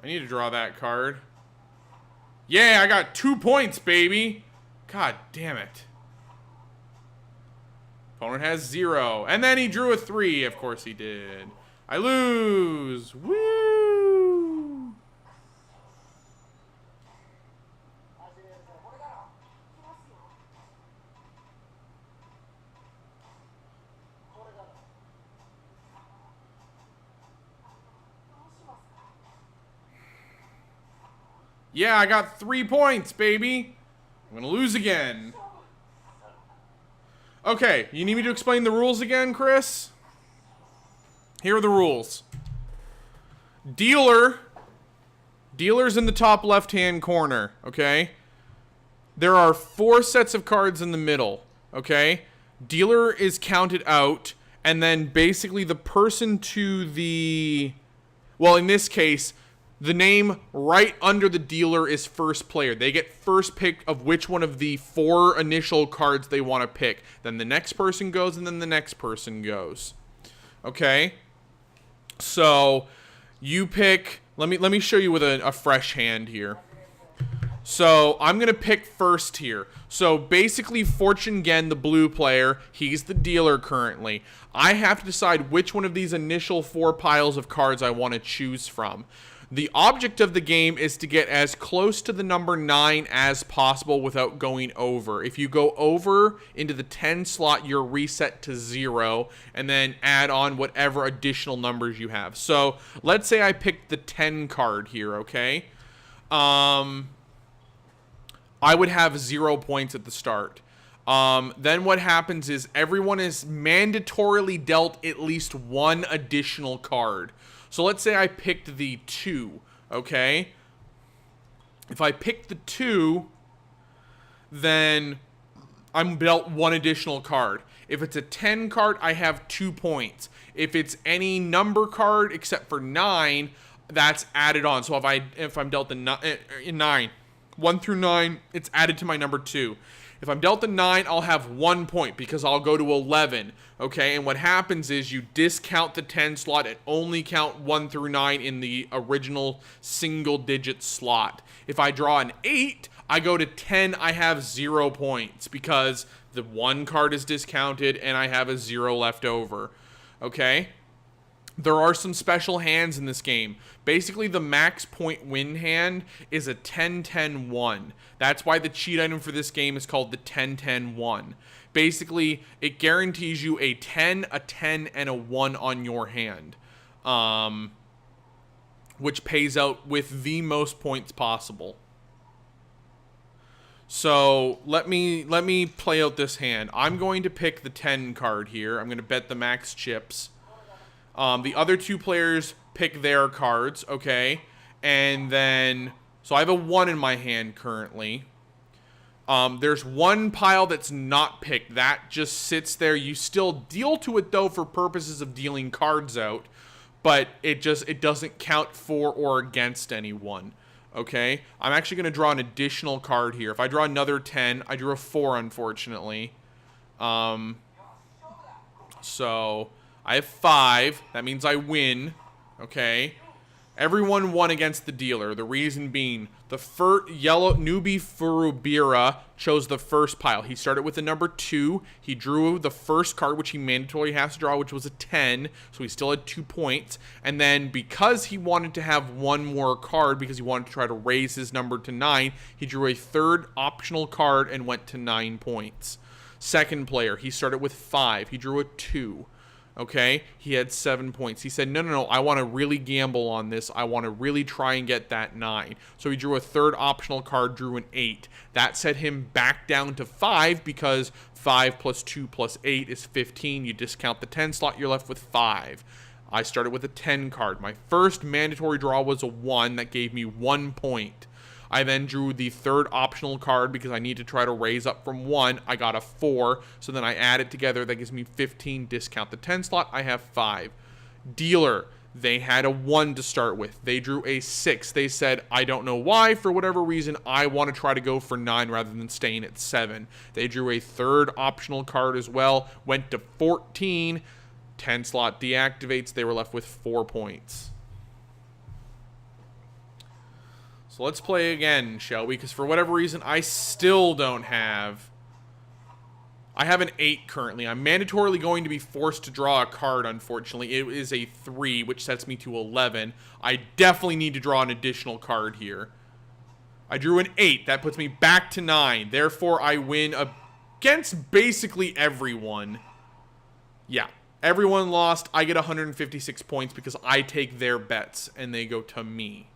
I need to draw that card. Yeah, I got 2 points, baby. God damn it. Opponent has 0. And then he drew a 3. Of course he did. I lose. Woo! Yeah, I got 3 points, baby. I'm gonna lose again. Okay, you need me to explain the rules again, Chris? Here are the rules. Dealer's in the top left-hand corner, okay? There are 4 sets of cards in the middle, okay? Dealer is counted out, and then basically the person to the... Well, in this case, the name right under the dealer is first player. They get first pick of which one of the 4 initial cards they want to pick. Then the next person goes, and then the next person goes. Okay? So, you pick... Let me show you with a fresh hand here. So, I'm going to pick first here. So, basically, Fortune Gen, the blue player, he's the dealer currently. I have to decide which one of these initial 4 piles of cards I want to choose from. The object of the game is to get as close to the number 9 as possible without going over. If you go over into the 10 slot, you're reset to 0, and then add on whatever additional numbers you have. So, let's say I picked the 10 card here, okay? I would have 0 points at the start. Then what happens is everyone is mandatorily dealt at least 1 additional card. So let's say I picked the 2, okay? If I pick the 2, then I'm dealt 1 additional card. If it's a 10 card, I have 2 points. If it's any number card except for 9, that's added on. So if I'm dealt a 9, 1 through 9, it's added to my number 2. If I'm dealt a 9, I'll have 1 point because I'll go to 11, okay? And what happens is you discount the 10 slot and only count 1 through 9 in the original single-digit slot. If I draw an 8, I go to 10, I have 0 points because the 1 card is discounted and I have a 0 left over, okay? There are some special hands in this game. Basically, the max point win hand is a 10-10-1. That's why the cheat item for this game is called the 10-10-1. Basically, it guarantees you a 10, a 10, and a 1 on your hand, which pays out with the most points possible. So let me play out this hand. I'm going to pick the 10 card here. I'm going to bet the max chips. The other 2 players pick their cards, okay? And then, so I have a 1 in my hand currently. There's 1 pile that's not picked. That just sits there. You still deal to it, though, for purposes of dealing cards out. But it doesn't count for or against anyone, okay? I'm actually going to draw an additional card here. If I draw another 10, I drew a 4, unfortunately. So I have 5. That means I win. Okay. Everyone won against the dealer. The reason being, the yellow newbie Furubira chose the first pile. He started with the number 2. He drew the first card, which he mandatorily has to draw, which was a 10. So he still had 2 points. And then because he wanted to have 1 more card, because he wanted to try to raise his number to 9, he drew a 3rd optional card and went to 9 points. Second player, he started with 5. He drew a 2. Okay, he had 7 points. He said, no, I want to really gamble on this. I want to really try and get that 9. So he drew a 3rd optional card, drew an 8. That set him back down to 5 because 5 plus 2 plus 8 is 15. You discount the 10 slot, you're left with 5. I started with a 10 card. My first mandatory draw was a 1. That gave me 1 point. I then drew the third optional card because I need to try to raise up from 1. I got a 4, so then I add it together. That gives me 15, discount the 10 slot. I have 5. Dealer, they had a 1 to start with. They drew a 6. They said, I don't know why, for whatever reason, I want to try to go for 9 rather than staying at 7. They drew a third optional card as well, went to 14. 10 slot deactivates. They were left with 4 points. So let's play again, shall we? Because for whatever reason, I still don't have... I have an 8 currently. I'm mandatorily going to be forced to draw a card, unfortunately. It is a 3, which sets me to 11. I definitely need to draw an additional card here. I drew an 8. That puts me back to 9. Therefore, I win against basically everyone. Yeah. Everyone lost. I get 156 points because I take their bets, and they go to me.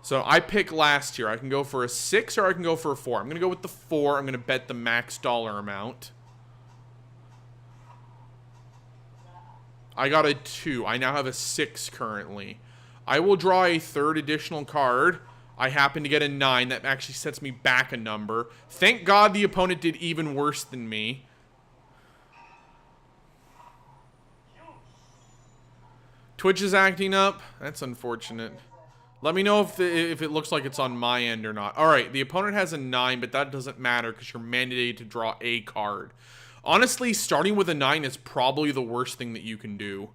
So I pick last here. I can go for a 6 or I can go for a 4. I'm going to go with the 4. I'm going to bet the max dollar amount. I got a 2. I now have a 6 currently. I will draw a third additional card. I happen to get a 9. That actually sets me back a number. Thank God the opponent did even worse than me. Twitch is acting up. That's unfortunate. Let me know if it looks like it's on my end or not. All right, the opponent has a 9, but that doesn't matter because you're mandated to draw a card. Honestly, starting with a 9 is probably the worst thing that you can do.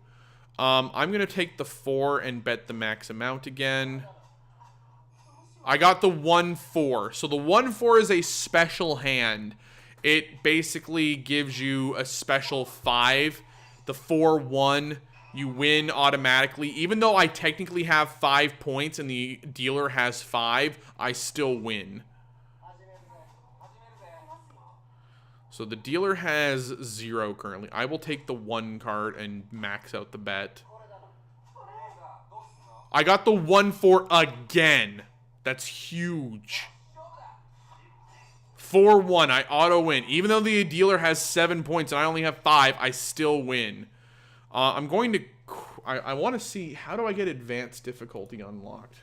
I'm going to take the 4 and bet the max amount again. I got the 1-4. So the 1-4 is a special hand. It basically gives you a special 5. The 4-1... you win automatically. Even though I technically have 5 points and the dealer has 5, I still win. So the dealer has 0 currently. I will take the 1 card and max out the bet. I got the 1-4 again. That's huge. 4-1. I auto win. Even though the dealer has 7 points and I only have 5, I still win. I'm going to... I want to see... How do I get advanced difficulty unlocked?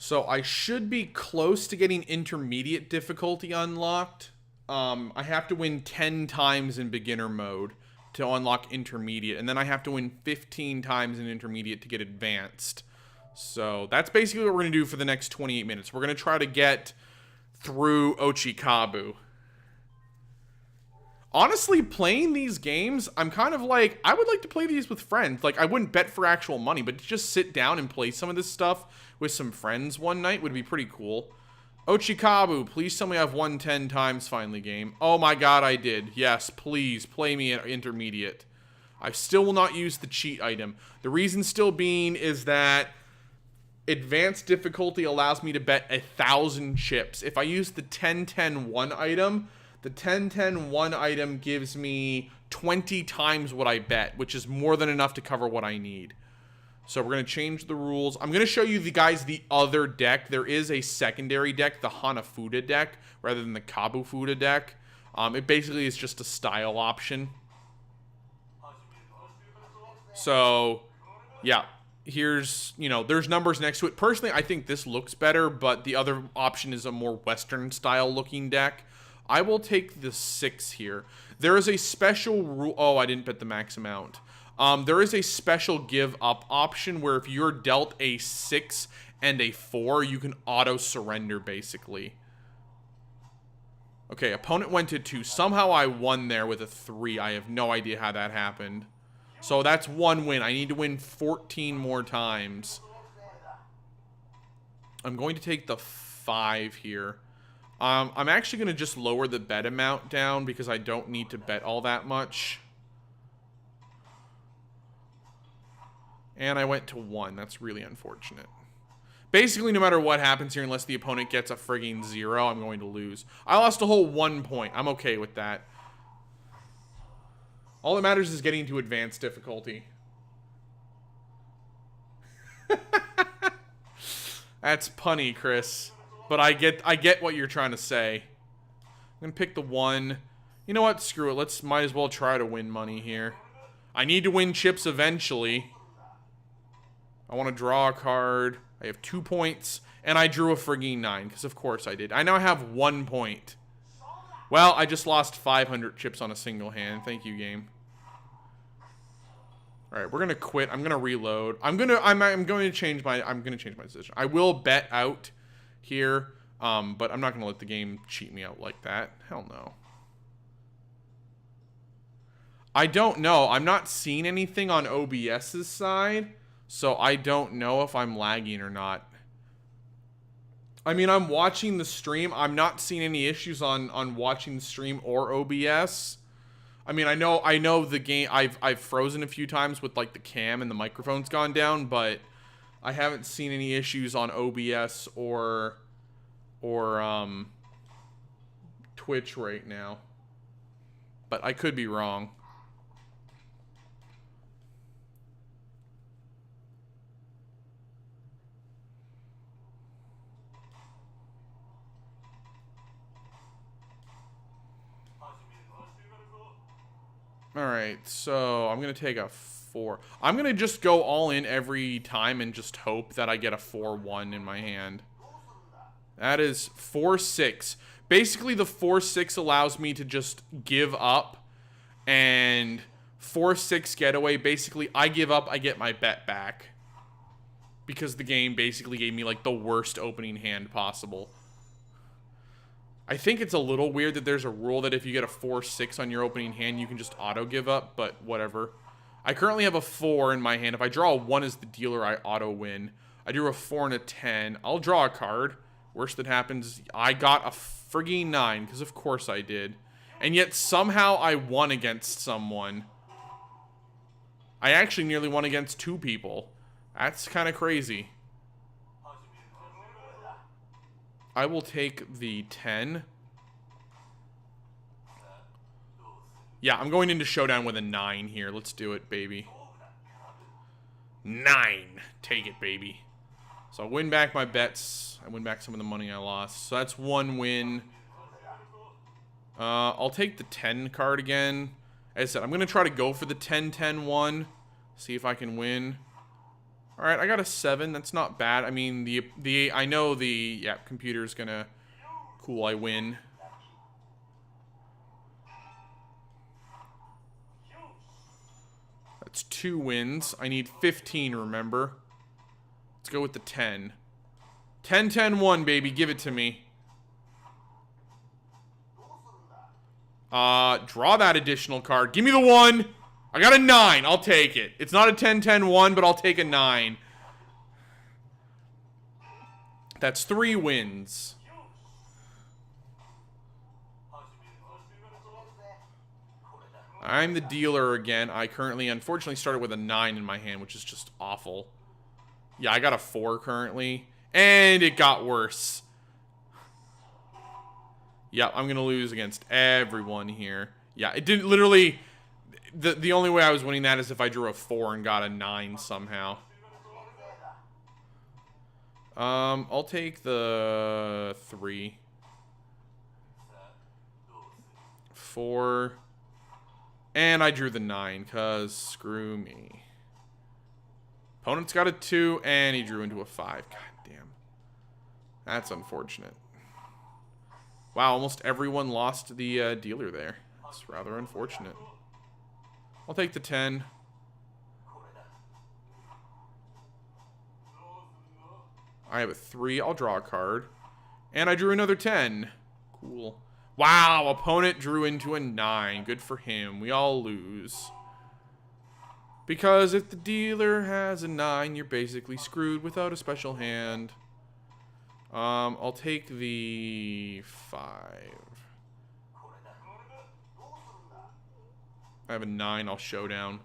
So I should be close to getting intermediate difficulty unlocked. I have to win 10 times in beginner mode to unlock intermediate. And then I have to win 15 times in intermediate to get advanced. So that's basically what we're going to do for the next 28 minutes. We're going to try to get through Ochikabu. Honestly, playing these games, I'm kind of like, I would like to play these with friends. Like, I wouldn't bet for actual money, but to just sit down and play some of this stuff with some friends one night would be pretty cool. Ochikabu, please tell me I've won 10 times finally, game. Oh my god, I did. Yes, please, play me at intermediate. I still will not use the cheat item. The reason still being is that advanced difficulty allows me to bet 1,000 chips. If I use the 10-10-1 item... the 10-10-1 item gives me 20 times what I bet, which is more than enough to cover what I need. So we're going to change the rules. I'm going to show you the other deck. There is a secondary deck, the Hanafuda deck, rather than the Kabufuda deck. It basically is just a style option. So, yeah. Here's, there's numbers next to it. Personally, I think this looks better, but the other option is a more Western style looking deck. I will take the 6 here. There is a special rule. Oh, I didn't bet the max amount. There is a special give up option where if you're dealt a 6 and a 4, you can auto surrender basically. Okay, opponent went to 2. Somehow I won there with a 3. I have no idea how that happened. So that's 1 win. I need to win 14 more times. I'm going to take the 5 here. I'm actually going to just lower the bet amount down because I don't need to bet all that much. And I went to 1. That's really unfortunate. Basically, no matter what happens here, unless the opponent gets a frigging 0, I'm going to lose. I lost a whole 1 point. I'm okay with that. All that matters is getting to advanced difficulty. That's punny, Chris. But I get what you're trying to say. I'm gonna pick the 1. You know what? Screw it. Might as well try to win money here. I need to win chips eventually. I want to draw a card. I have 2 points, and I drew a frigging 9, because of course I did. I now have 1 point. Well, I just lost 500 chips on a single hand. Thank you, game. All right, we're gonna quit. I'm gonna reload. I'm going to change my decision. I will bet out here, but I'm not gonna let the game cheat me out like that. Hell no. I don't know. I'm not seeing anything on OBS's side, so I don't know if I'm lagging or not. I mean, I'm watching the stream. I'm not seeing any issues on watching the stream or OBS. I mean, I know the game. I've frozen a few times with like the cam and the microphone's gone down, but I haven't seen any issues on OBS or Twitch right now. But I could be wrong. Alright, so I'm going to take a 4. I'm going to just go all in every time and just hope that I get a 4-1 in my hand. That is 4-6. Basically, the 4-6 allows me to just give up. And 4-6 getaway, basically, I give up, I get my bet back. Because the game basically gave me, like, the worst opening hand possible. I think it's a little weird that there's a rule that if you get a 4-6 on your opening hand, you can just auto give up, but whatever. I currently have a 4 in my hand. If I draw a 1 as the dealer, I auto win. I drew a 4 and a 10. I'll draw a card. Worst that happens, I got a frigging 9, because of course I did. And yet somehow I won against someone. I actually nearly won against 2 people. That's kind of crazy. I will take the 10. Yeah, I'm going into showdown with a 9 here. Let's do it, baby. 9. Take it, baby. So I win back my bets. I win back some of the money I lost. So that's 1 win. I'll take the 10 card again. As I said, I'm going to try to go for the 10-10-1. See if I can win. Alright, I got a 7. That's not bad. I mean, I know the computer's gonna... Cool, I win. That's 2 wins. I need 15, remember? Let's go with the 10. 10-10-1, baby. Give it to me. Draw that additional card. Give me the 1! I got a 9. I'll take it. It's not a 10-10-1, but I'll take a 9. That's 3 wins. I'm the dealer again. I currently, unfortunately, started with a 9 in my hand, which is just awful. Yeah, I got a 4 currently. And it got worse. Yeah, I'm going to lose against everyone here. Yeah, it didn't literally... The only way I was winning that is if I drew a 4 and got a 9 somehow. I'll take the 3. 4. And I drew the 9, because screw me. Opponent's got a 2, and he drew into a 5. God damn. That's unfortunate. Wow, almost everyone lost the dealer there. That's rather unfortunate. I'll take the 10. I have a 3. I'll draw a card. And I drew another 10. Cool. Wow, opponent drew into a 9. Good for him. We all lose. Because if the dealer has a 9, you're basically screwed without a special hand. I'll take the 5. I have a 9. I'll showdown.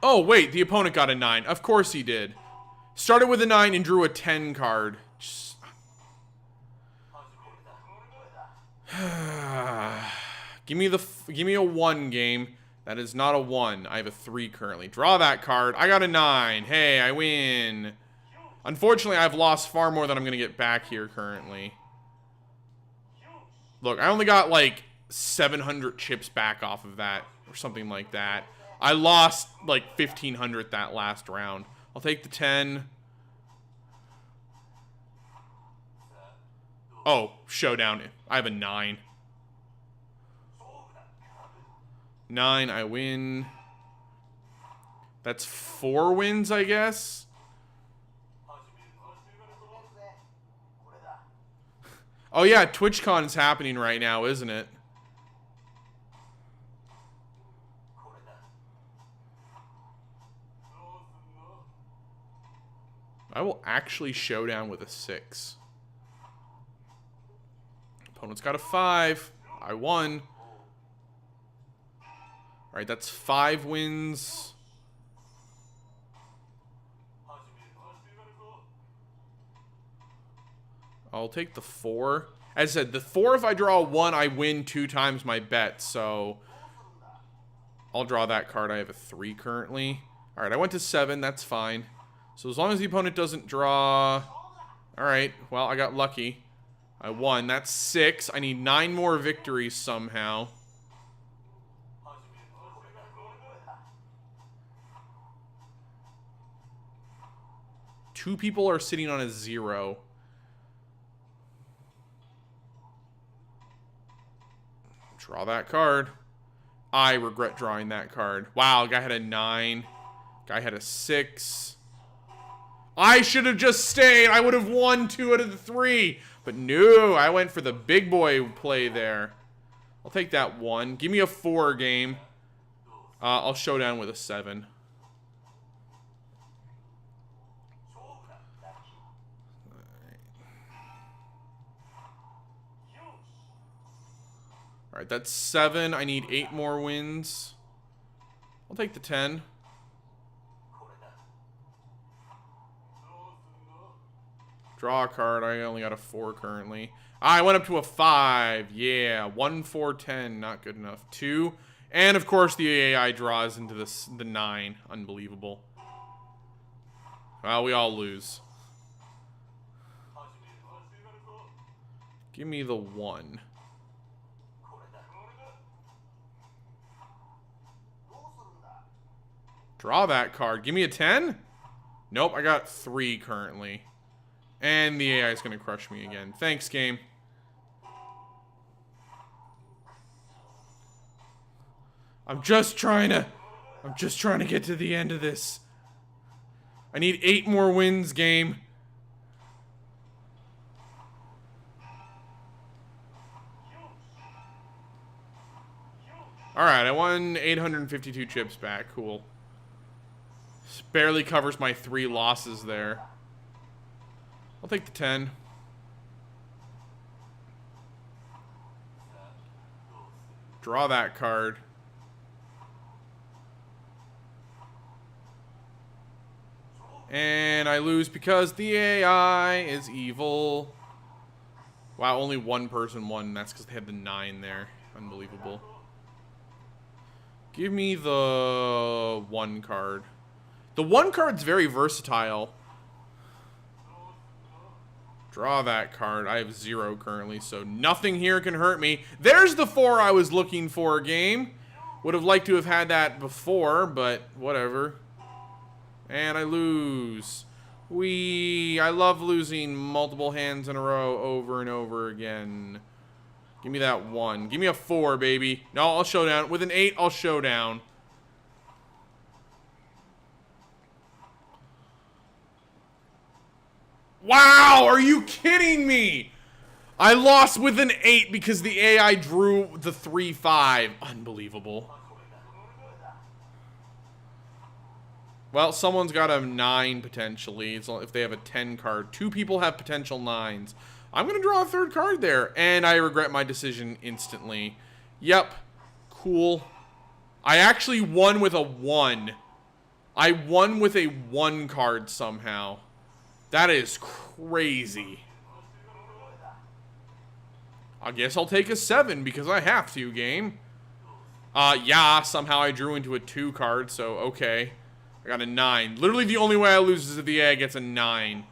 Oh, wait. The opponent got a 9. Of course he did. Started with a 9 and drew a 10 card. Just... give me a 1 game. That is not a 1. I have a 3 currently. Draw that card. I got a 9. Hey, I win. Unfortunately, I've lost far more than I'm going to get back here currently. Look, I only got like 700 chips back off of that or something like that. I lost like 1,500 that last round. I'll take the 10. Oh, showdown. I have a 9. 9, I win. That's 4 wins, I guess. Oh yeah, TwitchCon is happening right now, isn't it? I will actually showdown with a 6. Opponent's got a 5. I won. Alright, that's 5 wins. I'll take the 4. As I said, the 4, if I draw a 1, I win 2 times my bet, so I'll draw that card. I have a 3 currently. Alright, I went to 7, that's fine. So as long as the opponent doesn't draw... Alright, well, I got lucky. I won. That's 6. I need 9 more victories somehow. Two people are sitting on a 0. Draw that card. I regret drawing that card. Wow, guy had a 9. Guy had a 6. I should have just stayed. I would have won 2 out of the 3. But no, I went for the big boy play there. I'll take that 1. Give me a 4 game. I'll showdown with a 7. Alright, that's 7. I need 8 more wins. I'll take the 10. Draw a card. I only got a 4 currently. I went up to a 5. Yeah, 1, 4, 10. Not good enough. 2. And, of course, the AI draws into the 9. Unbelievable. Well, we all lose. Give me the 1. Draw that card. Give me a 10? Nope, I got 3 currently. And the AI is going to crush me again. Thanks, game. I'm just trying to get to the end of this. I need 8 more wins, game. Alright, I won 852 chips back. Cool. Barely covers my 3 losses there. I'll take the 10. Draw that card. And I lose because the AI is evil. Wow, only one person won. That's because they had the 9 there. Unbelievable. Give me the 1 card. The 1 card's very versatile. Draw that card. I have 0 currently, so nothing here can hurt me. There's the 4 I was looking for, game. Would have liked to have had that before, but whatever. And I lose. I love losing multiple hands in a row over and over again. Give me that 1. Give me a 4, baby. No, I'll showdown. With an 8, I'll showdown. Wow, are you kidding me? I lost with an 8 because the AI drew the 3-5. Unbelievable. Well, someone's got a 9 potentially. So if they have a 10 card. 2 people have potential 9s. I'm going to draw a 3rd card there. And I regret my decision instantly. Yep. Cool. I actually won with a 1. I won with a 1 card somehow. That is crazy. I guess I'll take a 7 because I have to, game. Yeah, somehow I drew into a 2 card, so okay. I got a 9. Literally the only way I lose is if the AI gets a 9.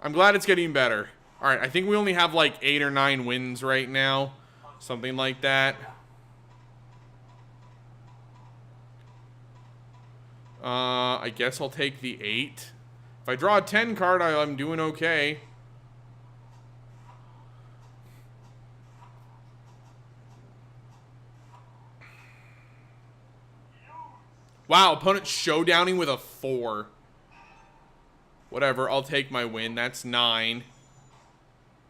I'm glad it's getting better. Alright, I think we only have like 8 or 9 wins right now. Something like that. I guess I'll take the 8. If I draw a 10 card, I'm doing okay. Wow, opponent showdowning with a 4. Whatever, I'll take my win. That's 9.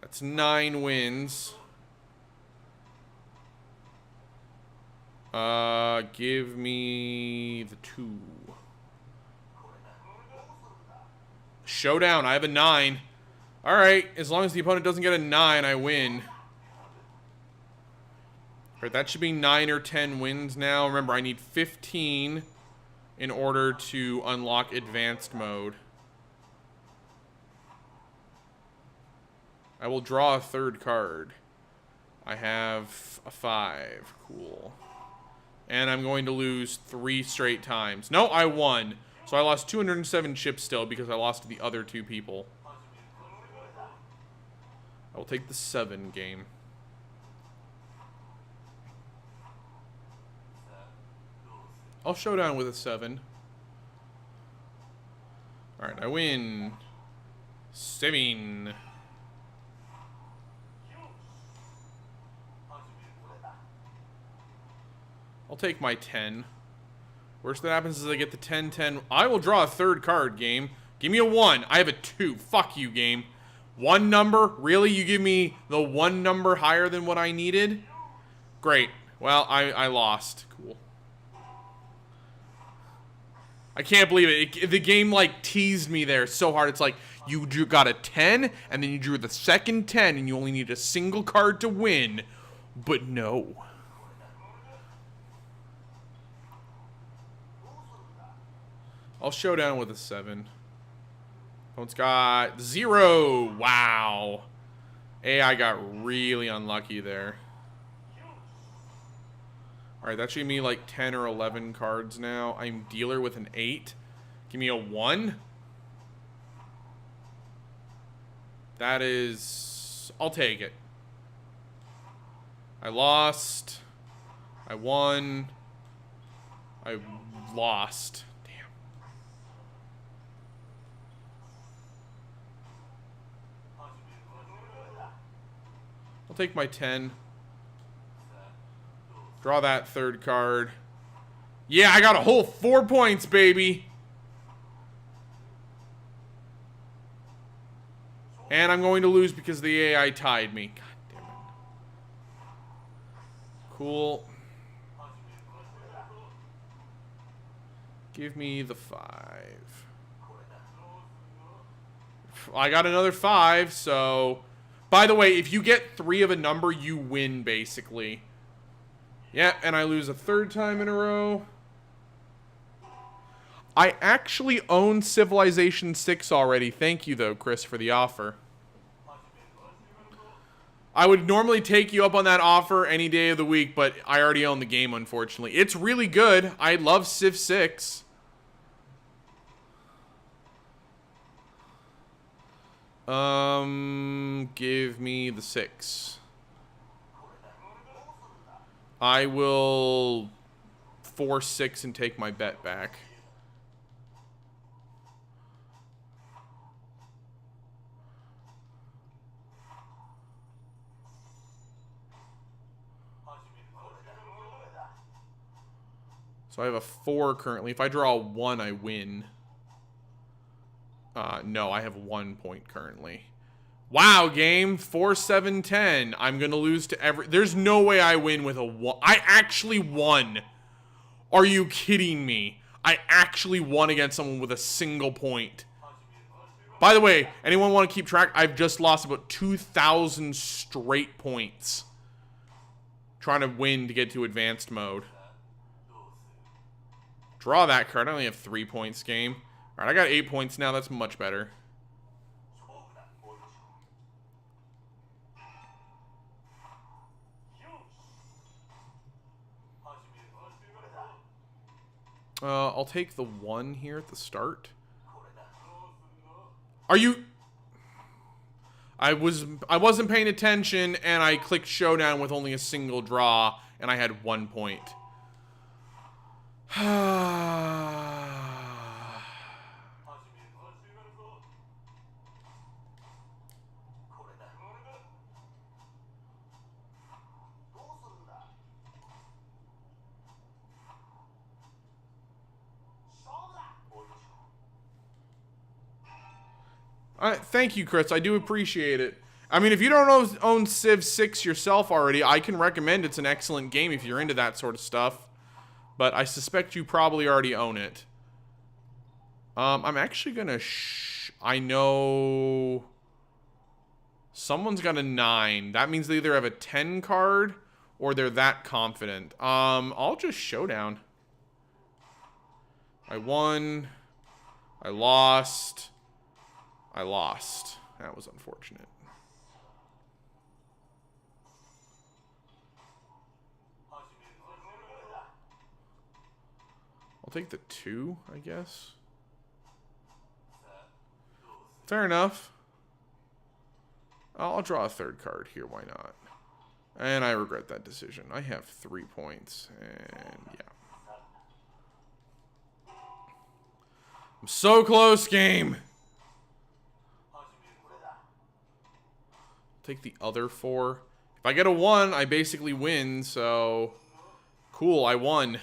That's 9 wins. Give me the 2. Showdown, I have a 9. Alright, as long as the opponent doesn't get a 9, I win. Alright, that should be 9 or 10 wins now. Remember, I need 15 in order to unlock advanced mode. I will draw a 3rd card. I have a 5. Cool. And I'm going to lose 3 straight times. No, I won. So I lost 207 chips still because I lost to the other 2 people. I will take the 7 game. I'll showdown with a 7. Alright, I win. 7. I'll take my 10. Worst that happens is I get the 10-10. I will draw a 3rd card, game. Give me a 1. I have a 2. Fuck you, game. 1 number? Really? You give me the 1 number higher than what I needed? Great. Well, I lost. Cool. I can't believe it. The game, like, teased me there so hard. It's like, you got a 10, and then you drew the second 10, and you only need a single card to win. But no. I'll showdown with a 7. Opponent's got 0. Wow. AI got really unlucky there. Alright, that should give me like 10 or 11 cards now. I'm dealer with an 8. Give me a 1. That is... I'll take it. I lost. I won. I lost. Damn. I'll take my 10. Draw that 3rd card. Yeah, I got a whole 4 points, baby. And I'm going to lose because the AI tied me. God damn it. Cool. Give me the 5. I got another 5, so... By the way, if you get 3 of a number, you win, basically. Yeah, and I lose a 3rd time in a row. I actually own Civilization 6 already. Thank you, though, Chris, for the offer. I would normally take you up on that offer any day of the week, but I already own the game, unfortunately. It's really good. I love Civ 6. Give me the 6. I will force 6 and take my bet back. So I have a 4 currently. If I draw a 1, I win. No, I have 1 point currently. Wow, game. 4, 7, 10. I'm going to lose to every... There's no way I win with a 1. I actually won. Are you kidding me? I actually won against someone with a single point. By the way, anyone want to keep track? I've just lost about 2,000 straight points trying to win to get to advanced mode. Draw that card. I only have 3 points game. All right, I got 8 points now. That's much better. I'll take the 1 here at the start. Are you... I wasn't paying attention, and I clicked Showdown with only a single draw, and I had 1 point. Thank you, Chris. I do appreciate it. I mean, if you don't own Civ 6 yourself already, I can recommend it's an excellent game if you're into that sort of stuff. But I suspect you probably already own it. I'm actually gonna I know... Someone's got a 9. That means they either have a 10 card or they're that confident. I'll just Showdown. I won. I lost. I lost. That was unfortunate. I'll take the 2, I guess. Fair enough. I'll draw a 3rd card here. Why not? And I regret that decision. I have 3 points. And yeah. I'm so close, game. Take the other 4. If I get a 1, I basically win, so... Cool, I won.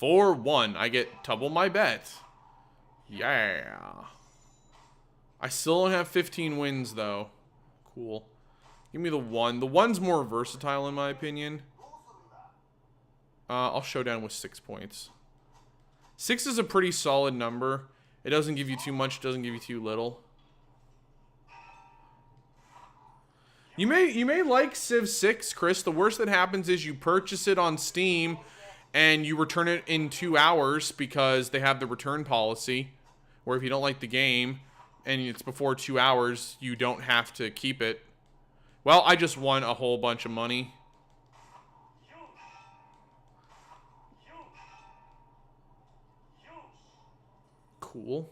4-1. I get double my bet. Yeah. I still don't have 15 wins, though. Cool. Give me the 1. The 1's more versatile, in my opinion. I'll Showdown with 6 points. 6 is a pretty solid number. It doesn't give you too much, doesn't give you too little. You may like Civ 6, Chris. The worst that happens is you purchase it on Steam and you return it in 2 hours because they have the return policy. Or if you don't like the game and it's before 2 hours, you don't have to keep it. Well, I just won a whole bunch of money. Cool.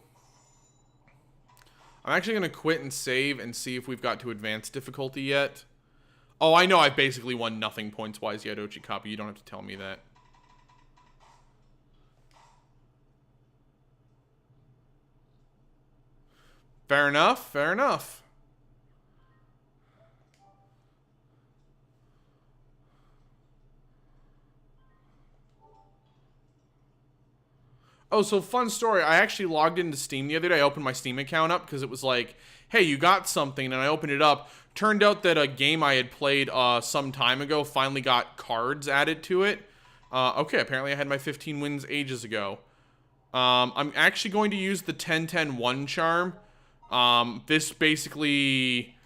I'm actually going to quit and save and see if we've got to advanced difficulty yet. Oh, I know I've basically won nothing points-wise yet, Ochikapu. You don't have to tell me that. Fair enough, fair enough. Oh, so fun story. I actually logged into Steam the other day. I opened my Steam account up because it was like, hey, you got something. And I opened it up. Turned out that a game I had played some time ago finally got cards added to it. Okay, apparently I had my 15 wins ages ago. I'm actually going to use the 10-10-1 charm. This basically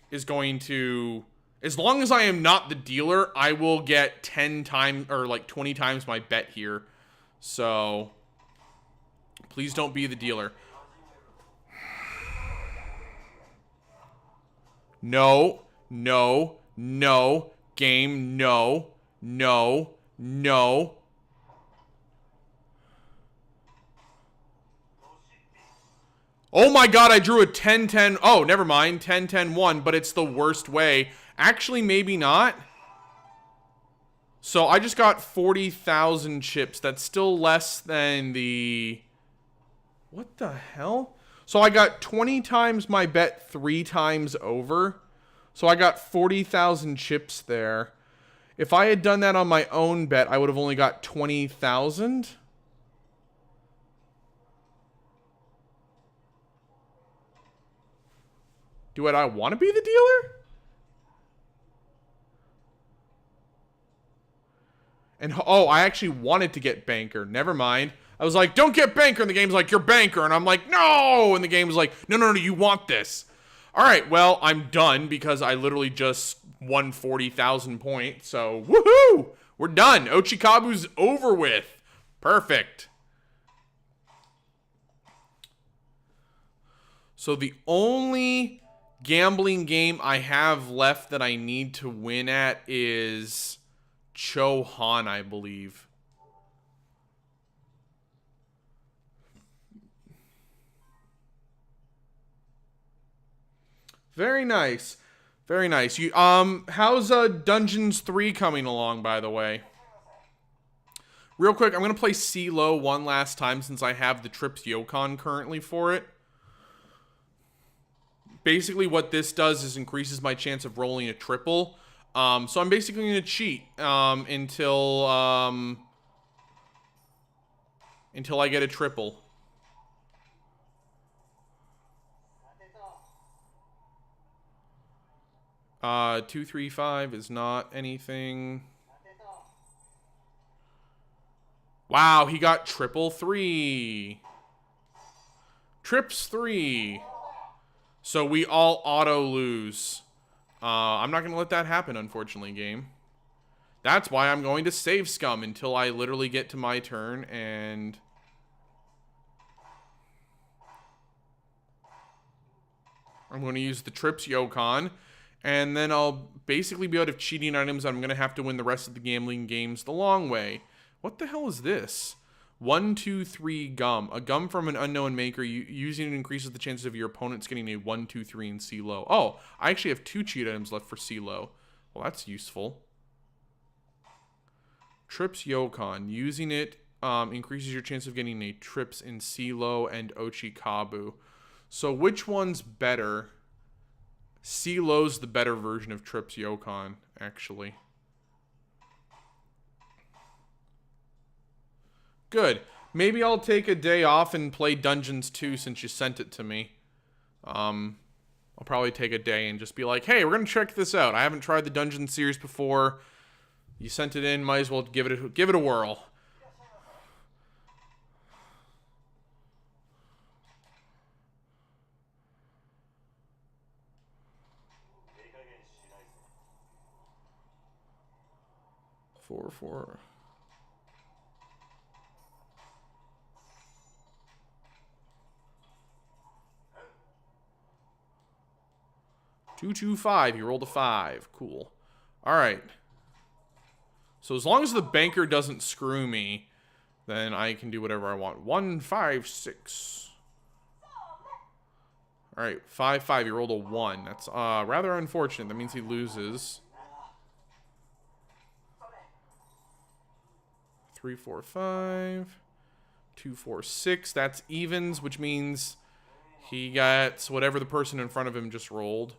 is going to... As long as I am not the dealer, I will get 10 times, or like 20 times my bet here. So... Please don't be the dealer. No, no, no. Game, no, no, no. Oh my god, I drew a 10-10. Oh, never mind. 10-10-1, but it's the worst way. Actually, maybe not. So I just got 40,000 chips. That's still less than the... What the hell? So I got 20 times my bet 3 times over. So I got 40,000 chips there. If I had done that on my own bet, I would have only got 20,000. Do I want to be the dealer? And, oh, I actually wanted to get Banker. Never mind. I was like, don't get Banker. And the game's like, you're Banker. And I'm like, no. And the game was like, no, no, no, you want this. All right, well, I'm done because I literally just won 40,000 points. So, woohoo! We're done. Ochikabu's over with. Perfect. So the only gambling game I have left that I need to win at is Chohan, I believe. Very nice. Very nice. You how's Dungeons 3 coming along, by the way? Real quick, I'm going to play CeeLo one last time since I have the Trips Yokon currently for it. Basically, what this does is increases my chance of rolling a triple. So I'm basically going to cheat until I get a triple. Uh, 235 is not anything. Wow, he got triple 3. Trips 3. So we all auto lose. I'm not going to let that happen, unfortunately, game. That's why I'm going to save scum until I literally get to my turn and... I'm going to use the Trips Yokon. And then I'll basically be out of cheating items. I'm going to have to win the rest of the gambling games the long way. What the hell is this? 1, 2, 3 gum. A gum from an unknown maker. Using it increases the chances of your opponents getting a 1, 2, 3 in CeeLo. Oh, I actually have 2 cheat items left for CeeLo. Well, that's useful. Trips Yokon. Using it increases your chance of getting a Trips in CeeLo and Ochikabu. So which one's better? CeeLo's the better version of Trips Yokon, actually. Good. Maybe I'll take a day off and play Dungeons 2 since you sent it to me. I'll probably take a day and just be like, hey, we're going to check this out. I haven't tried the Dungeon series before. You sent it in, might as well give it a whirl. Four. 225. You rolled a 5. Cool. All right. So as long as the banker doesn't screw me, then I can do whatever I want. 1, 5, 6. All right. 5, 5. You rolled a 1. That's rather unfortunate. That means he loses. 3, 4, 5. 2, 4, 6. That's evens, which means he gets whatever the person in front of him just rolled.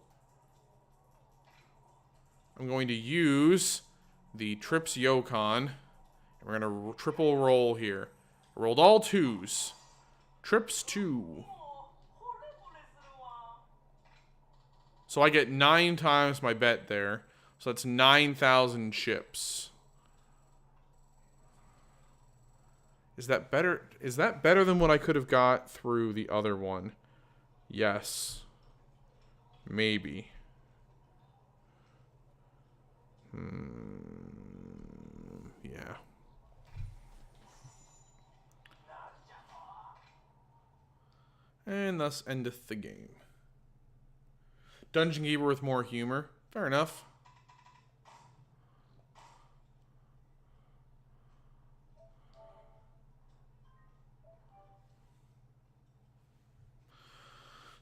I'm going to use the Trips Yokon. We're going to triple roll here. I rolled all 2s. Trips 2. So I get 9 times my bet there. So that's 9,000 chips. Is that better? Is that better than what I could have got through the other one? Yes. Maybe. Yeah. And thus endeth the game. Dungeon Keeper with more humor. Fair enough.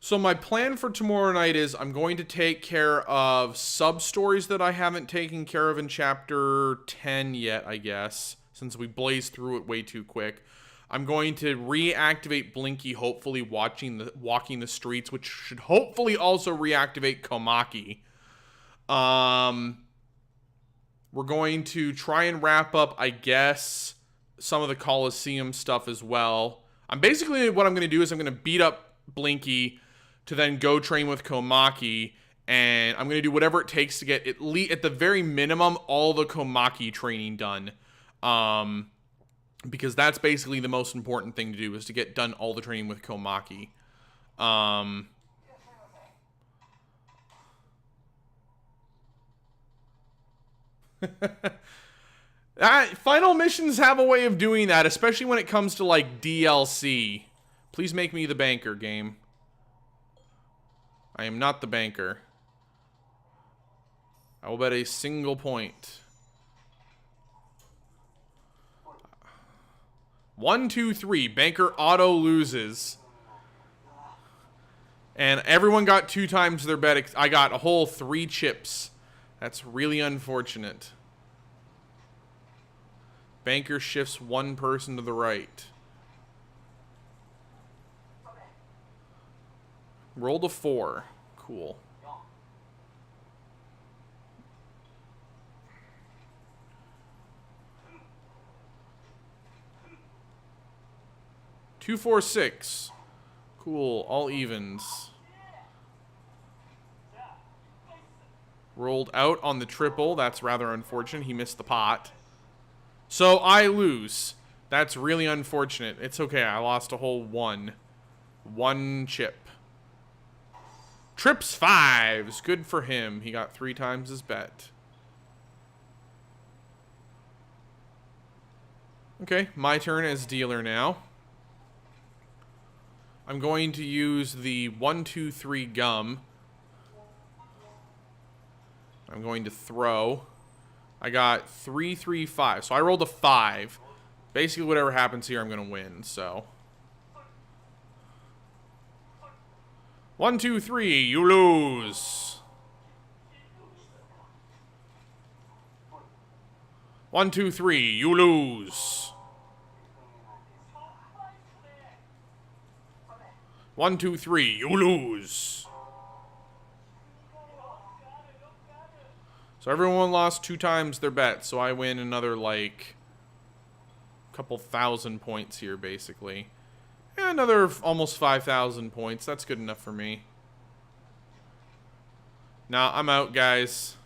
So my plan for tomorrow night is I'm going to take care of sub-stories that I haven't taken care of in Chapter 10 yet, I guess, since we blazed through it way too quick. I'm going to reactivate Blinky, hopefully walking the streets, which should hopefully also reactivate Komaki. We're going to try and wrap up, I guess, some of the Coliseum stuff as well. Basically what I'm going to do is I'm going to beat up Blinky to then go train with Komaki, and I'm going to do whatever it takes to get at the very minimum all the Komaki training done. Because that's basically the most important thing to do, is to get done all the training with Komaki. Final missions have a way of doing that, especially when it comes to, like, DLC. Please make me the banker, game. I am not the banker. I will bet a single point. 1, 2, 3. Banker auto loses. And everyone got 2 times their bet. I got a whole 3 chips. That's really unfortunate. Banker shifts 1 person to the right. Rolled a 4. Cool. Two, 4, 6. Cool. All evens. Rolled out on the triple. That's rather unfortunate. He missed the pot. So I lose. That's really unfortunate. It's okay. I lost a whole 1. 1 chip. Trips 5s. Good for him. He got 3 times his bet. Okay, my turn as dealer now. I'm going to use the 1, 2, 3 gum. I'm going to throw. I got 3, 3, 5. So I rolled a 5. Basically, whatever happens here, I'm going to win. So 1, 2, 3. You lose. 1, 2, 3. You lose. 1, 2, 3. You lose. So everyone lost 2 times their bet, so I win another, like, couple thousand points here, basically. Yeah, another almost 5,000 points. That's good enough for me. Now, I'm out, guys.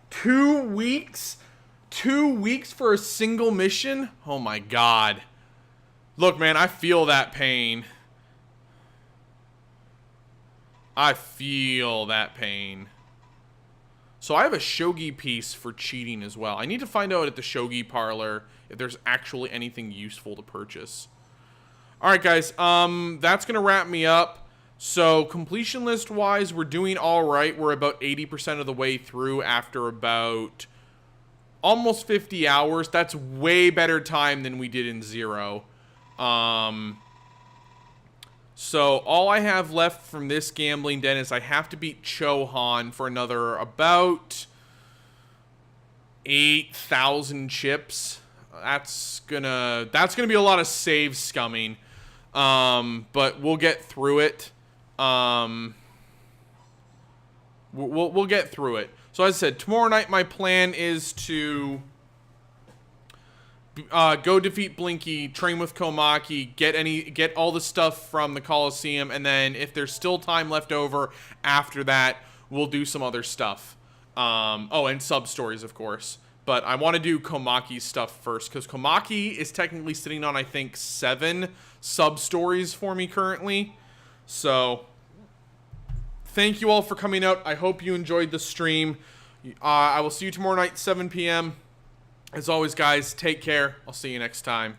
Two weeks? 2 weeks for a single mission? Oh my god. Look, man, I feel that pain. I feel that pain. So I have a shogi piece for cheating as well. I need to find out at the shogi parlor if there's actually anything useful to purchase. Alright, guys. That's going to wrap me up. So, completion list-wise, we're doing alright. We're about 80% of the way through after about almost 50 hours. That's way better time than we did in 0. So, all I have left from this gambling den is I have to beat Chohan for another about 8,000 chips. That's gonna be a lot of save scumming. But we'll get through it. We'll get through it. So as I said, tomorrow night my plan is to go defeat Blinky, train with Komaki, get all the stuff from the Coliseum, and then if there's still time left over after that, we'll do some other stuff. Oh, and sub-stories, of course. But I want to do Komaki's stuff first, because Komaki is technically sitting on, I think, 7 sub-stories for me currently. So, thank you all for coming out. I hope you enjoyed the stream. I will see you tomorrow night, 7 p.m. As always, guys, take care. I'll see you next time.